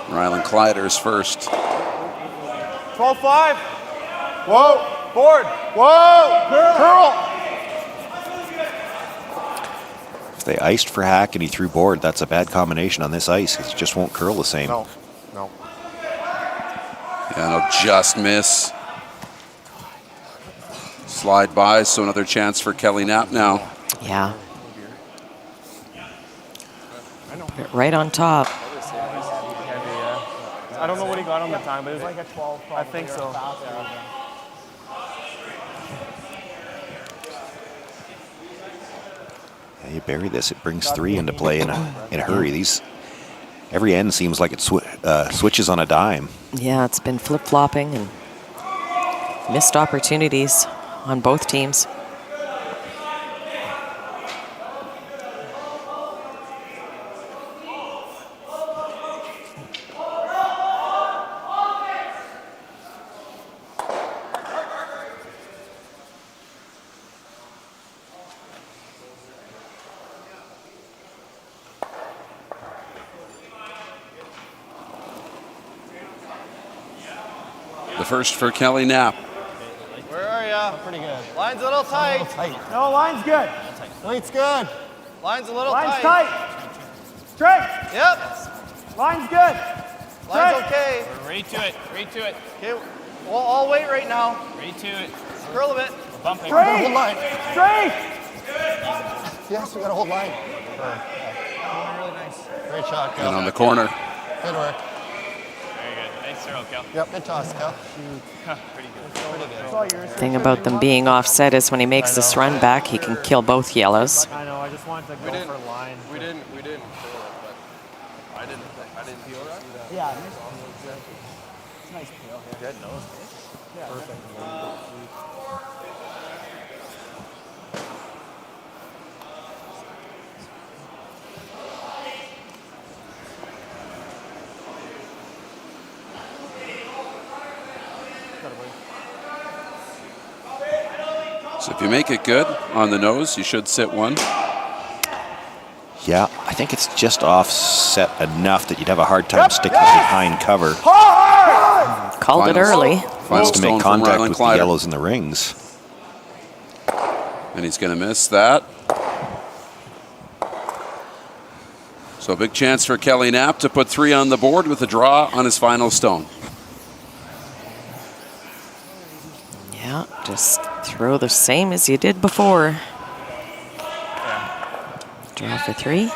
Rylan Kleiter's first. 12-5. Whoa. Board. Whoa. Curl. If they iced for Hack and he threw board, that's a bad combination on this ice because it just won't curl the same. No. And it'll just miss. Slide by, so another chance for Kelly Knapp now. Yeah. Right on top. I don't know what he got on the time, but it was like a 12. I think so. Yeah, you bury this, it brings 3 into play in a hurry. Every end seems like it switches on a dime. Yeah, it's been flip-flopping and missed opportunities on both teams. The first for Kelly Knapp. Where are ya? Pretty good. Line's a little tight. No, line's good. Late's good. Line's a little Line's tight. tight. Straight. Yep. Line's good. Line's Straight. okay. Right to it. Right to it. Okay. Well, I'll wait right now. Right to it. Curl a bit. Bumping. Straight. Hold line. Straight. Yes, we gotta hold line. Really nice. Great shot, Kel. And on the corner. Good work. Very good. Nice throw, Kel. Yep. Good toss, Kel. Pretty good. Pretty good. It's all yours. Thing about them being offset is when he makes this run back, he can kill both yellows. I know. I just wanted to go for line. We didn't feel it, but I didn't feel that. Yeah. It's nice tail here. Good nose. Yeah, perfect. So if you make it good on the nose, you should sit 1. Yeah, I think it's just offset enough that you'd have a hard time sticking behind cover. Called it early. Wants to make contact with the yellows in the rings. And he's going to miss that. So a big chance for Kelly Knapp to put 3 on the board with a draw on his final stone. Yeah, just throw the same as you did before. Draw for 3.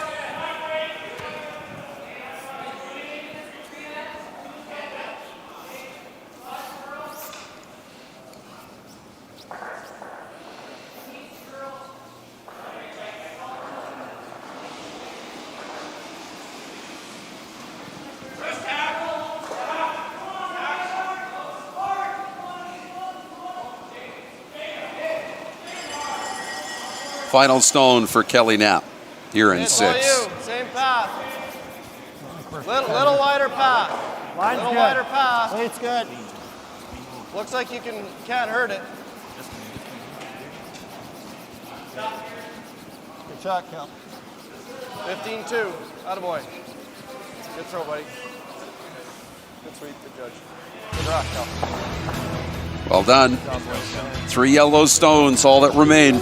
Final stone for Kelly Knapp here in 6. Same path. Little wider path. Little wider path. Weight's good. Looks like you can't hurt it. Good shot, Cal. 15-2. Attaboy. Good throw, buddy. Good sweep. Good judge. Good rock, Cal. Well done. 3 yellow stones, all that remain.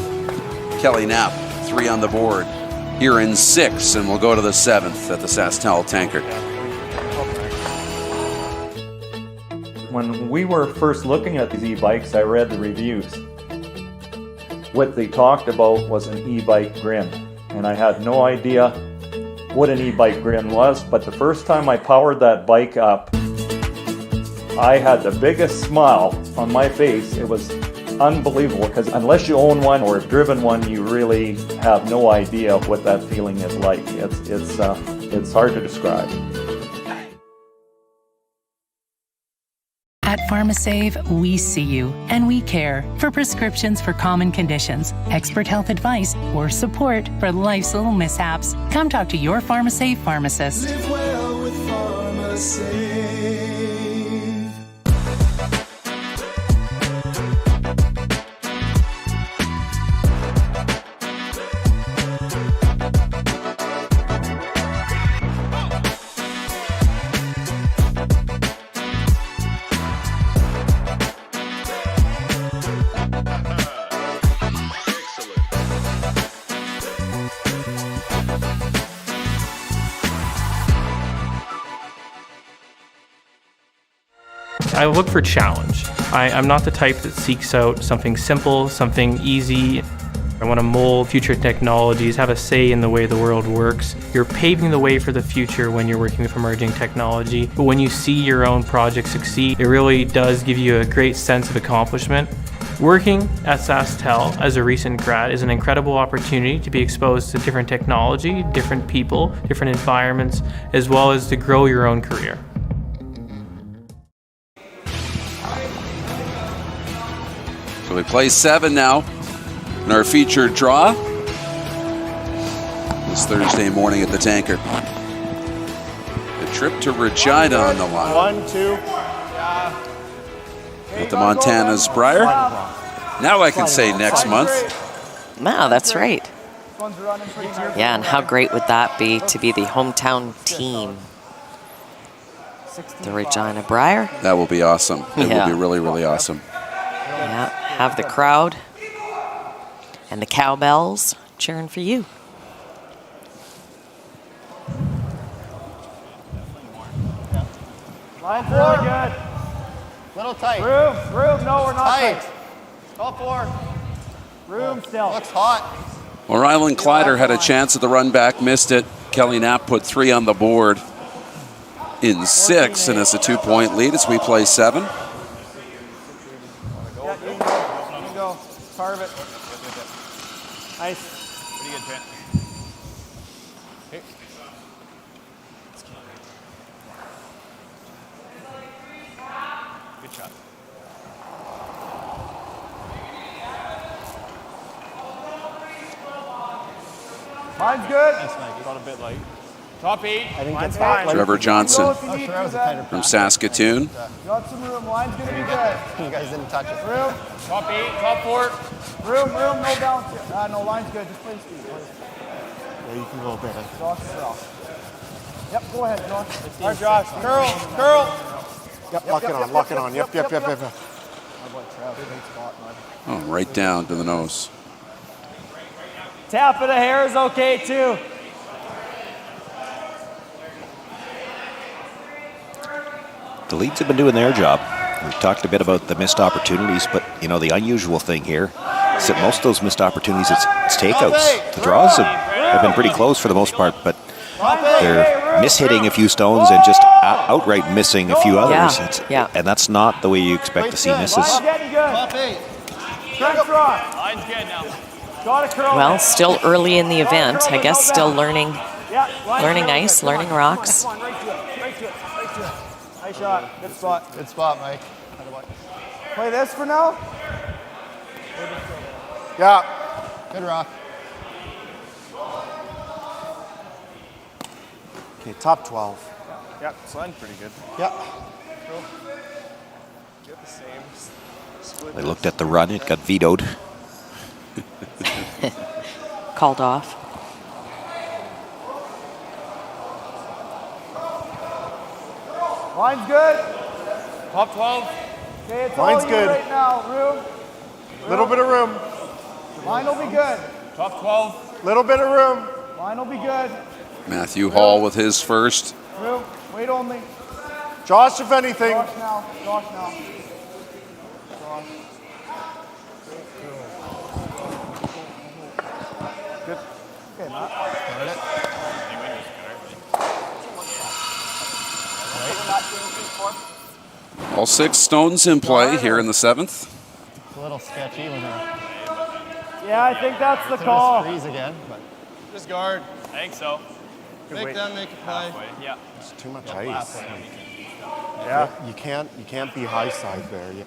Kelly Knapp, 3 on the board here in 6, and we'll go to the 7th at the SaskTel Tankard. When we were first looking at these e-bikes, I read the reviews. What they talked about was an e-bike grin, and I had no idea what an e-bike grin was, but the first time I powered that bike up, I had the biggest smile on my face. It was unbelievable, because unless you own one or have driven one, you really have no idea what that feeling is like. It's hard to describe. At PharmaSave, we see you and we care. For prescriptions for common conditions, expert health advice, or support for life's little mishaps, come talk to your PharmaSave pharmacist. Live well with PharmaSave. I look for challenge. I'm not the type that seeks out something simple, something easy. I want to mold future technologies, have a say in the way the world works. You're paving the way for the future when you're working with emerging technology. But when you see your own project succeed, it really does give you a great sense of accomplishment. Working at SaskTel as a recent grad is an incredible opportunity to be exposed to different technology, different people, different environments, as well as to grow your own career. So we play 7 now in our featured draw this Thursday morning at the Tankard. The trip to Regina on the line. 1, 2. At the Montana's Briar. Now I can say next month. Wow, that's right. Yeah, and how great would that be to be the hometown team? The Regina Briar. That will be awesome. It will be really, really awesome. Yeah, have the crowd and the cowbells cheering for you. Line 4, good. Little tight. Room, no, we're not tight. Call 4. Room still. Looks hot. Well, Rylan Kleiter had a chance at the run back, missed it. Kelly Knapp put 3 on the board in 6, and it's a 2-point lead as we play 7. Yeah, you can go. Carve it. Nice. Pretty good, Trent. Okay. Good shot. Mine's good. That's nice. Got a bit light. Top 8. I think that's fine. Trevor Johnson from Saskatoon. Got some room. Line's going to be good. You guys didn't touch it. Room. Top 8. Top 4. Room. No bounce here. No, line's good. Just play speed. Yeah, you can go a bit. Josh as well. Yep, go ahead, Josh. All right, Josh. Curl. Yep, lock it on, lock it on. Yep. Oh, right down to the nose. Tap of the hair is okay too. The leads have been doing their job. We've talked a bit about the missed opportunities, but you know the unusual thing here is that most of those missed opportunities it's takeouts. The draws have been pretty close for the most part, but they're mishitting a few stones and just outright missing a few others. And that's not the way you expect to see misses. Well, still early in the event. I guess still learning ice, learning rocks. Nice shot. Good spot. Good spot, Mike. Play this for now. Yeah. Good rock. Okay, top 12. Yep, sliding pretty good. Yeah. Cool. Get the same split. They looked at the run, it got vetoed. Called off. Line's good. Top 12. Okay, it's Line's all good. you right now. Room. Little bit of room. Line will be good. Top 12. Little bit of room. Line will be good. Matthew Hall with his first. Room. Wait only. Josh, if anything. Josh now. Josh now. Josh. Good. Okay, Matt. All 6 stones in play here in the 7th. It's a little sketchy when they're Yeah, I think that's the call. freeze again, but Just guard. I think so. Make wait. them make a play. Yeah. It's too much ice. Yeah. You can't be high side there. Yeah.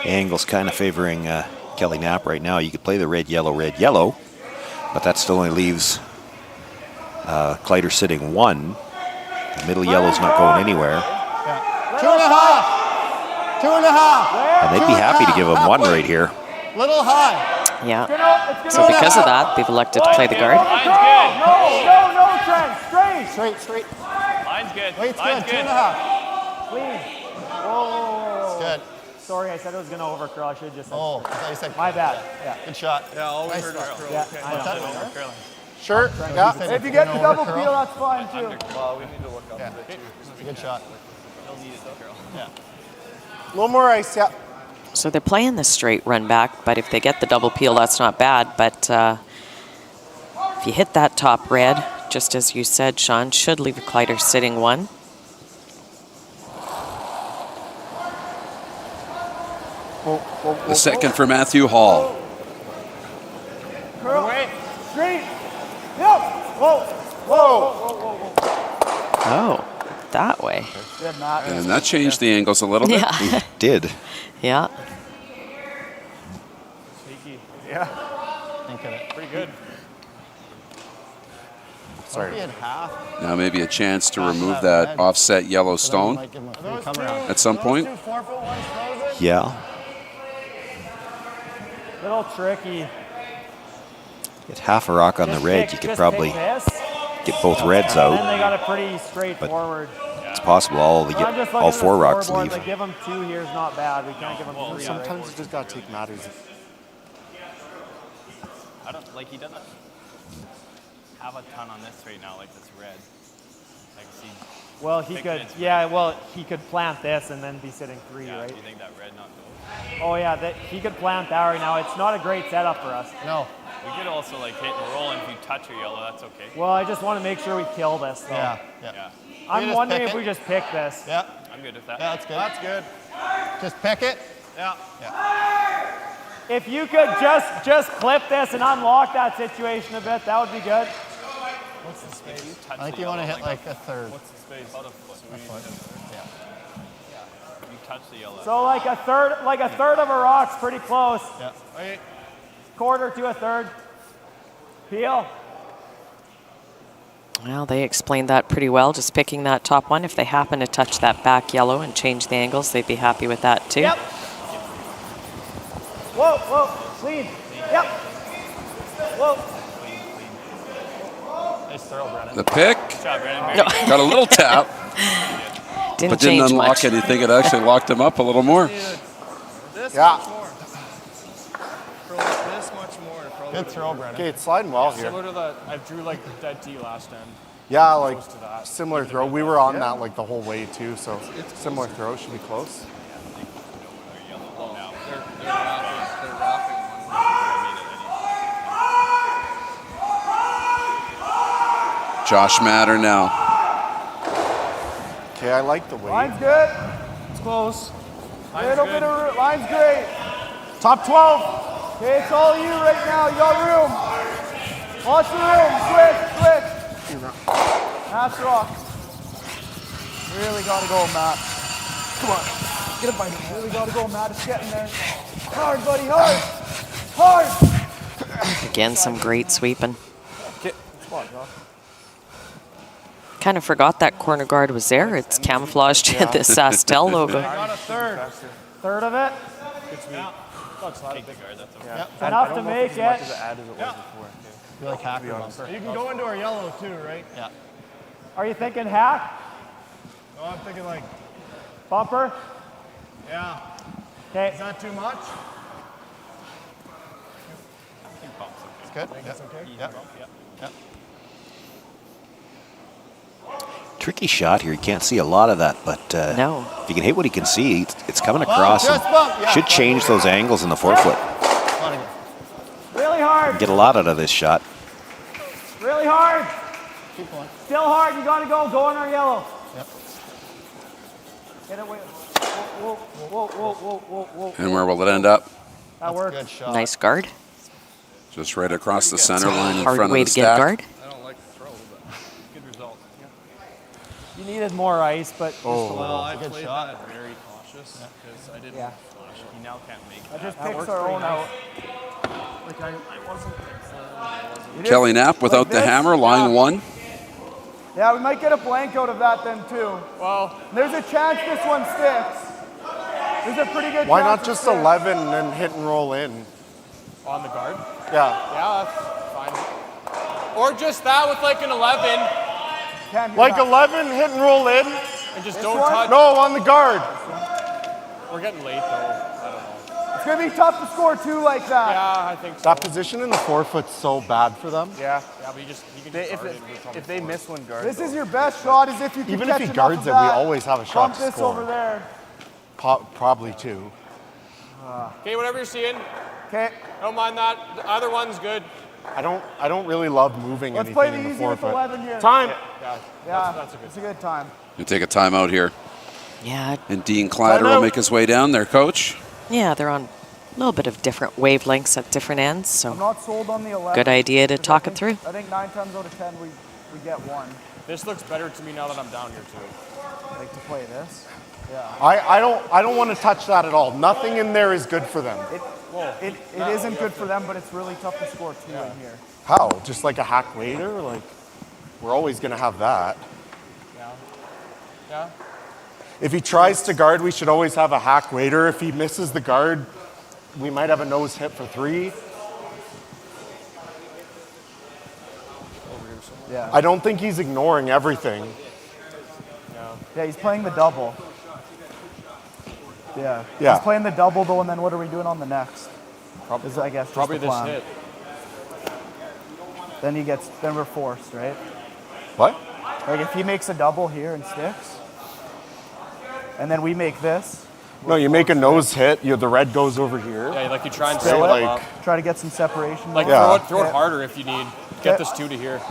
The angle's kind of favoring Kelly Knapp right now. You could play the red, yellow, but that still only leaves Kleiter sitting 1. The middle yellow's not going anywhere. yeah. 2.5. 2.5. And they'd be happy to give him 1 right here. Little high. Yeah. So because of that, they've elected to play the guard. No, Trent. Straight. Line's good. Weight's Line's good. good. 2.5. Clean. Whoa. It's good. Sorry, I said it was going to overcurl. I should have just said. Oh, I thought you said My bad. Yeah. good shot. Yeah, all we Nice heard was spot. curl. Yeah, Okay. I know. Curling. Sure. Yeah. If you get the double peel, that's fine too. Well, we need to work on Yeah. it too. It's a good shot. They'll need it to curl. Yeah. A little more ice. Yeah. So they're playing the straight run back, but if they get the double peel, that's not bad. But if you hit that top red, just as you said, Sean, should leave Kleiter sitting 1. The second for Matthew Hall. Curl. Straight. Yep. Whoa. Oh, that way. Good, Matt. And that changed the angles a little bit. Yeah. It did. Yeah. Sneaky. Yeah. Think of it. Pretty good. Sorry. Maybe in half. Now maybe a chance to remove that offset yellow stone Might give him a free come around. at some point. 2 4-foot ones frozen. Yeah. Little tricky. Get half a rock on the red, you could probably get both reds Then they out. got it pretty straightforward. It's possible all 4 rocks leave. Like give them 2 here is not bad. We can't give them 3. Sometimes you just gotta take matters. I don't like he doesn't have a ton on this right now, like this red. Like see. Well, he could. Yeah. Well, he could plant this and then be sitting 3, right? Do you think that red not goes? Oh yeah, he could plant that right now. It's not a great setup for us. No. We could also like hit and roll, and if you touch your yellow, that's okay. Well, I just want to make sure we kill this though. Yeah. I'm just wondering pick if it? we just pick this. Yeah. I'm good with that. Yeah, that's good. That's good. Just pick it. Yeah. If you could just clip this and unlock that situation a bit, that would be good. What's the space? I think you want to hit like a third. What's the space? About a foot. Yeah. You touch the yellow. So like a third of a rock's pretty close. Yeah. Wait. Quarter to a third. Peel. Well, they explained that pretty well, just picking that top one. If they happen to touch that back yellow and change the angles, they'd be happy with that too. Yep. Whoa, clean. Yep. Whoa. Nice throw, Brennan. The pick. Good job, Brandon. Got a little tap. But didn't unlock much. anything. It actually locked him up a little more. Yeah. This much more. Good throw, Brennan. Okay, it's sliding well here. Similar to the, I drew like dead T last time. Yeah, like similar throw. We were on that like the whole way too, so similar throw should be close. Josh Matter now. Okay, I like the weight. Line's good. It's close. Little bit of room. Line's great. Top 12. Okay, it's all you right now. You got room. Watch the room. Switch. Matt's rock. Really got to go, Matt. Come on. Get it by me. Really got to go, Matt. It's getting there. Hard, buddy. Hard. Hard. Again, some great sweeping. Get spot, Josh. Kind of forgot that corner guard was there. It's camouflaged in the SaskTel logo. Got a third. Third of it. Enough to make it. You're like hack or bumper. You can go into our yellow too, right? Yeah. Are you thinking hack? No, I'm thinking like, Bumper? yeah. Okay. Is that too much? It's good. It's okay? Yep. Yep. Tricky shot here. You can't see a lot of that, but no. If you can hit what he can see, it's coming across. Just bump. Yeah. Should change those angles in the forefoot. Really hard. Get a lot out of this shot. Really hard. Keep going. Still hard. You got to go. Go in our yellow. Yep. Get it. Whoa. And where will it end up? That worked. Good shot. Nice guard. Just right across the center line in Hard front way of the to get stack. guard. I don't like the throw, but good result. You needed more ice, but just a little. Well, I Good played shot. that very cautious because I didn't flash it. You now can't make That that. just picks our own out. Like I wasn't. Kelly Knapp without the this? hammer, line one. Yeah, we might get a blank out of that then too. Well, There's a chance this one sticks. There's a pretty good Why chance not it just sticks. 11 and hit and roll in? on the guard. Yeah. Yeah, that's fine. Or just that with like an 11 Cam, you're Like not- 11, hit and roll in? and just This don't one? touch. No, on the guard. We're getting late though. I don't know. It's gonna be tough to score two like that. Yeah, I think so. That position in the forefoot's so bad for them. Yeah, but you can just guard it with probably If they four. miss one guard, This is your best shot, is if you can Even catch if he enough guards of it, we that. always have a shot Bump to this score. over there. Probably two. Okay, whatever you're seeing. Okay, Don't mind that. Either one's good. I don't really love moving let's anything play in the the easy with forefoot. 11 here. Time. Yeah, That's a good it's a good time. You take a timeout here. Yeah, And Dean Kleiter will make his way down, their coach. yeah, they're on a little bit of different wavelengths at different ends, I'm so not sold on the 11. good idea to 'cause talk I it through. think- I think 9 times out of 10 we get one. This looks better to me now that I'm down here too. Like to play this. Yeah. I don't want to touch that at all. Nothing in there is good for them. It isn't good for them, but it's really tough to score two in here. How? Just like a hack waiter? Like, we're always going to have that. Yeah. If he tries to guard, we should always have a hack waiter. If he misses the guard, we might have a nose hit for 3. Yeah. I don't think he's ignoring everything. Yeah, he's playing the double. Yeah. Yeah. He's playing the double though, and then what are we doing on the next? Is, I guess, just Probably the this plan. hit. Then we're forced, right? What? Like if he makes a double here and sticks, and then we make this. No, you make a nose hit, the red goes over here. Yeah, like you try and Spill split it, them up. try to get some separation. Like Yeah. throw it Yeah. harder if you need. Yeah. Get this 2 to here.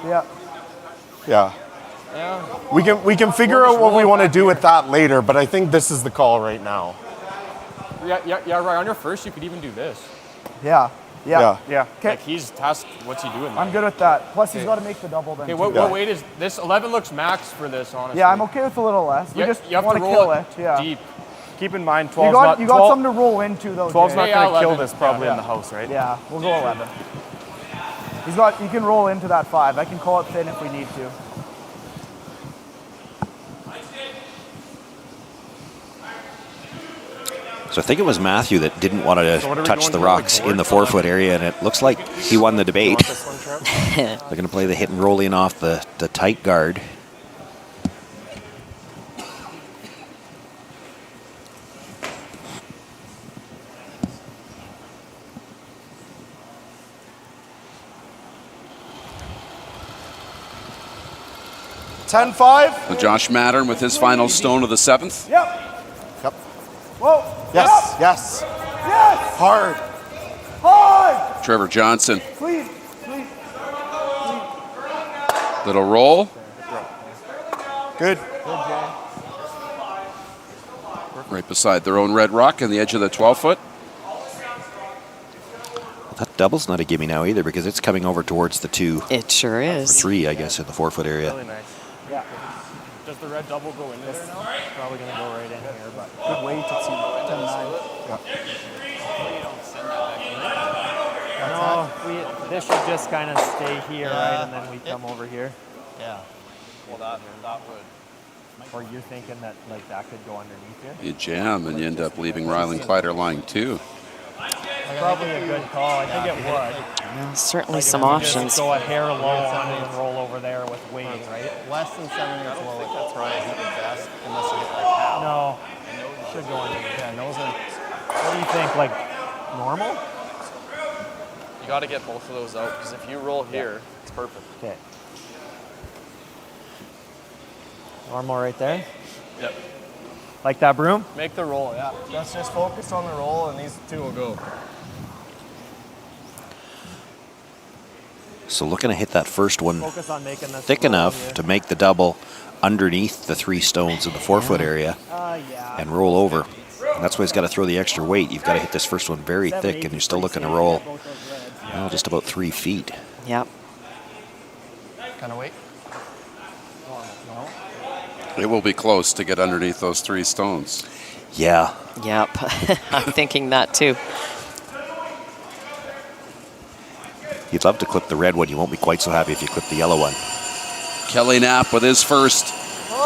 Yeah. Yeah. Yeah. We can figure out what we want to do with that later, but I think this is the call right now. Yeah, right. On your first, you could even do this. Yeah. Yeah. Okay. Like he's tasked. What's he doing? I'm good with that. Plus, he's got to make the double then. Okay, too. what weight is this? 11 looks max for this, honestly. Yeah, I'm okay with a little less. We You- just you have want to to roll kill it it. Yeah. deep. keep in mind You 12's got not you got 12 something to roll into though. 12's Jay. not Yeah, going to kill 11. this probably Yeah. in the house, right? Yeah, we'll go 11. You can roll into that 5. I can call it thin if we need to. So I think it was Matthew that didn't want to So what are we touch going the to, rocks like, in the board? forefoot area, and it looks like he won the debate. You want this one, Trev? They're going to play the hit and roll in off the tight guard. 10-5. So Josh Mattern with his final stone of the 7th. Yep. Whoa. Yes, yes. Yes. Hard. Hard. Trevor Johnson. Clean. Little roll. Good. Right beside their own red rock and the edge of the 12-foot. Well, that double's not a gimme now either because it's coming over towards the 2. It sure is. 3, I guess, in the 4-foot area. Really nice. Yeah. Does the red double go in there now? Probably going to go right in here, but good weight. It's 10-9. No, this should just kind of stay here, right? And then we come over here. Yeah. Well, that would. Or you're thinking that like that could go underneath here? You jam and you end up leaving Rylan Kleiter lying 2. Probably a good call. I think it would. Well, certainly Like some if you options. just go a hair low on it and roll over there with weight, right? Less than 7 minutes low. That's right. Is the best unless you get like half. No. Should go underneath. Yeah, nose and. What do you think? Like normal? You got to get both of those out because if you roll here, it's perfect. Okay. Normal right there. Yep. Like that broom? Make the roll, yeah. Just focus on the roll and these two will go. So looking to hit that first one Focus on making this thick roll enough here. to make the double underneath the 3 stones in the 4-foot area and roll over. And that's why he's got to throw the extra weight. You've got to hit this first one very thick, and you're still looking to roll just about 3 feet. Yep. Kind of weight. It will be close to get underneath those 3 stones. Yeah. Yep. I'm thinking that too. You'd love to clip the red one. You won't be quite so happy if you clip the yellow one. Kelly Knapp with his first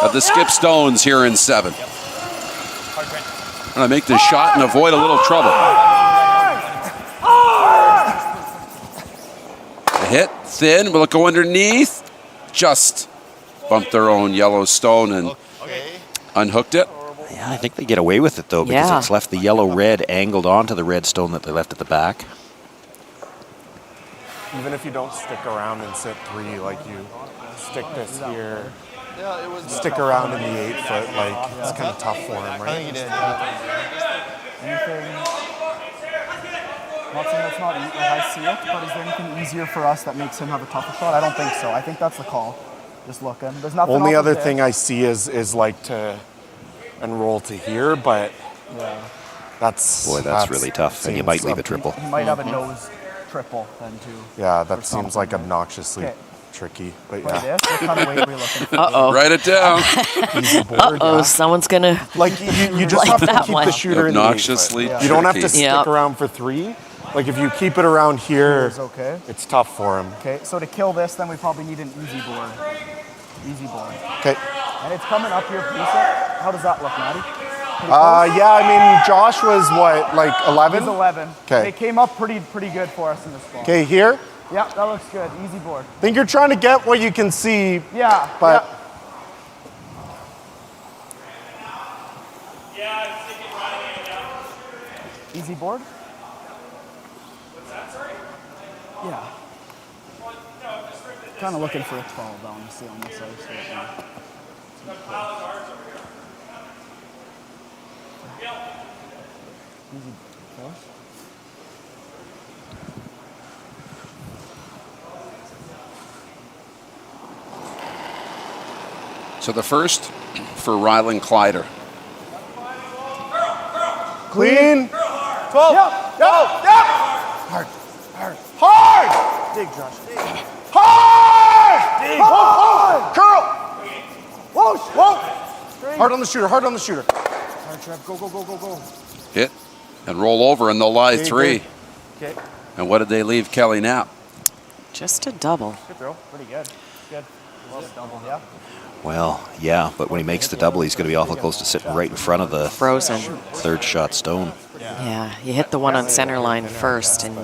of the skip stones here in 7. Gonna make this shot and avoid a little trouble. The hit, thin, will it go underneath? Just bumped their own yellow stone and unhooked it. Yeah, I think they get away with it, though, because Yeah. it's left the yellow-red angled onto the red stone that they left at the back. Even if you don't stick around and sit 3, like you stick this here, stick around in the 8-foot, like it's kind of tough for him, right? I think you did. Anything? Not saying that's not easy, I see it, but is there anything easier for us that makes him have a tougher shot? I don't think so. I think that's the call. Just looking. There's nothing. Only off other of thing there. I see is like to enroll to here, but that's Boy, that's really tough, and you might leave a triple. He might have a nose triple then too. Yeah, that seems like obnoxiously Okay. tricky, but Play yeah. this. What kind of weight are we looking for? Uh-oh. Write it down. Easy board, Uh-oh, yeah. someone's going to Like you just like have to that keep one. the shooter in the 8-foot. Obnoxiously You don't have to tricky. stick Yep. around for 3. Like if you keep it around here, Is okay. it's tough for him. Okay, so to kill this, then we probably need an easy board. Easy board. Okay. And it's coming up here, Lisa. How does that look, Maddie? Yeah, I mean, Josh was what, like 11? He's 11. Okay. It came up pretty good for us in this spot. Okay, here. Yeah, that looks good. Easy board. I think you're trying to get what you can see. Yeah. But Easy board? Yeah. Kind of looking for a 12 down to see on this ice right now. Easy board. So the first for Rylan Kleiter. clean. 12. Yep. Hard. Hard. Dig, Josh. Dig. Hard! Dig. Hard! Curl! Whoa. Whoa! Hard on the shooter, hard on the shooter. Hard, Trev. Go. Hit and roll over and they'll lie 3. Okay. And what did they leave Kelly Knapp? just a double. Good throw. Pretty good. Good. Well, double, yeah. Well, yeah, but when he makes the double, he's going to be awful close to sitting right in front of the Frozen. third shot stone. Yeah, you hit the one on center line first, and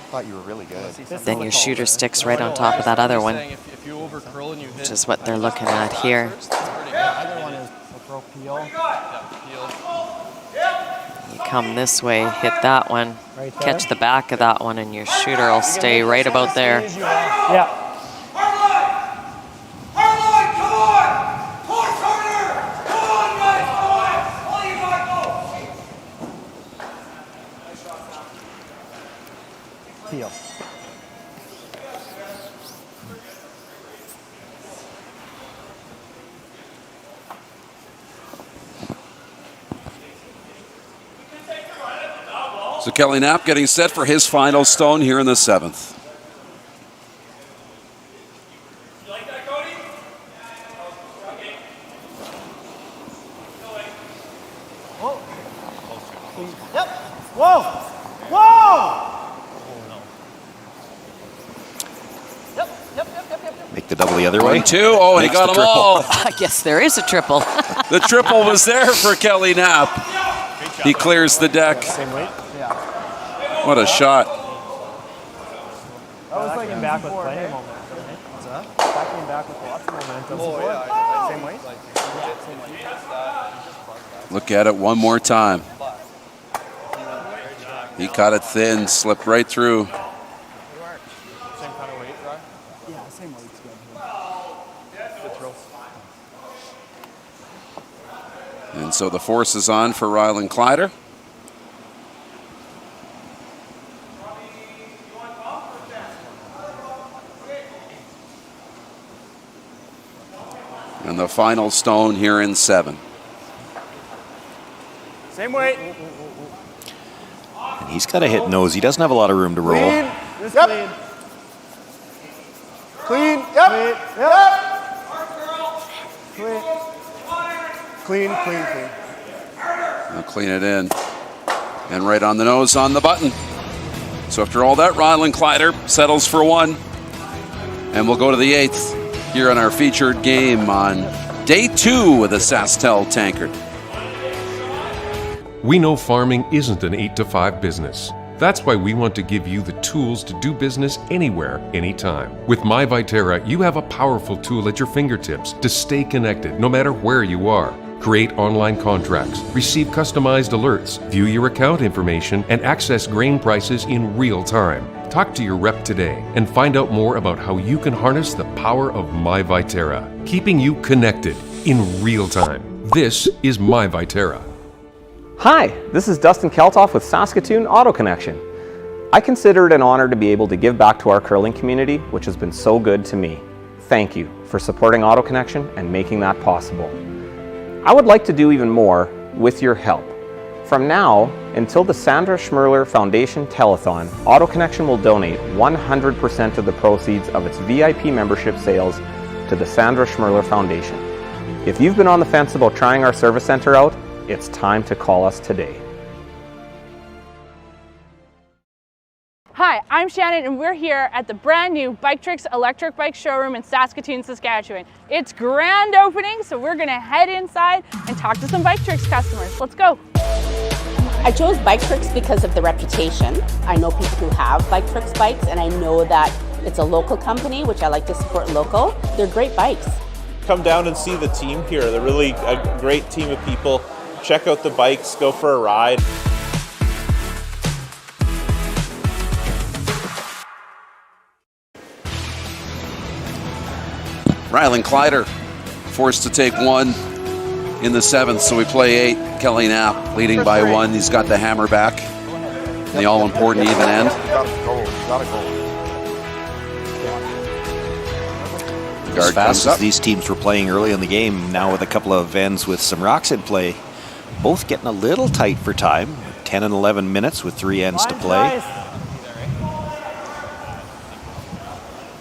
thought you were really good. then your shooter sticks right on top of that other one, If you over curl and you hit, which is what they're looking at here. Other one is a throw peel. You come this way, hit that one, catch the back of that one, and your shooter will stay right about there. Yeah. So Kelly Knapp getting set for his final stone here in the 7th. Yep. Whoa. Whoa. Make the double the other way. 1, 2. Oh, and he Makes got the them all. I guess there is a triple. The triple was there for Kelly Knapp. He clears the deck. Same weight? Yeah. What a shot. That was like back with plenty of momentum. What's that? That came back with lots of momentum. Oh, yeah. Same weight? Look at it one more time. He caught it thin, slipped right through. Same kind of weight, right? Yeah, same weight's good. Good throw. And so the force is on for Rylan Kleiter. And the final stone here in 7. Same weight. And he's got to hit nose. He doesn't have a lot of room to roll. Clean. Yep. Clean. Yep. Yep. Clean. Clean, clean, clean. Now clean it in. And right on the nose on the button. So after all that, Rylan Kleiter settles for 1. And we'll go to the 8th here on our featured game on day 2 of the SaskTel Tankard. We know farming isn't an 8-to-5 business. That's why we want to give you the tools to do business anywhere, anytime. With MyViterra, you have a powerful tool at your fingertips to stay connected no matter where you are. Create online contracts, receive customized alerts, view your account information, and access grain prices in real time. Talk to your rep today and find out more about how you can harness the power of MyViterra, keeping you connected in real time. This is MyViterra. Hi, this is Dustin Keltoff with Saskatoon Auto Connection. I consider it an honor to be able to give back to our curling community, which has been so good to me. Thank you for supporting Auto Connection and making that possible. I would like to do even more with your help. From now until the Sandra Schmerler Foundation Telethon, Auto Connection will donate 100% of the proceeds of its VIP membership sales to the Sandra Schmerler Foundation. If you've been on the fence about trying our service center out, it's time to call us today. Hi, I'm Shannon and we're here at the brand new Bike Tricks electric bike showroom in Saskatoon, Saskatchewan. It's grand opening, so we're gonna head inside and talk to some Bike Tricks customers. Let's go. I chose Bike Tricks because of the reputation. I know people who have Bike Tricks bikes and I know that it's a local company, which I like to support local. They're great bikes. Come down and see the team here. They're really a great team of people. Check out the bikes, go for a ride. Rylan Kleiter forced to take 1 in the 7th, so we play 8. Kelly Knapp leading by 1. He's got the hammer back. The all-important even end. As fast as these teams were playing early in the game, now with a couple of ends with some rocks in play, both getting a little tight for time. 10 and 11 minutes with 3 ends to play. Nice.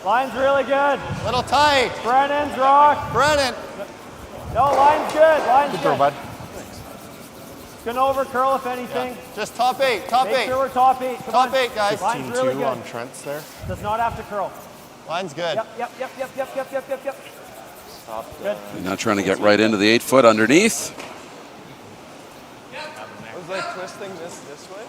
Line's really good. Little tight. Brennan's rock. Brennan. No, line's good. Line's Good good. throw, bud. Gonna over curl if anything. Yeah. Just top 8. Top 8. Make sure we're top 8. Come top on. 8, guys. Line's really good. on Trent's there. Does not have to curl. Line's good. Yep. Stop. Good. You're not trying to get right into the 8-foot underneath. Was I twisting this way?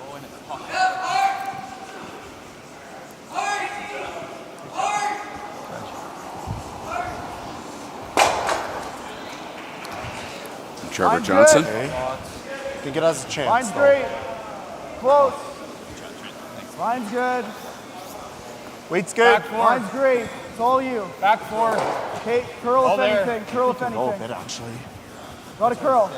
Trevor Johnson. Okay. I think it has a chance. Line's though. great. Close. Line's good. Weight's good. Line's great. It's all you. Back 4. Okay, curl All if there. anything. Curl if Roll a anything. bit, actually. Got to curl.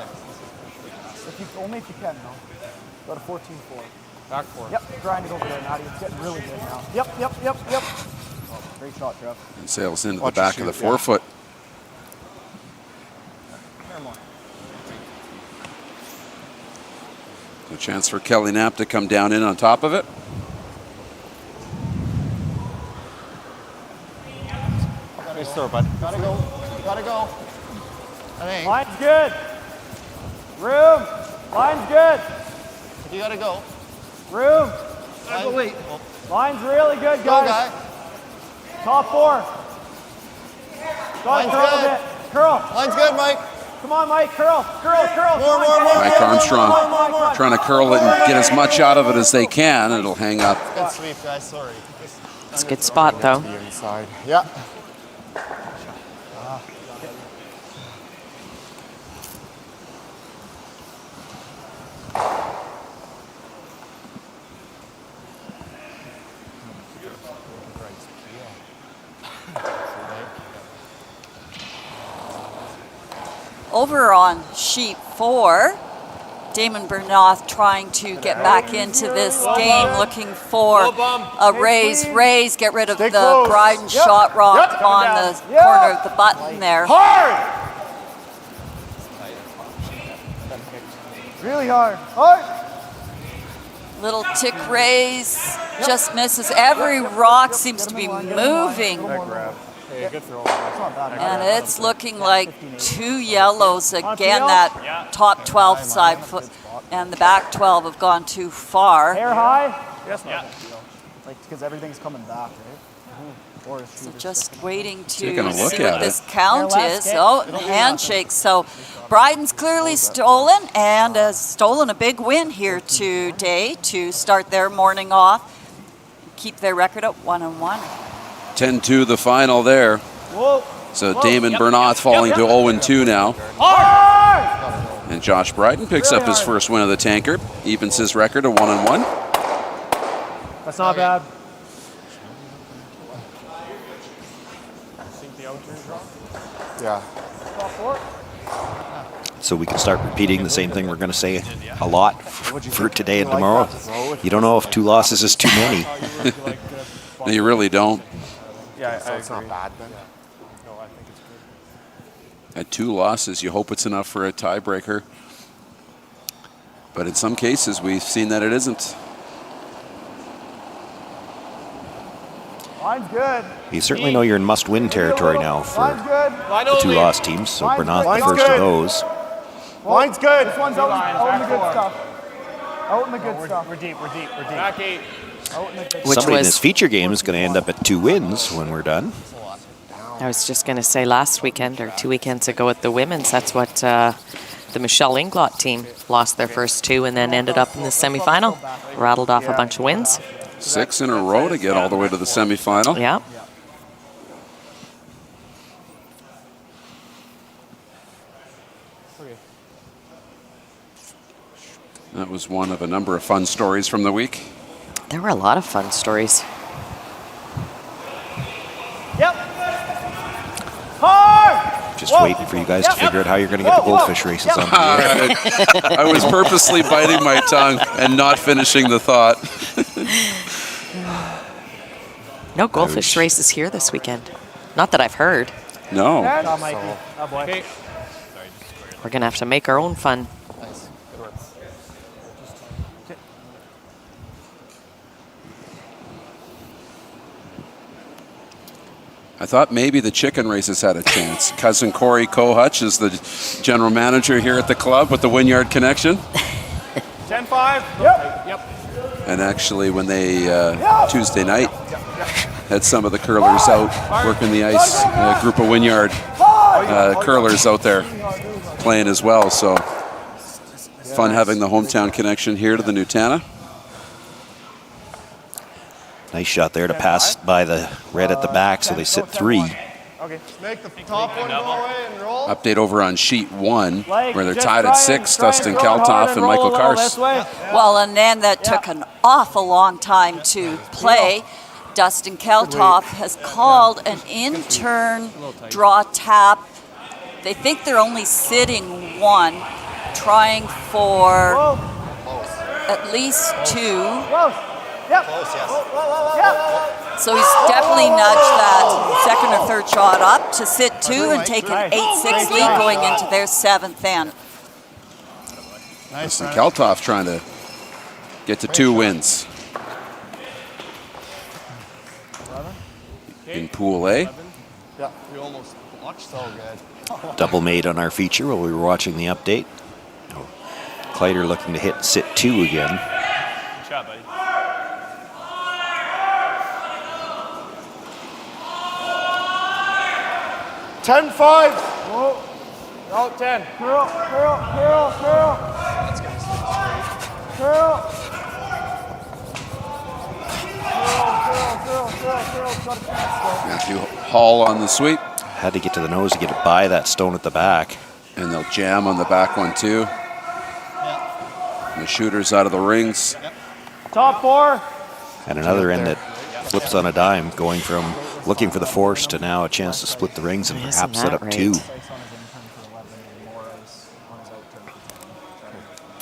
Only if you can, though. Go to 14-4. Back 4. Yep, grinding over there, Natty. It's getting really good now. Yep. Great shot, Trev. And sails into Watch the back your of the shoot, yeah. 4-foot. A chance for Kelly Knapp to come down in on top of it. Nice throw, bud. Gotta go. Gotta go. Line's good. Room. Line's good. You gotta go. Room. Line, wait. Line's really good, Go, guys. guy. Top 4. Line's Curl a good. bit. Curl. Line's good, Mike. Come on, Mike. Curl. Curl. Curl. More. Mike Armstrong trying to curl it and get as much out of it as they can. It'll hang up. Good sweep, guys. Sorry. It's a good spot, though. The inside. Yeah. Over on sheet 4, Damon Bernoth trying to get back into this game, looking for a raise. Raise, get rid of the Bryden shot rock on the corner of the button there. Hard! Really hard. Hard! Little tick raise, just misses. Every rock seems to be moving. And it's looking like 2 yellows again. That top 12 side foot and the back 12 have gone too far. Hair high? Yes, yeah. Like, because everything's coming back, right? So just waiting to Taking a look see what at this it. count is. Oh, handshake. So Bryden's clearly stolen and has stolen a big win here today to start their morning off. Keep their record at 1-1. 10-2 the final there. So Damon Bernoth falling to 0-2 now. And Josh Bryden picks up his first win of the Tankard. Evens his record at 1-1. That's not bad. Yeah. So we can start repeating the same thing we're going to say a lot for today and tomorrow. You don't know if 2 losses is too many. No, you really don't. Yeah, so it's not bad then. At 2 losses, you hope it's enough for a tiebreaker. But in some cases, we've seen that it isn't. Line's good. You certainly know you're in must-win territory now for Line's good. the 2 loss teams, so Bernoth the Line's first good. of those. Line's good. This one's out in the good stuff. Out in the good stuff. We're deep. Back 8. Out in the good Somebody in this feature game is going to end up at 2 wins when we're done. I was just going to say last weekend or 2 weekends ago at the women's, that's what the Michelle Inglot team lost their first 2 and then ended up in the semifinal. Rattled off a bunch of wins. 6 in a row to get all the way to the semifinal. Yeah. That was one of a number of fun stories from the week. There were a lot of fun stories. Yep. Hard! Just waiting for you guys to figure out how you're going to get the goldfish races on. I was purposely biting my tongue and not finishing the thought. No goldfish races here this weekend. Not that I've heard. No. We're going to have to make our own fun. I thought maybe the chicken races had a chance. Cousin Corey Kohutch is the general manager here at the club with the Wynyard connection. 10-5. Yep. And actually, when they Tuesday night had some of the curlers out working the ice, a group of Wynyard curlers out there playing as well. So fun having the hometown connection here to the Nutana. Nice shot there to pass by the red at the back, so they sit 3. Okay. Make the top one go away and roll. Update over on sheet 1, where they're tied at 6, Dustin Kaltoff and Michael Kars. Well, and then that took an awful long time to play. Dustin Kaltoff has called an in-turn draw tap. They think they're only sitting 1, trying for at least 2. So he's definitely nudged that second or third shot up to sit 2 and take an 8-6 lead going into their 7th end. Dustin Kaltoff trying to get to 2 wins. In Pool A. Yeah, we almost watched so good. Double made on our feature while we were watching the update. Kleiter looking to hit sit 2 again. Good shot, buddy. 10-5. Whoa. Oh, 10. Curl. That's gonna stay straight. Curl. Matthew Hall on the sweep. Had to get to the nose to get it by that stone at the back. And they'll jam on the back one too. And the shooter's out of the rings. Top 4. And another end that flips on a dime, going from looking for the force to now a chance to split the rings and perhaps set up 2.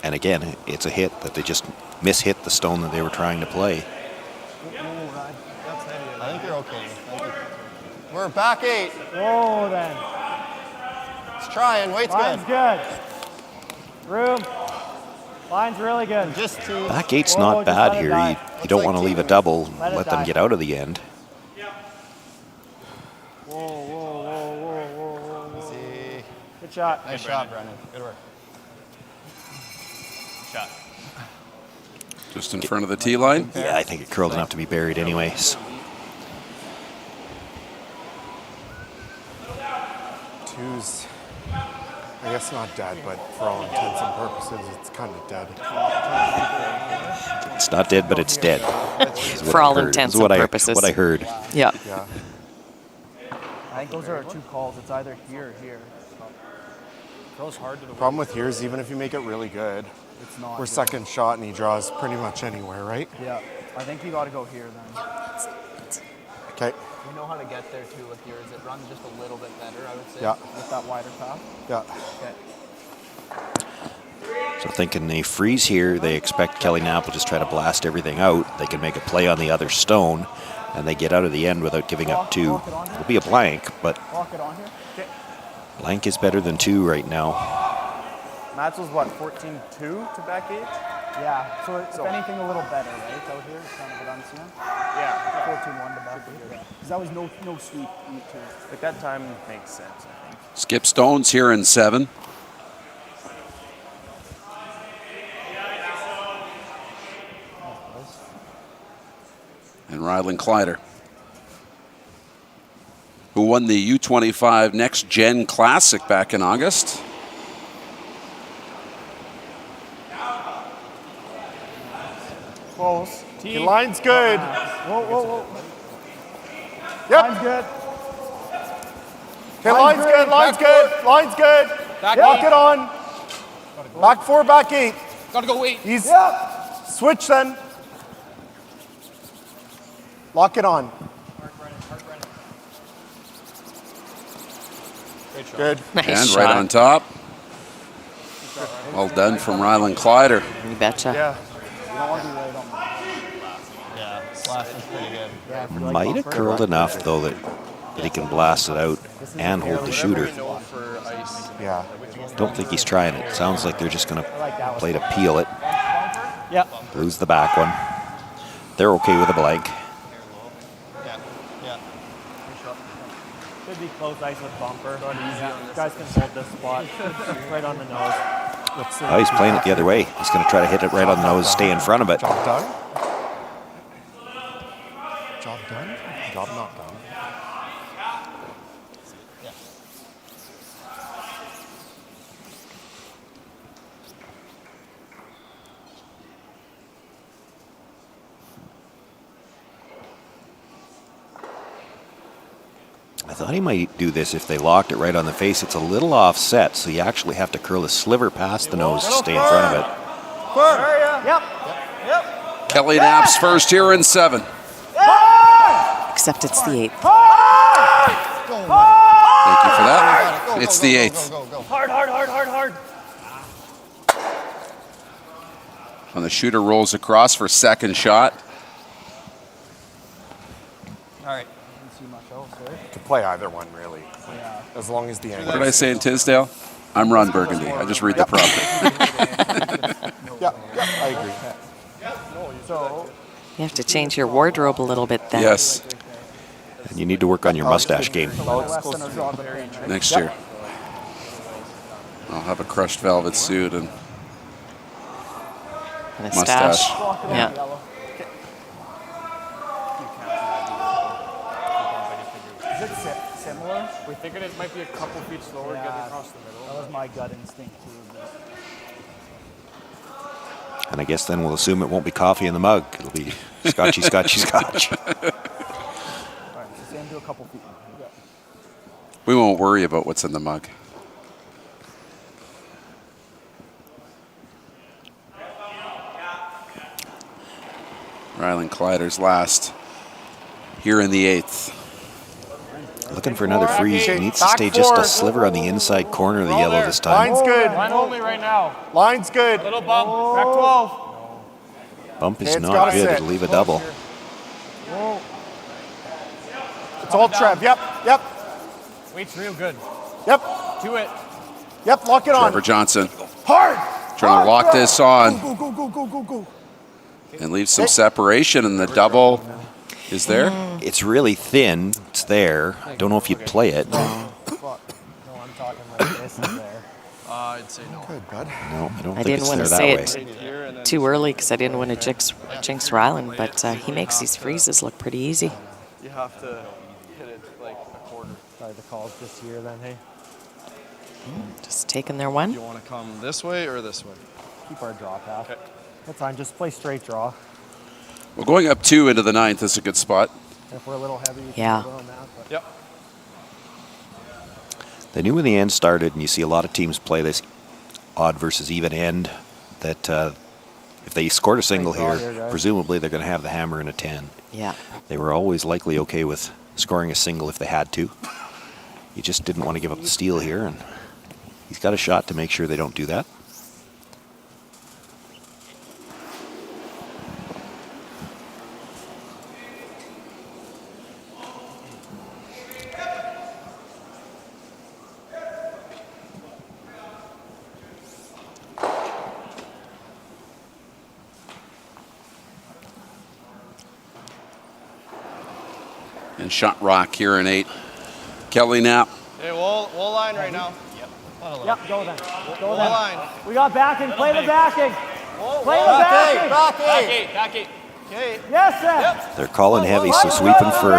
And again, it's a hit that they just mishit the stone that they were trying to play. I think you're okay. We're back 8. Whoa, then. It's trying. Weight's Line's good. Room. Line's really good. Just 2. Back 8's not bad here. You don't want to leave a double, let them get out of the end. See. Good shot. Nice shot, Brendan. Good work. Shot. Just in front of the tee line? Yeah, I think it curled enough to be buried anyways. 2's, I guess not dead, but for all intents and purposes, it's kind of dead. It's not dead, but it's dead. For all intents and purposes. What I heard. Yeah. I think those are our 2 calls. It's either here or here. Throws hard to the Problem with here is even if you make it really good, it's not we're good. second shot and he draws pretty much anywhere, right? Yeah. I think you got to go here then. Okay. We know how to get there too with yours. It runs just a little bit better, I would say. Yeah. With that wider path. Yeah. Okay. So thinking they freeze here, they expect Kelly Knapp will just try to blast everything out. They can make a play on the other stone, and they get out of the end without giving up 2. It'll be a blank, but Lock it on here. Okay. blank is better than 2 right now. Matt's was what, 14-2 to back 8? Yeah, so if anything, a little better, right, out here? It's kind of what I'm seeing. Yeah, 14-1 to back 8. Because that was no sweep to it. Like that time makes sense, I think. Skip Stones here in 7. And Rylan Kleiter, who won the U25 Next Gen Classic back in August. Close. Your line's good. Whoa. Yep. Line's good. Okay, line's good. Back Lock 8. it on. Back 4, back 8. Gotta go 8. Switch then. Lock it on. Good. And right on top. Well done from Rylan Kleiter. You betcha. Yeah. Yeah, slash is pretty good. Might have curled enough, though, that he can blast it out and hold the shooter. Yeah. Don't think he's trying it. Sounds like they're just going to play to peel it. Yep. Lose the back one. They're okay with a blank. Should be close ice with bumper. Guys can hold this spot right on the nose. Oh, he's playing it the other way. He's going to try to hit it right on the nose, stay in front of it. Job done? Job done? Job not done. I thought he might do this if they locked it right on the face. It's a little offset, so you actually have to curl a sliver past the nose to stay in front of it. Yep. Kelly Knapp's first here in 7. Except it's the 8th. Thank you for that. It's the 8th. Hard. When the shooter rolls across for second shot. All right. Didn't see much else, right? You can play either one, really. As long as the angle. What did I say in Tisdale? I'm Ron Burgundy. I just read the prompter. Yeah, I agree. So You have to change your wardrobe a little bit then. Yes. And you need to work on your mustache game. Next year. I'll have a crushed velvet suit and a mustache. stash. Yeah. Is it similar? We're thinking it might be a couple feet slower getting across the middle. That was my gut instinct too. And I guess then we'll assume it won't be coffee in the mug. It'll be scotchy, scotchy, scotch. All right, so Sam, do a couple feet. Yeah. We won't worry about what's in the mug. Rylan Kleiter's last here in the 8th. Looking for another freeze. He needs to stay just a sliver on the inside corner of the yellow this time. Line's good. Line only right now. Line's good. Little bump. Back 12. Bump is not good. It'll leave a double. Whoa. It's all Trev. Yep. Weight's real good. Yep. To it. Yep, lock it on. Trevor Johnson Hard. trying to lock this on Go. and leave some separation, and the double is there. It's really thin. It's there. Don't know if you'd play it. No, I'm talking like this is there. I'd say no. Good, bud. No, I don't I think didn't it's want there to that say way. it too early because I didn't want to jinx Rylan, but he makes these freezes look pretty easy. You have to hit it like a quarter. Sorry, the calls this year then, hey? Just taking their one. You want to come this way or this way? Keep our draw path. Okay. That's fine, just play straight draw. Well, going up 2 into the 9th is a good spot. If we're a little heavy, you Yeah. can go on that. But Yep. They knew when the end started, and you see a lot of teams play this odd versus even end, that if they scored a single here, presumably they're going to have the hammer and a 10. Yeah. They were always likely okay with scoring a single if they had to. You just didn't want to give up the steal here, and he's got a shot to make sure they don't do that. And shot rock here in 8. Kelly Knapp. Hey, wall line right now. Yep, go then. Go Wall then. line. We got backing. Play the backing. Play the Back backing. Back 8. Okay. Yes, sir. Yep. They're calling heavy, so sweeping for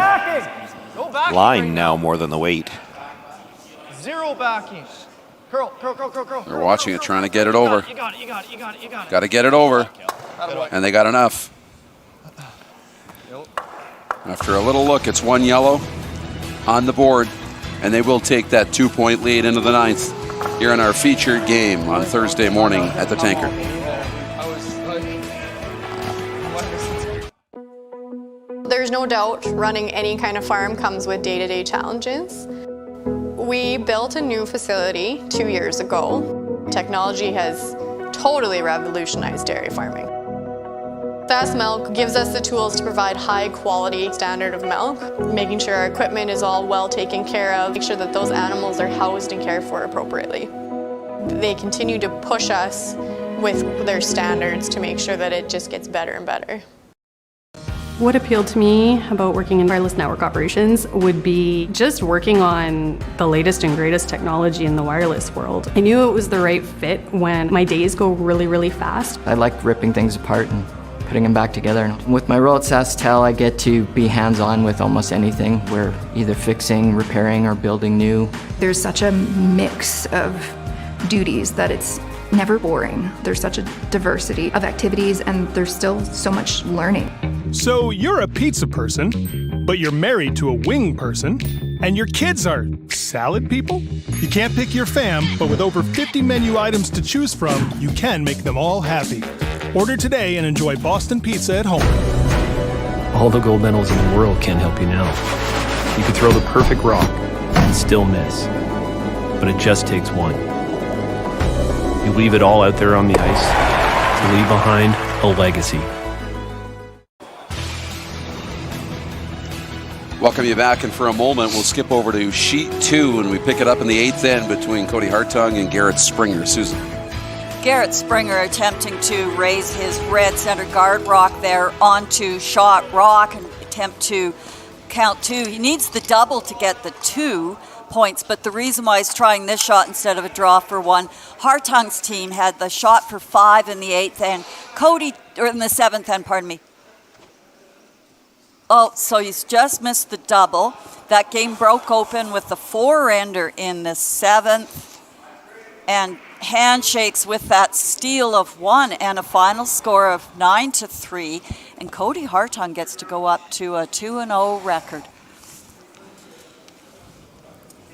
Go back. line now more than the weight. Zero backing. Curl. They're watching it, trying to get it over. You got it. Got to get it over. And they got enough. After a little look, it's 1 yellow on the board, and they will take that 2-point lead into the 9th here in our featured game on Thursday morning at the Tankard. There's no doubt running any kind of farm comes with day-to-day challenges. We built a new facility 2 years ago. Technology has totally revolutionized dairy farming. Sask Milk gives us the tools to provide high quality standard of milk, making sure our equipment is all well taken care of, make sure that those animals are housed and cared for appropriately. They continue to push us with their standards to make sure that it just gets better and better. What appealed to me about working in wireless network operations would be just working on the latest and greatest technology in the wireless world. I knew it was the right fit when my days go really, really fast. I like ripping things apart and putting them back together. And with my role at SaskTel, I get to be hands-on with almost anything. We're either fixing, repairing, or building new. There's such a mix of duties that it's never boring. There's such a diversity of activities, and there's still so much learning. So you're a pizza person, but you're married to a wing person, and your kids are salad people? You can't pick your fam, but with over 50 menu items to choose from, you can make them all happy. Order today and enjoy Boston Pizza at home. All the gold medals in the world can't help you now. You could throw the perfect rock and still miss, but it just takes one. You leave it all out there on the ice to leave behind a legacy. Welcome you back, and for a moment we'll skip over to sheet 2 and we pick it up in the 8th end between Cody Hartung and Garrett Springer. Susan. Garrett Springer attempting to raise his red center guard rock there onto shot rock and attempt to count 2. He needs the double to get the 2 points, but the reason why he's trying this shot instead of a draw for 1, Hartung's team had the shot for 5 in the 8th and in the 7th end, pardon me. Oh, so he's just missed the double. That game broke open with the 4-ender in the 7th and handshakes with that steal of 1 and a final score of 9-3. And Cody Hartung gets to go up to a 2-0 record.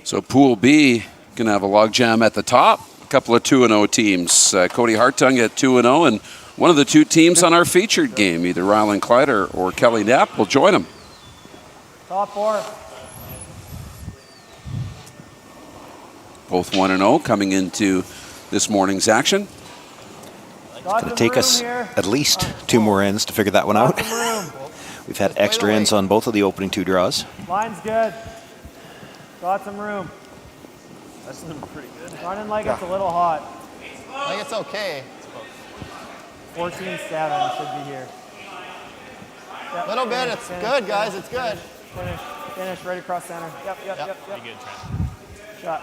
So Pool B going to have a logjam at the top. A couple of 2-0 teams. Cody Hartung at 2-0, and one of the 2 teams on our featured game, either Ryland Kleiter or Kelly Knapp, will join them. Top 4. Both 1-0 coming into this morning's action. It's going to take us at least 2 more ends to figure that one out. We've had extra ends on both of the opening 2 draws. Line's good. Got some room. That's pretty good. Running like it's a little hot. Like it's okay. 14-7 should be here. A little bit. It's good, guys. It's good. Finish right across center. Yep. Pretty good, Trent. Shot.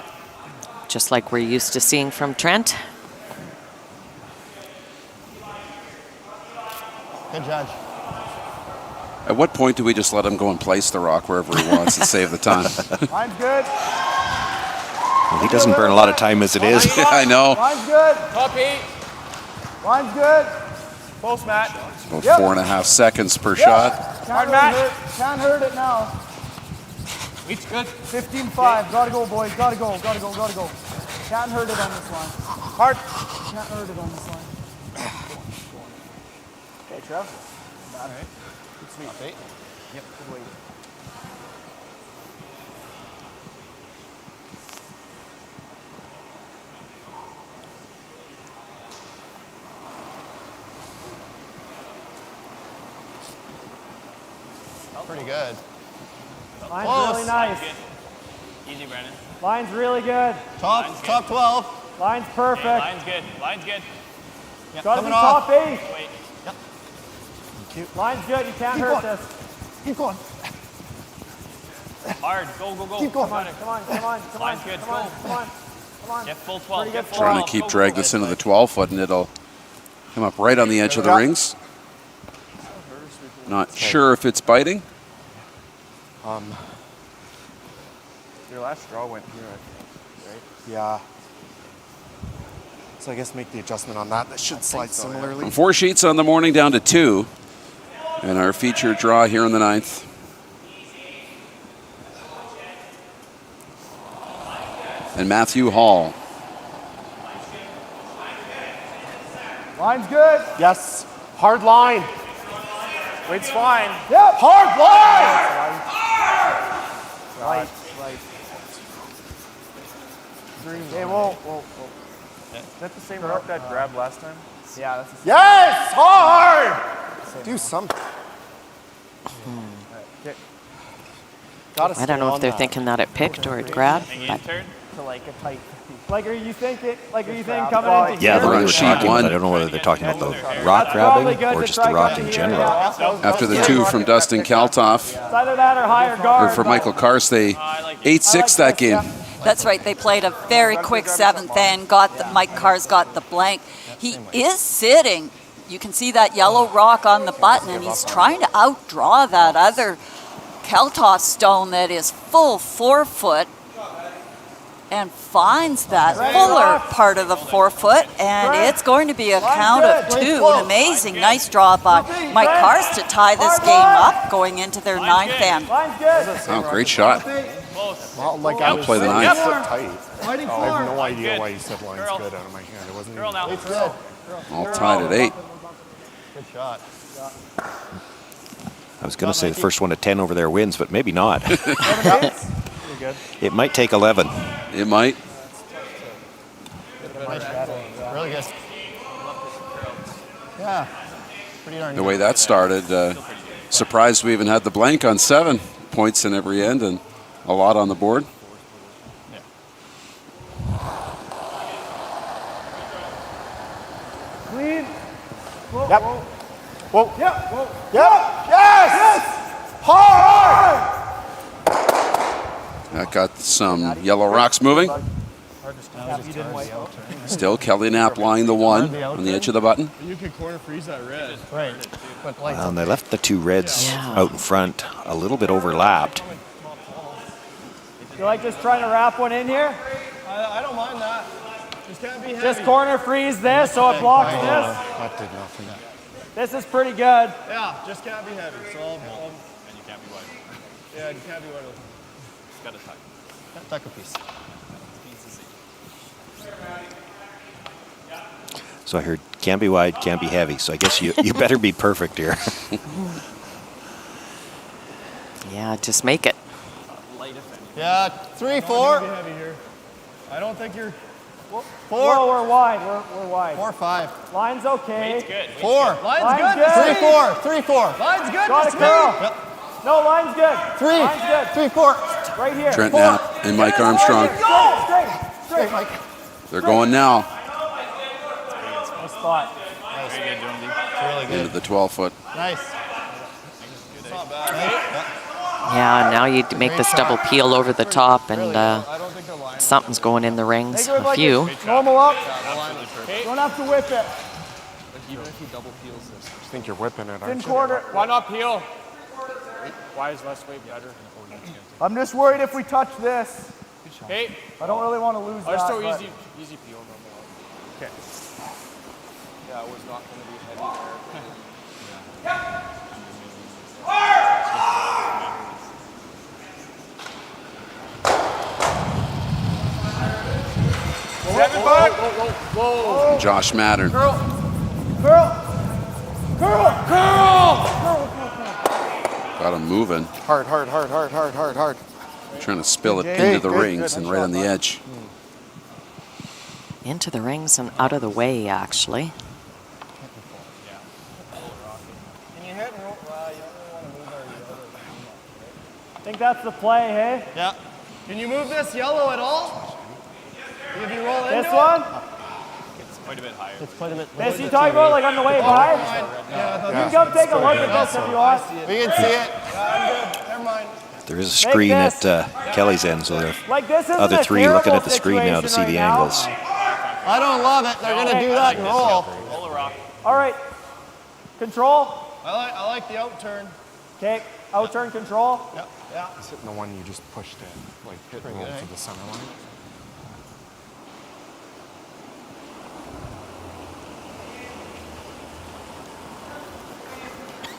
Just like we're used to seeing from Trent. Good judge. At what point do we just let him go and place the rock wherever he wants and save the time? Line's good. Well, he doesn't burn a lot of time as it is. I know. Line's good. Top 8. Line's good. Close, Matt. About 4.5 seconds per shot. Can't hurt it now. Weed's good. 15-5. Gotta go, boys. Gotta go. Can't hurt it on this line. Hard. Can't hurt it on this line. Okay, Trev. All right. Good sweep. Top 8. Yep. Good weight. Pretty good. Line's Close. really nice. Easy, Brandon. Line's really good. Top 12. Line's perfect. Line's good. Line's good. Yep, Gotta be coming off. top 8. Wait. Yep. Thank you. Line's good. You can't Keep hurt going. this. Keep going. Hard. Go. Keep going. Come on. Line's good. Come on. Get full 12. Pretty good Get full Trying 12. to keep drag this into the 12-foot, and it'll come up right on the edge of the rings. Not sure if it's biting. Your last draw went here, I think, right? Yeah. So I guess make the adjustment on that. That should slide similarly. From 4 sheets on the morning down to 2. And our featured draw here in the 9th. And Matthew Hall. Line's good. Yes. Hard line. Weight's fine. Yep. Hard line! Light. Hey, whoa. Is that the same rock that grabbed last time? Yeah, that's the same. Yes! Hard! Do something. I don't know if they're thinking that it picked or it grabbed. But To like a tight. Like, are you thinking coming into Yeah, here? they're sheet talking, one. I don't know whether they're talking about the rock grabbing or just the rock in general. After the 2 from Dustin Kaltoff, It's either that or higher or guard. for Michael Kars, they 8-6 that game. That's right. They played a very quick 7th end. Mike Kars got the blank. He is sitting. You can see that yellow rock on the button, and he's trying to outdraw that other Kaltoff stone that is full 4-foot. And finds that fuller part of the 4-foot, and it's going to be a count of 2. An amazing, nice draw by Mike Kars to tie this game up going into their 9th end. Oh, great shot. Well, like I'll play the 9th. tight. I have no idea why you said line's good out of my hand. It wasn't even It's good. All tied at 8. Good shot. I was going to say the first one to 10 over there wins, but maybe not. It might take 11. It might. Really good. Yeah. Pretty darn The way that started, surprised we even had the blank on 7 points in every end and a lot on the board. Yep. Whoa. Yep. Whoa. Yep. Yes. Hard. That got some yellow rocks moving. Still Kelly Knapp lying the one on the edge of the button. You can corner freeze that red. Right. Well, and they left the two reds out in front a little bit overlapped. You like just trying to wrap one in here? I don't mind that. Just can't be heavy. Just corner freeze this so it blocks this. That did nothing. This is pretty good. Yeah, just can't be heavy. So and you can't be wide. Yeah, you can't be wide open. Just got to tuck. Tuck a piece. So I heard can't be wide, can't be heavy. So I guess you better be perfect here. Yeah, just make it. Yeah, 3, 4. Heavy here. I don't think you're. 4. Whoa, we're wide. We're wide. 4, 5. Line's okay. Weight's good. 4. Line's good. 3, 4. 3, 4. Line's good. Got it, Carl. Yep. No, line's good. 3. Line's good. 3, 4. Right here. Trent 4. Knapp and Mike Armstrong. Straight, Mike. They're going now Nice spot. Nice. Really good. into the 12-foot. Nice. It's not bad. Yeah, now you make this double peel over the top, and something's going in the rings. A few. Normal up. Don't have to whip it. Even if he double peels this, I think you're whipping it. Thin quarter. Why not peel? Why is less weight better? I'm just worried if we touch this. Okay. I don't really want to lose that. It's so but- easy peel. Okay. Yeah, it was not going to be heavy there. Whoa. Josh Mattern. Curl. Got him moving. Hard. Trying to spill it Okay, into the good, rings and right on the edge. Into the rings and out of the way, actually. Can you hit and roll? You don't really want to move our yellow. I think that's the play, hey? Yeah. Can you move this yellow at all? If you roll into This one? It's quite a bit higher. It's quite a bit. This you talking about like on the way by? You can come take a look at this if you want. We can see it. Never mind. There is a screen at Kelly's end, so the Like this isn't other a three looking at the terrible screen now to see situation the right now. angles. I don't love it. They're going to do that and roll. Roll a rock. All right. Control. I like the out turn. Okay. Out turn control. Yep. Yeah. It's hitting the one you just pushed in, like hit and roll to the center line.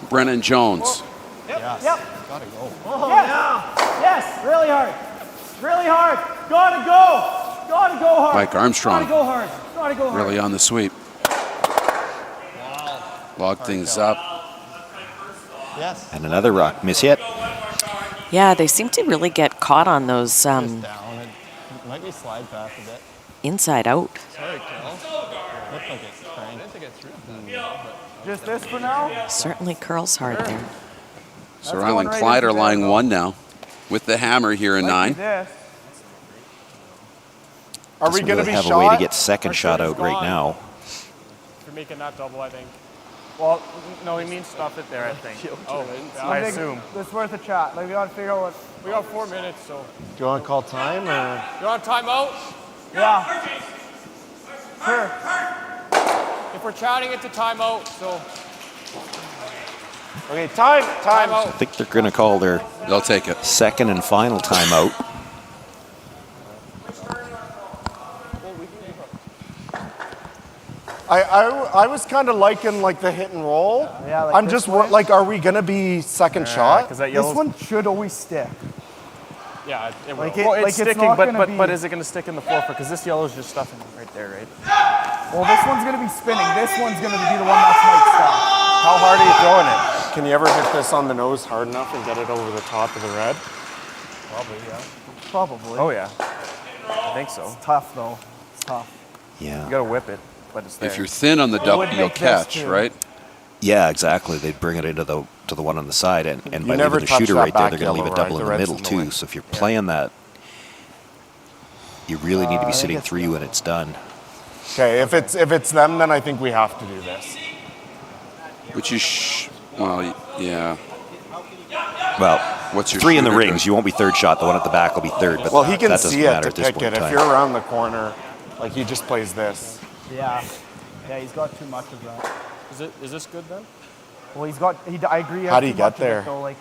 Brennan Jones. Yep. Gotta go. Oh, yeah. Yes. Really hard. Really hard. Gotta go. Gotta go hard. Mike Armstrong. Gotta go hard. Gotta go hard. Really on the sweep. Log things up. Yes. And another rock miss hit. Yeah, they seem to really get caught on those Just down. It might be slide path a bit. inside out. Sorry, Kel. Looks like it's trying. I didn't think I threw Just this for now? Certainly curls hard there. So Ryland Kleiter lying one now with the hammer here in 9. Are we Doesn't going to really be have shot? a way to get second shot out right now. You're making that double, I think. Well, no, he means stuff it there, I think. Oh, I assume. This is worth a chat. Like, we gotta figure out what. We got 4 minutes, so. Do you want to call time or? You want timeout? Yeah. Sure. If we're chatting, it's a timeout, so. Okay, time. I think they're going to call their They'll take it. second and final timeout. I was kind of liking like the hit and roll. Yeah, like I'm this just one. like, are we gonna be second shot? This one should always stick. Yeah, it will. Like it- Well, it's like it's sticking, not but gonna but be- but is it going to stick in the 4-foot? Because this yellow is just stuffing right there, right? Well, this one's gonna be spinning. This one's gonna be the one that's Mike's stuff. How hard are you throwing it? Can you ever hit this on the nose hard enough and get it over the top of the red? Probably, yeah. Probably. Oh, yeah. I think so. It's tough though. It's tough. Yeah. You got to whip it, but it's there. If you're thin on the double, would you'll make this catch, too. right? Yeah, exactly. They'd bring it into the one on the side, and by never leaving the touch shooter that right there, back they're going to leave yellow, a double right? in The the red's middle in the too. way. So if you're playing that, you really need to be sitting 3 when it's done. Okay, if it's them, then I think we have to do this. Which is, well, yeah. Well, what's your 3 in the shooter rings. You won't be third shot. The one at the back will be third. But Well, he can that doesn't see it matter to at this pick point it. in If time. you're around the corner, like he just plays this. Yeah. Yeah, he's got too much of that. Is this good then? Well, he's got. I agree. How do you too get much of it, there? though, like,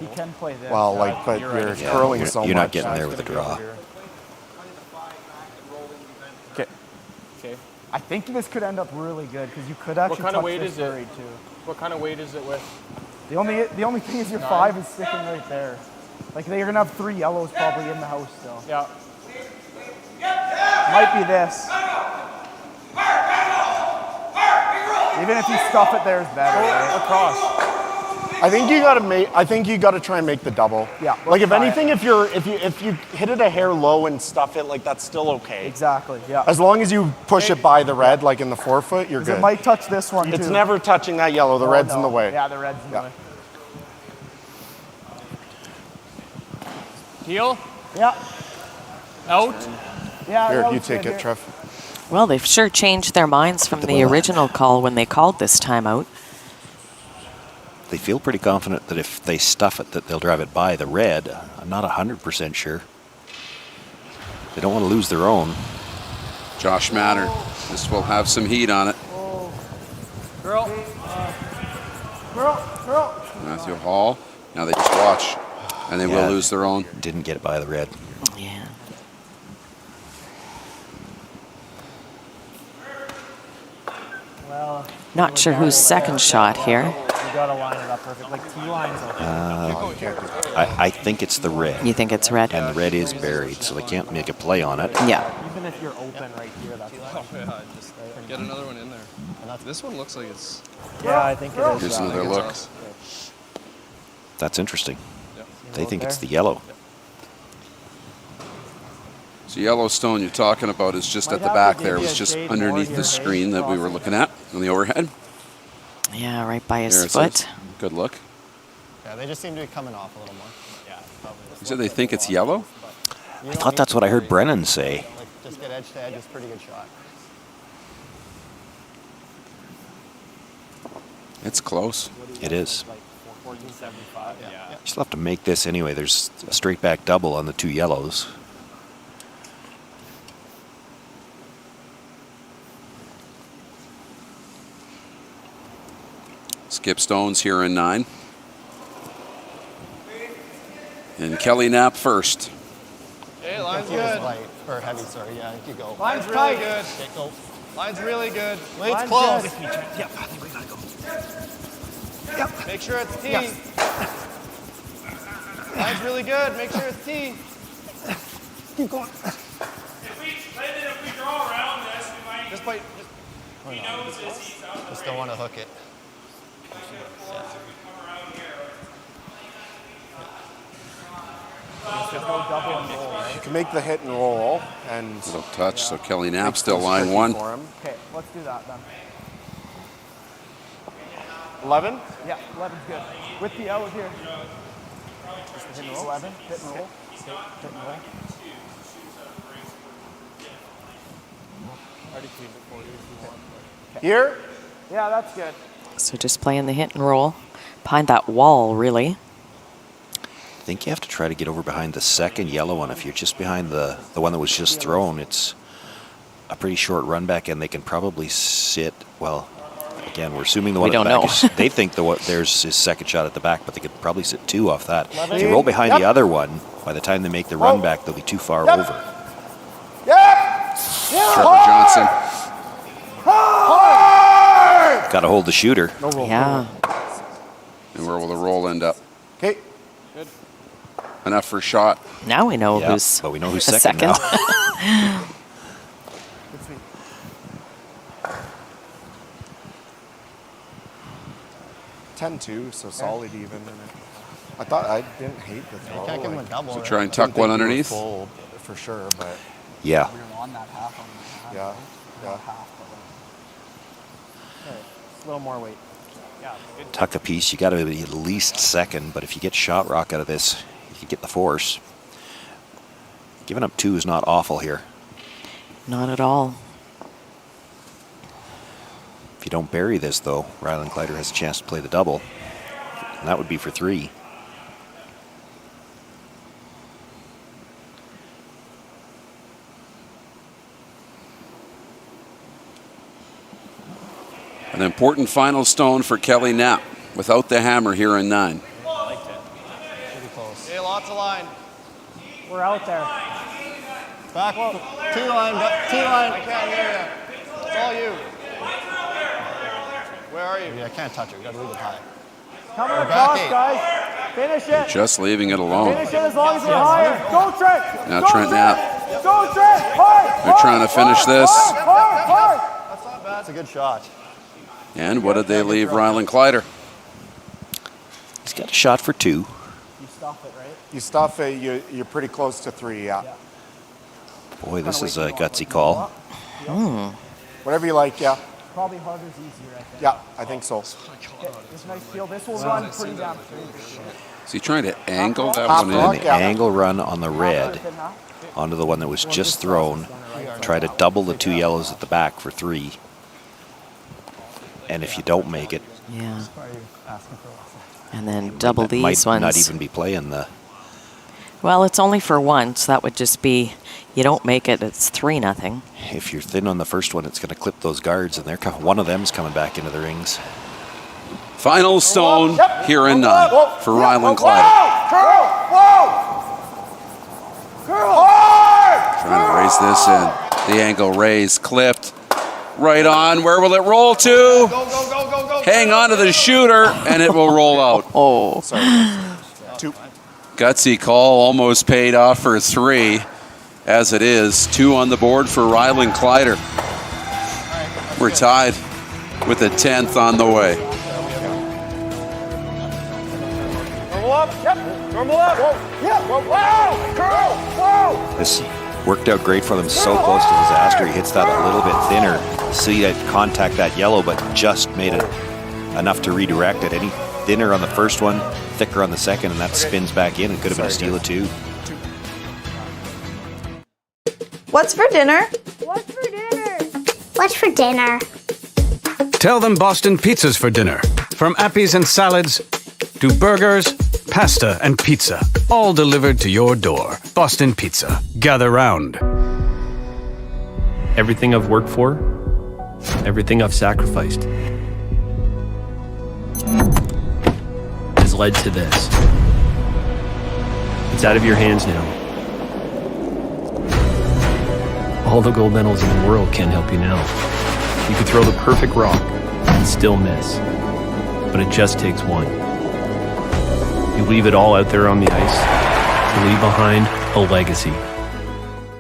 he can play this. Well, like, but you're curling so much. You're not getting there with a draw. Okay. Okay. I think this could end up really good because you could actually. What kind of touch weight this is it? buried, too. What kind of weight is it with? The only thing is your 5 is sticking right there. Like they're gonna have 3 yellows probably in the house still. Yeah. Might be this. Even if you stuff it there is better. Right? Across. I think you gotta try and make the double. Yeah. Like if anything, if you hit it a hair low and stuff it, like that's still okay. Exactly. Yeah. As long as you push it by the red, like in the forefoot, you're good. It might touch this one too. It's never touching that yellow. The red's in the way. Yeah, the red's in the way. Heel? Yeah. Out? Yeah. Here, you take it, Trev. Well, they've sure changed their minds from the original call when they called this timeout. They feel pretty confident that if they stuff it, that they'll drive it by the red. I'm not 100% sure. They don't want to lose their own. Josh Matter. This will have some heat on it. Girl. Matthew Hall. Now they just watch, and they will lose their own. Didn't get it by the red. Yeah. Well, Not sure whose second shot here. You gotta line it up perfect. Like T-lines. I think it's the red. You think it's red? And the red is buried, so they can't make a play on it. Yeah. Even if you're open right here, that's Yeah, just get another one in there. This one looks like it's. Yeah, I think it is. Here's another look. That's interesting. Yep. They think it's the yellow. So Yellowstone you're talking about is just at the back there. It was just underneath the screen that we were looking at on the overhead. Yeah, right by his There it foot. says. Good look. Yeah, they just seem to be coming off a little more. Yeah, probably. You said they think it's yellow? I thought that's what I heard Brennan say. Like, just get edge to edge. It's a pretty good shot. It's close. It is. 1475. Yeah. You still have to make this anyway. There's a straight back double on the 2 yellows. Skip Stone's here in 9. And Kelly Knapp first. Hey, line's He was good. light, or heavy, sorry. Yeah, I think you go. Line's really good. Okay, go. Line's really good. Weight's close. Yeah, I think we gotta go. Yep. Make sure it's T. Yes. Line's really good. Make sure it's T. Keep going. If we draw around this, we might. Just play. He knows this. He's out. Just don't want to hook it. You can make the hit and roll, and Little touch, so Kelly Knapp still line 1. Okay, let's do that then. 11. Yeah, 11's good. With the out here. Hit and roll. 11. Hit and roll. Hit and roll. Already cleaned it for you if you want. Here? Yeah, that's good. So just playing the hit and roll. Behind that wall, really. I think you have to try to get over behind the second yellow one. If you're just behind the one that was just thrown, it's a pretty short run back, and they can probably sit, well, again, we're assuming the one We at the don't back know. they think there's his second shot at the back, but they could probably sit 2 off that. If you roll behind the other one, by the time they make the run back, they'll be too far over. Trevor Johnson. Got to hold the shooter. Yeah. And where will the roll end up? Okay. Good. Enough for a shot. Now we know Yeah, who's but we know who's a second now. Good sweep. 10-2, so solid even. I thought I didn't hate the throw. You can't give him a double. So right? try and tuck one underneath. Full for sure, but Yeah. We were on that half on the half. yeah. Half, but okay, a little more weight. Yeah, good. Tuck a piece. You got to be at least second, but if you get shot rock out of this, you can get the force. Giving up 2 is not awful here. Not at all. If you don't bury this, though, Ryland Kleiter has a chance to play the double. And that would be for 3. An important final stone for Kelly Knapp without the hammer here in 9. Hey, lots of line. We're out there. Back, T-line, T-line. I can't hear you. It's all you. Where are you? Yeah, I can't touch it. We got to leave it high. Coming We're across, back 8. guys. Finish it. Just leaving it alone. Finish it as long as we're higher. Go, Trent. Now Go, Trent Knapp. Go, Trent. Hard. They're trying to finish this. Hard. That's not bad. That's a good shot. And what did they leave Ryland Kleiter? He's got a shot for 2. You stuff it, right? You stuff it, you're pretty close to 3, yeah. Boy, this is a gutsy call. Whatever you like, yeah. Probably harder's easier, I think. Yeah, I think so. This nice feel. This will run pretty down. Is he trying to angle that Half one rock, in? yeah. Angle run on the red onto the one that was just thrown. Try to double the 2 yellows at the back for 3. And if you don't make it, Yeah. And then double might these ones. not even be playing the. Well, it's only for 1, so that would just be, you don't make it, it's 3-0. If you're thin on the first one, it's going to clip those guards, and one of them's coming back into the rings. Final stone here in 9 for Ryland Kleiter. Trying to raise this in. The angle raised, clipped. Right on. Where will it roll to? Hang on to the shooter, and it will roll out. Oh. Sorry. 2. Gutsy call, almost paid off for 3. As it is, 2 on the board for Ryland Kleiter. We're tied with a 10th on the way. Normal up. Yep. Normal up. Yeah. Wow. Curl. Whoa. This worked out great for them, so close to disaster. He hits that a little bit thinner. See that contact that yellow, but just made it enough to redirect it. Any thinner on the first one, thicker on the second, and that spins back in. It could have been a steal of 2. What's for dinner? What's for dinner? What's for dinner? Tell them Boston Pizza's for dinner. From appies and salads to burgers, pasta and pizza, all delivered to your door. Boston Pizza. Gather round. Everything I've worked for, everything I've sacrificed, has led to this. It's out of your hands now. All the gold medals in the world can't help you now. You could throw the perfect rock and still miss, but it just takes 1. You leave it all out there on the ice to leave behind a legacy.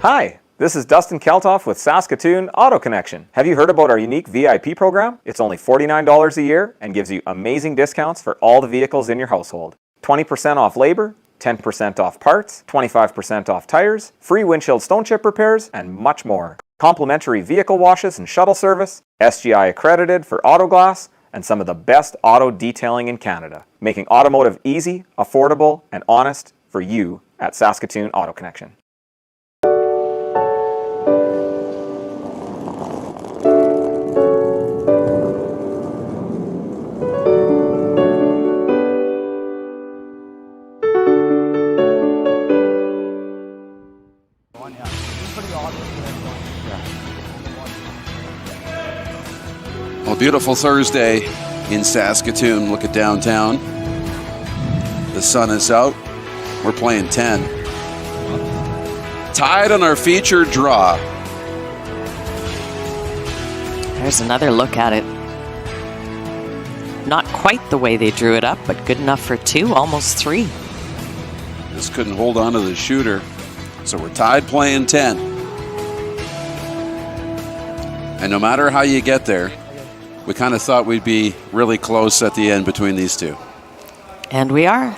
Hi, this is Dustin Keltoff with Saskatoon Auto Connection. Have you heard about our unique VIP program? It's only $49 a year and gives you amazing discounts for all the vehicles in your household. 20% off labor, 10% off parts, 25% off tires, free windshield stone chip repairs, and much more. Complimentary vehicle washes and shuttle service, SGI accredited for auto glass, and some of the best auto detailing in Canada, making automotive easy, affordable, and honest for you at Saskatoon Auto Connection. Well, beautiful Thursday in Saskatoon. Look at downtown. The sun is out. We're playing 10. Tied on our featured draw. There's another look at it. Not quite the way they drew it up, but good enough for 2, almost 3. Just couldn't hold on to the shooter. So we're tied playing 10. And no matter how you get there, we kind of thought we'd be really close at the end between these two. And we are.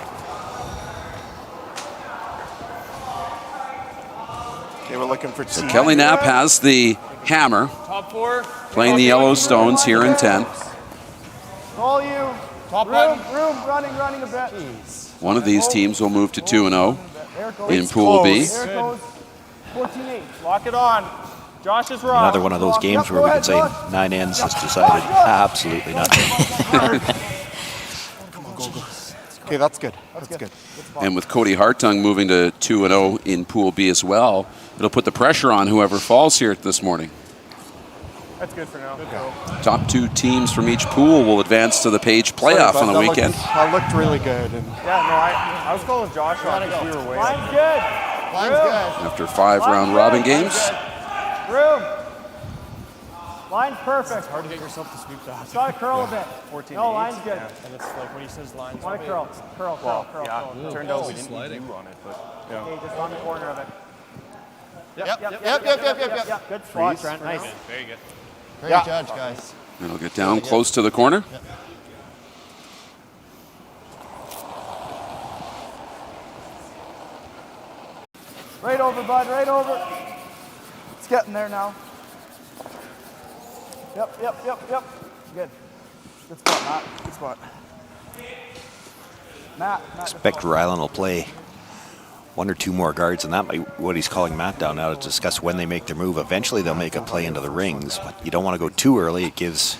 Okay, we're looking for So Kelly Knapp has the hammer, Top 4. playing the yellow stones here in 10. All you. Top room, running a bit. One of these teams will move to 2-0 There it goes. in Pool B. There it goes. 14-8. Lock it on. Josh's rock. Another one of those games where we could say 9 ends has decided absolutely nothing. Okay, that's good. That's good. And with Cody Hartung moving to 2-0 in Pool B as well, it'll put the pressure on whoever falls here this morning. That's good for now. Good Top 2 teams from each pool will advance to the Page playoff on the weekend. That looked really good. And Yeah, no, I was going with Josh on because we were waiting. Line's good. Line's good. After 5 round robin games. Room. Line's perfect. It's hard to get yourself to sweep that. Try to curl a bit. 14 No, line's good. Yeah. And it's like when he says lines. Want to curl. Curl. Yeah, it turned out we didn't do on it, but yeah. Okay, just on the corner of it. Yep. Good spot, Freeze. Trent. Nice. Very good. Great judge, guys. And it'll get down close to the corner. Right over, bud. Right over. It's getting there now. Yep. Good. Good spot, Matt. Good spot. Matt. Expect Ryland will play 1 or 2 more guards, and that might what he's calling Matt down now to discuss when they make their move. Eventually they'll make a play into the rings, but you don't want to go too early. It gives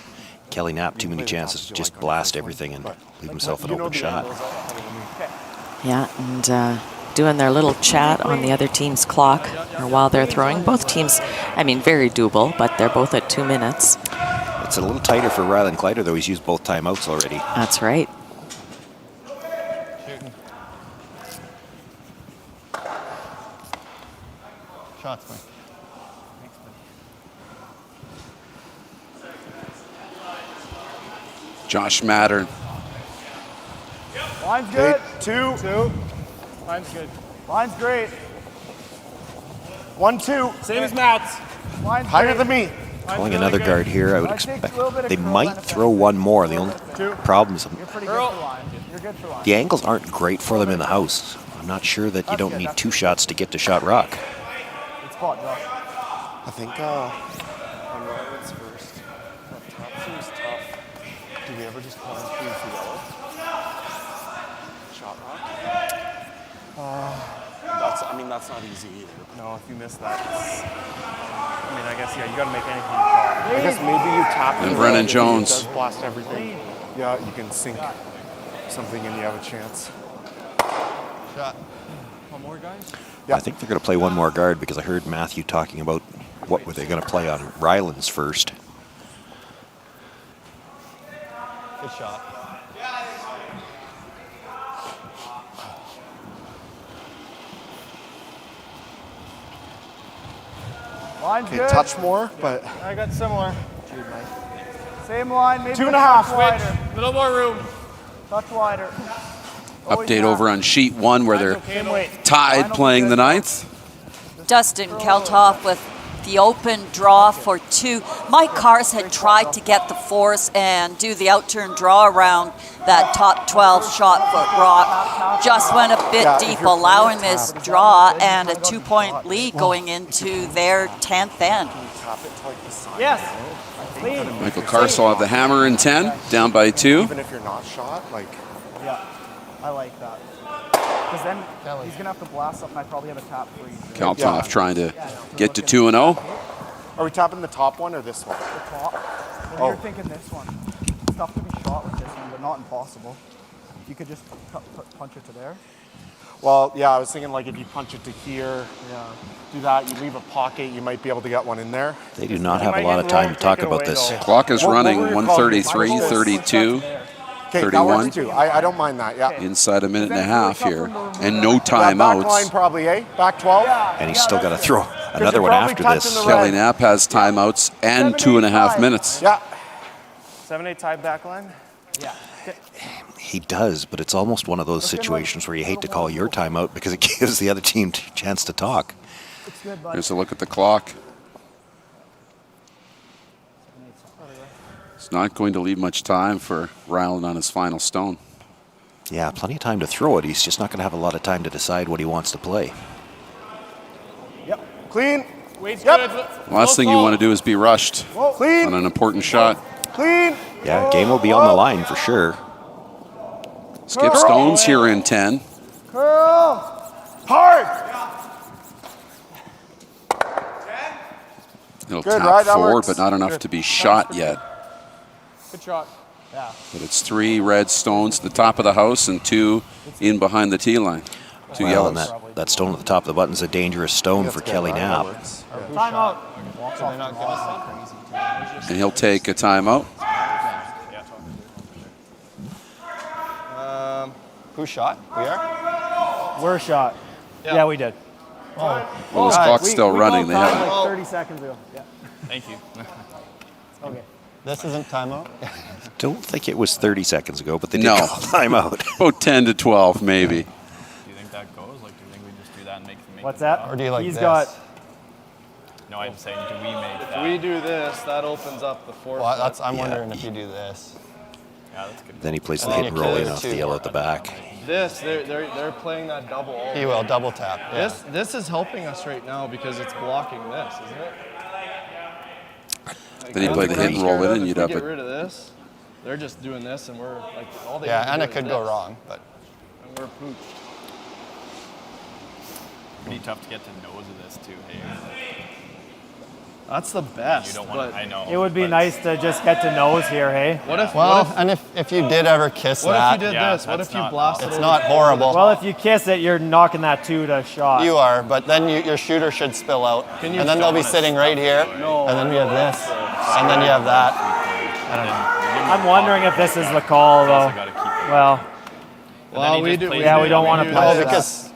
Kelly Knapp too many chances to just blast everything and leave himself an open shot. Yeah, and doing their little chat on the other team's clock or while they're throwing. Both teams, I mean, very doable, but they're both at 2 minutes. It's a little tighter for Ryland Kleiter, though. He's used both timeouts already. That's right. Shots, Mike. Josh Mattern. Line's good. 2. Line's good. Line's great. 1-2. Same as Matt's. Line's higher great. than me. Calling another guard here, I would expect they might throw one more. The only problem is You're pretty good for line. You're good for line. the angles aren't great for them in the house. I'm not sure that you don't need 2 shots to get to shot rock. Good spot, Josh. I think on Ryland's first. Top 2 is tough. Do we ever just call him 3 yellow? Shot rock? That's not easy either. No, if you miss that, I guess, yeah, you got to make anything you try. I guess maybe you tap And it Brennan if he Jones. does blast everything. Yeah, you can sink something and you have a chance. Shot. One more, guys? I think they're going to play one more guard because I heard Matthew talking about what were they going to play on Ryland's first. Good shot. Line's Okay, good. touch more, but I got similar. Same line, maybe 2.5. touch wider. Little more room. Touch wider. Update over on sheet 1 where they're tied playing the 9th. Dustin Keltoff with the open draw for 2. Mike Kars had tried to get the force and do the outturn draw around that top 12 shot foot rock. Just went a bit deep, allowing this draw and a 2-point lead going into their 10th end. Yes. Michael Carsall have the hammer in 10, down by 2. even if you're not shot, like. Yeah, I like that. Because then he's going to have to blast up and I probably have a tap for each. Kaltoff trying to get to 2-0. Are we tapping the top one or this one? The top. And you're thinking this one. It's tough to be shot with this one, but not impossible. You could just punch it to there. Well, yeah, I was thinking like if you punch it to here, do that, you leave a pocket, you might be able to get one in there. They do not have a lot of time to talk about this. Clock is running 1:33, 32, Okay, that 31. works too. I don't mind that, yeah. Inside a minute and a half here. And no Back line timeouts. probably, eh? Back 12? And he's still got to throw another one after this. Kelly Knapp has timeouts and 2.5 minutes. Yeah. 7-8 tie back line? Yeah. He does, but it's almost one of those situations where you hate to call your timeout because it gives the other team a chance to talk. Here's a look at the clock. It's not going to leave much time for Ryland on his final stone. Yeah, plenty of time to throw it. He's just not going to have a lot of time to decide what he wants to play. Yep. Clean. Weight's Yep. good. Last thing you want to do is be rushed Clean. on an important shot. Clean. Yeah, game will be on the line for sure. Skip Stones here in 10. Curl. Hard. It'll Good, tap right? That forward, works. but not enough Good. to be shot yet. Good shot. Yeah. But it's 3 red stones at the top of the house and 2 in behind the tee line. 2 Well, and yellows. that stone at the top of the button is a dangerous stone for Kelly Knapp. Time out. And he'll take a timeout. Who shot? We are? We're shot. Yeah, we did. Well, this clock's still running. They haven't. Like 30 seconds ago. Yeah. Thank you. Okay. This isn't timeout? Don't think it was 30 seconds ago, but they did No. call timeout. About 10 to 12, maybe. Do you think that goes? Like, do you think we just do that and make What's that? Or do you like He's this? got. No, I'm saying, do we make that? If we do this, that opens up the 4 Well, that's, I'm Yeah. wondering if you do this. Yeah, that's good. Then he plays the And then hit and you roll kill in the off two. the yellow at the back. This, they're playing that double. all He will double tap. Yeah. This is helping us right now because it's blocking this, isn't it? Then he'd play the hit and roll in, and you'd If have we get it. rid of this, they're just doing this, and we're like all they need Yeah, to and do it is could go this, wrong, but and we're pooped. Pretty tough to get to nose of this too, hey? That's the best. You don't want. but I know. It would be but nice to just get to nose here, hey? What if? well, what if, and if you did ever kiss what that, if you did Yeah, this? What that's if you not blasted? it's it not horrible. Well, if you kiss it, you're knocking that 2 to shot. You are, but then your shooter should spill out, Can you and then they'll be stop it? sitting right here, No. and then we have this, and then you have that. I don't know. I'm wondering if this is the call, though. gotta keep it. Well, Well, we do. Yeah, we don't wanna do play No, this. that. because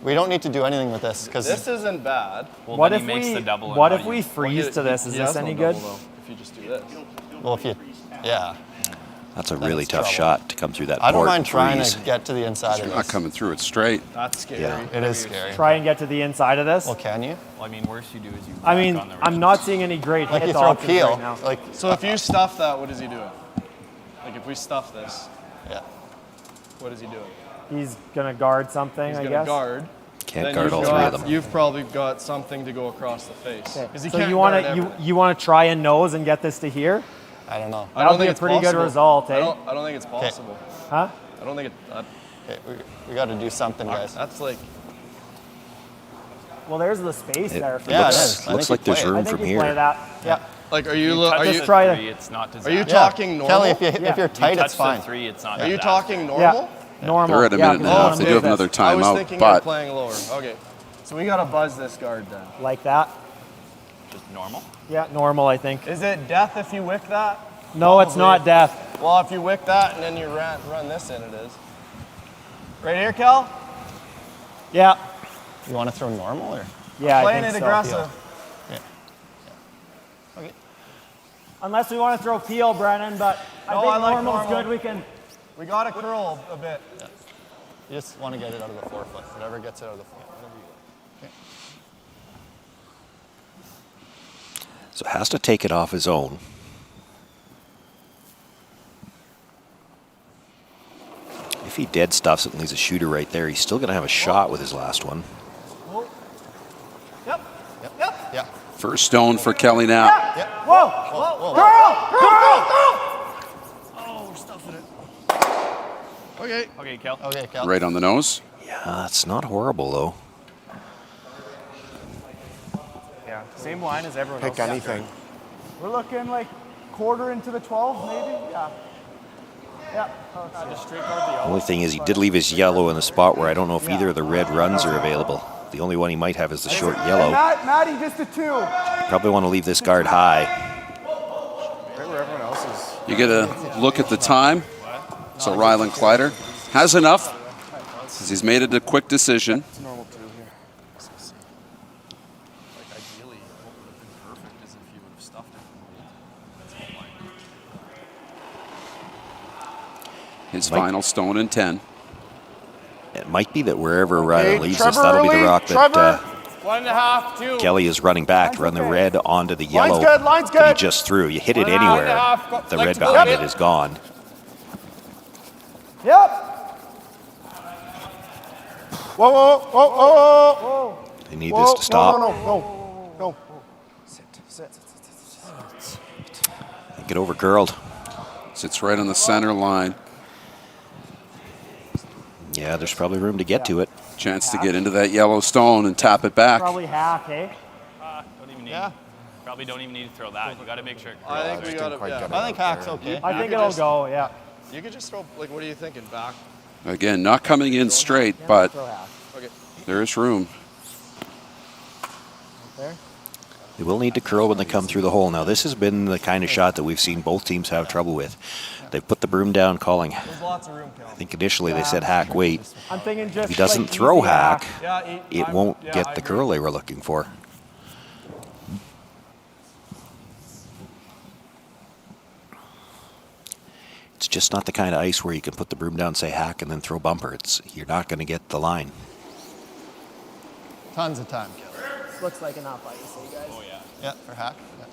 we don't need to do anything with this, because This isn't bad. Well, what then if he makes we the double. and what how if do we you- freeze to this? Is He this has no any double, good? though, if you just do this. well, if you, yeah, That's a Then really it's tough trouble. shot to come through that I don't port mind and trying freeze. to get to the inside You're of not this. coming through it straight. That's scary. Yeah. It is scary. Try and get to the inside of this. Well, can you? Well, I mean, worst you do is you. I mean, whack on the I'm rim. not seeing any great Like hit you throw options peel, right now. like So if you stuff that, what is he doing? Like if we stuff this, yeah. what is he doing? He's gonna guard something, He's I gonna guess. guard. Can't Then guard you've all got- 3 of them. You've probably got something to go across the face. Okay. 'Cause he So can't you want guard to everything. you want to try and nose and get this to here? I don't know. I That don't would be think a it's pretty good possible. result, eh? I don't think it's possible. Huh? I don't think it. Okay, we got to do something, guys. That's like. Well, there's the space It there. For Yeah, it that. is. I looks think like you there's play it. room I think from you play here. that. Yeah. Like, are you? Touch Are the you? try to- three, it's not Are disaster. you Yeah. talking normal? Kelly, if Yeah. you're tight, touch it's fine. the 3, it's not Are you disaster. talking normal? Normal. They're at a yeah, minute and a half. They do have another I was timeout, thinking you're but playing lower. Okay, so we gotta buzz this guard then. like that. Just normal. Yeah, normal. I think. Is it death if you wick that? No, it's not death. Well, if you wick that and then you run this in, it is. Right here, Kel? Yeah. You want to throw normal or? Yeah, I Playing think it so. aggressive. Okay. Unless we want to throw peel, Brennan, but I No, think I like normal's normal. good. We can. We gotta curl a bit. You just want to get it out of the 4-foot. Whatever gets it out of the 4. Okay. So has to take it off his own. If he dead stuffs it and leaves a shooter right there, he's still going to have a shot with his last one. Yep. Yeah. first stone for Kelly Knapp. Yep. Whoa! Whoa. Oh, stuffing it. Okay. Okay, Kel. Okay, Kel. Right on the nose. Yeah, that's not horrible though. Yeah, same line as everyone else. Pick anything. We're looking like quarter into the 12, maybe. Yeah. Yeah. Just straight guard the The yellow. only thing is he did leave his yellow in the spot where I don't know if either of the red runs are available. The only one he might have is the short yellow. Matty, just a 2. Probably want to leave this guard high. Right where everyone else is. You get a look at the time. So Rylan Kleiter has enough because he's made a quick decision. It's normal 2 here. Like ideally, what would have been perfect is if you would have stuffed it. His final stone in 10. It might be that wherever Rylan Okay, leaves Trevor this, that'll be the early. rock Trevor. that 1.5, 2. Kelly is running back to run the red onto the yellow good, line's that he good. just threw. You hit it 1.5, anywhere, go- the like red to go behind up. it is gone. Yep. Whoa, whoa, whoa, whoa, whoa. They need this to stop. No. Sit. Get over curled. Sits right on the center line. Yeah, there's probably room to get to it. Chance to get into that yellow stone and tap it back. Probably half, eh? Don't even need Yeah. Probably don't even need to throw that. You got to make sure. I think we got to. Yeah. I think Hack's okay. I think it'll go, yeah. You could just throw, like, what are you thinking? Back? Again, not coming in straight, but Okay. there is room. They will need to curl when they come through the hole. Now, this has been the kind of shot that we've seen both teams have trouble with. They've put the broom down, calling. There's lots of room, I think initially they said Hack wait. I'm thinking just If he doesn't like throw easy Hack, Yeah, it won't get the curl they were looking for. It's just not the kind of ice where you can put the broom down, say Hack, and then throw bumper. You're not going to get the line. Tons of time, Kelly. Looks like enough ice, you guys. Oh, yeah. Yeah, for Hack. Yeah.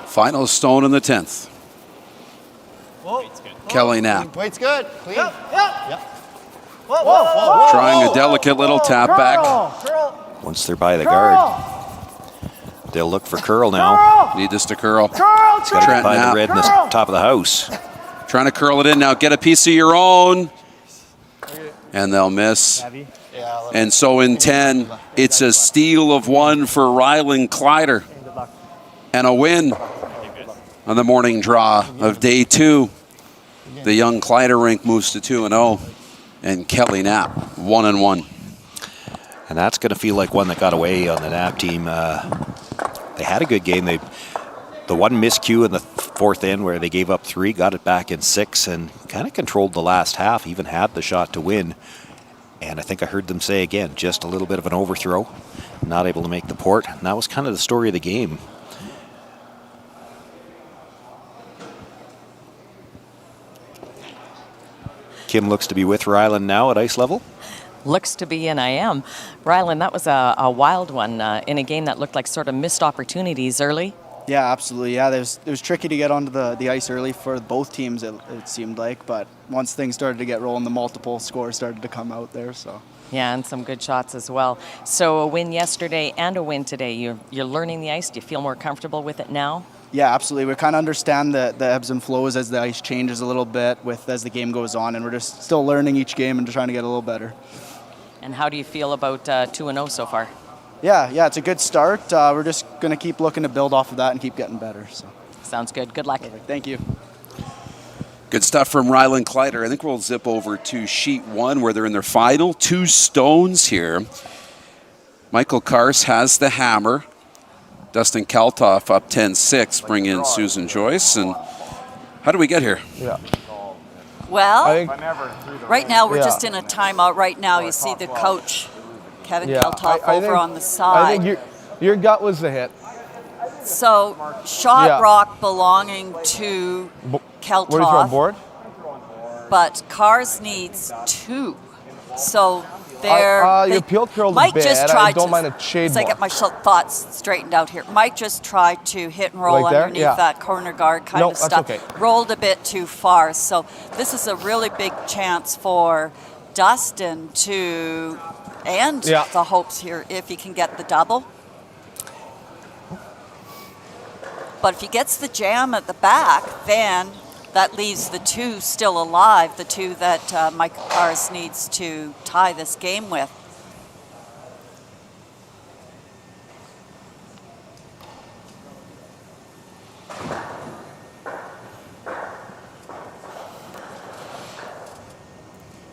Final stone in the 10th. Kelly Knapp Wait's good. Clean. Yep. trying a delicate little tap back. Once they're by the guard, they'll look for curl now. Need this to curl. It's got to get by the red in the top of the house. Trying to curl it in now. Get a piece of your own. And they'll miss. And so in 10, it's a steal of one for Ryland Kleiter. And a win on the morning draw of day 2. The young Kleiter rink moves to 2-0. And Kelly Knapp, 1-1. And that's going to feel like one that got away on the Knapp team. They had a good game. The one miscue in the 4th end where they gave up 3, got it back in 6, and kind of controlled the last half, even had the shot to win. And I think I heard them say again, just a little bit of an overthrow, not able to make the port. And that was kind of the story of the game. Kim looks to be with Ryland now at ice level. Looks to be, and I am. Ryland, that was a wild one in a game that looked like sort of missed opportunities early. Yeah, absolutely. Yeah, it was tricky to get onto the ice early for both teams, it seemed like. But once things started to get rolling, the multiple scores started to come out there. So. Yeah, and some good shots as well. So a win yesterday and a win today. You're learning the ice. Do you feel more comfortable with it now? Yeah, absolutely. We kind of understand the ebbs and flows as the ice changes a little bit as the game goes on, and we're just still learning each game and trying to get a little better. And how do you feel about 2-0 so far? Yeah, it's a good start. We're just going to keep looking to build off of that and keep getting better. So. Sounds good. Good luck. Perfect. Thank you. Good stuff from Ryland Kleiter. I think we'll zip over to sheet 1 where they're in their final 2 stones here. Michael Kars has the hammer. Dustin Kaltoff up 10-6, bring in Susan Joyce. And how do we get here? Yeah. Well, right now we're just in a timeout. Right now you see the coach, Kevin Kaltoff, over on the side. I think your gut was the hit. So, shot rock belonging to Kaltoff. What do you throw, board? But Kars needs 2. So, your peel curled a bit. I don't mind a shade more. I get my thoughts straightened out here. Mike just tried to hit and roll underneath that corner guard kind of stuff. Okay. Rolled a bit too far. So this is a really big chance for Dustin to end the hopes here if he can get the double. But if he gets the jam at the back, then that leaves the 2 still alive, the 2 that Mike Kars needs to tie this game with.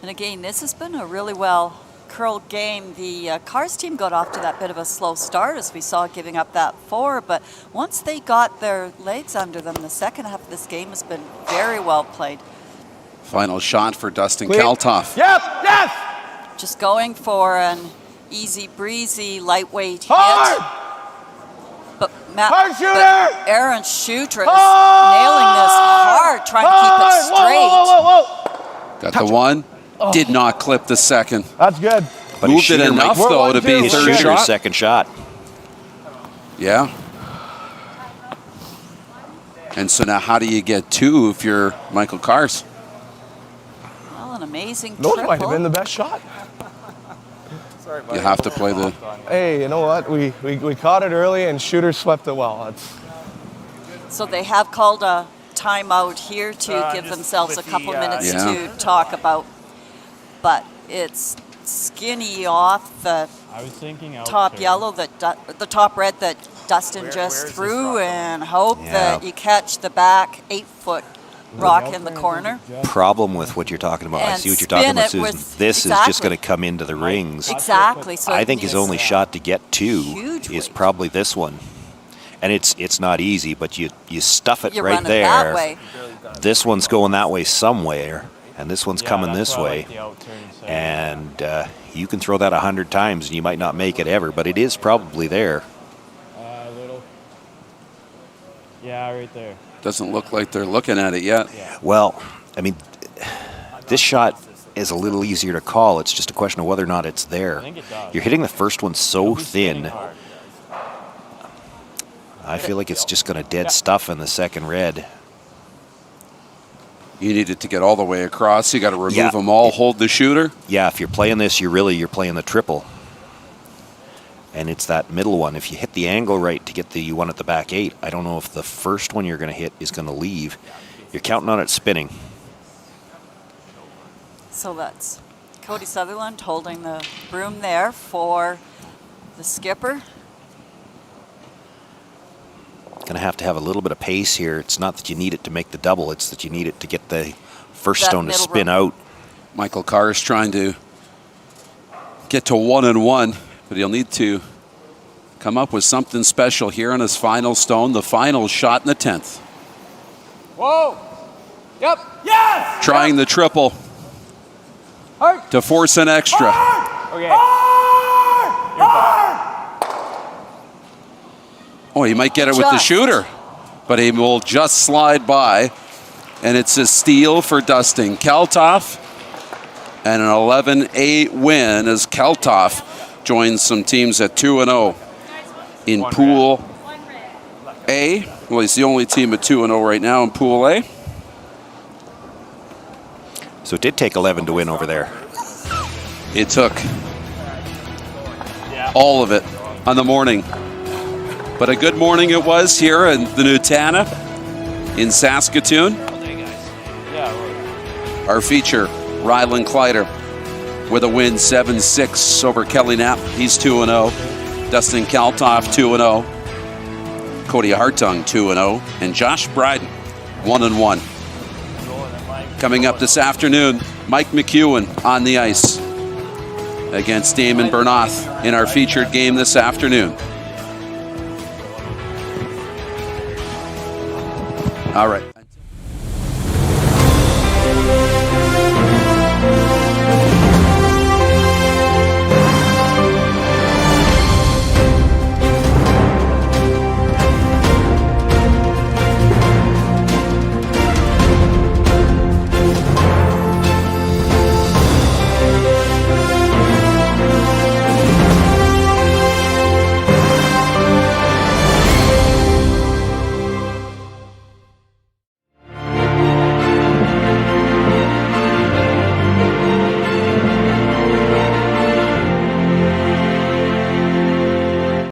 And again, this has been a really well curled game. The Kars team got off to that bit of a slow start, as we saw, giving up that 4. But once they got their legs under them, the second half of this game has been very well played. Final shot for Dustin Kaltoff. Yep, yes! Just going for an easy breezy, lightweight hit. But hard shooter! Aaron Schutra is nailing this hard, trying to keep it straight. Got the one. Did not clip the second. That's good. But moved it enough, though, to be third shot. Second shot. Yeah. And so now how do you get 2 if you're Michael Kars? Well, an amazing Those triple. might have been the best shot. you have to play the... Hey, you know what? We caught it early and shooter swept it well. So they have called a timeout here to give themselves a couple minutes to talk about, but it's skinny off the top yellow, the top red that Dustin just threw, and hope that you catch the back 8-foot rock in the corner. Problem with what you're talking about, I see what you're talking about, Susan. This is just going to come into the rings. Exactly. So I think his only shot to get to is probably this one. And it's not easy, but you stuff it right there. That way. This one's going that way somewhere, and this one's coming this way. And you can throw that 100 times, and you might not make it ever, but it is probably there. Yeah, right there. Doesn't look like they're looking at it yet. Well, I mean, this shot is a little easier to call. It's just a question of whether or not it's there. You're hitting the first one so thin. I feel like it's just going to dead stuff in the second red. You needed to get all the way across. You got to remove them all, hold the shooter. Yeah, if you're playing this, you're playing the triple. And it's that middle one. If you hit the angle right to get the one at the back 8, I don't know if the first one you're going to hit is going to leave. You're counting on it spinning. So that's Cody Sutherland holding the broom there for the skipper. Going to have a little bit of pace here. It's not that you need it to make the double, it's that you need it to get the first stone to spin out. Michael Carr is trying to get to 1-1, but he'll need to come up with something special here on his final stone, the final shot in the 10th. Whoa! Yep! Yes! Trying the triple to force an extra. Okay. Oh, he might get it with the shooter, but he will just slide by, and it's a steal for Dustin Kaltoff, and an 11-8 win as Kaltoff joins some teams at 2-0 in Pool A. Well, he's the only team at 2-0 right now in Pool A. So it did take 11 to win over there. It took all of it on the morning. But a good morning it was here in the new Tanna in Saskatoon. Our feature, Rylan Kleiter, with a win 7-6 over Kelly Knapp. He's 2-0. Dustin Kaltoff 2-0. Cody Hartung 2-0. And Josh Bryden 1-1. Coming up this afternoon, Mike McEwen on the ice against Damon Bernoth in our featured game this afternoon. All right.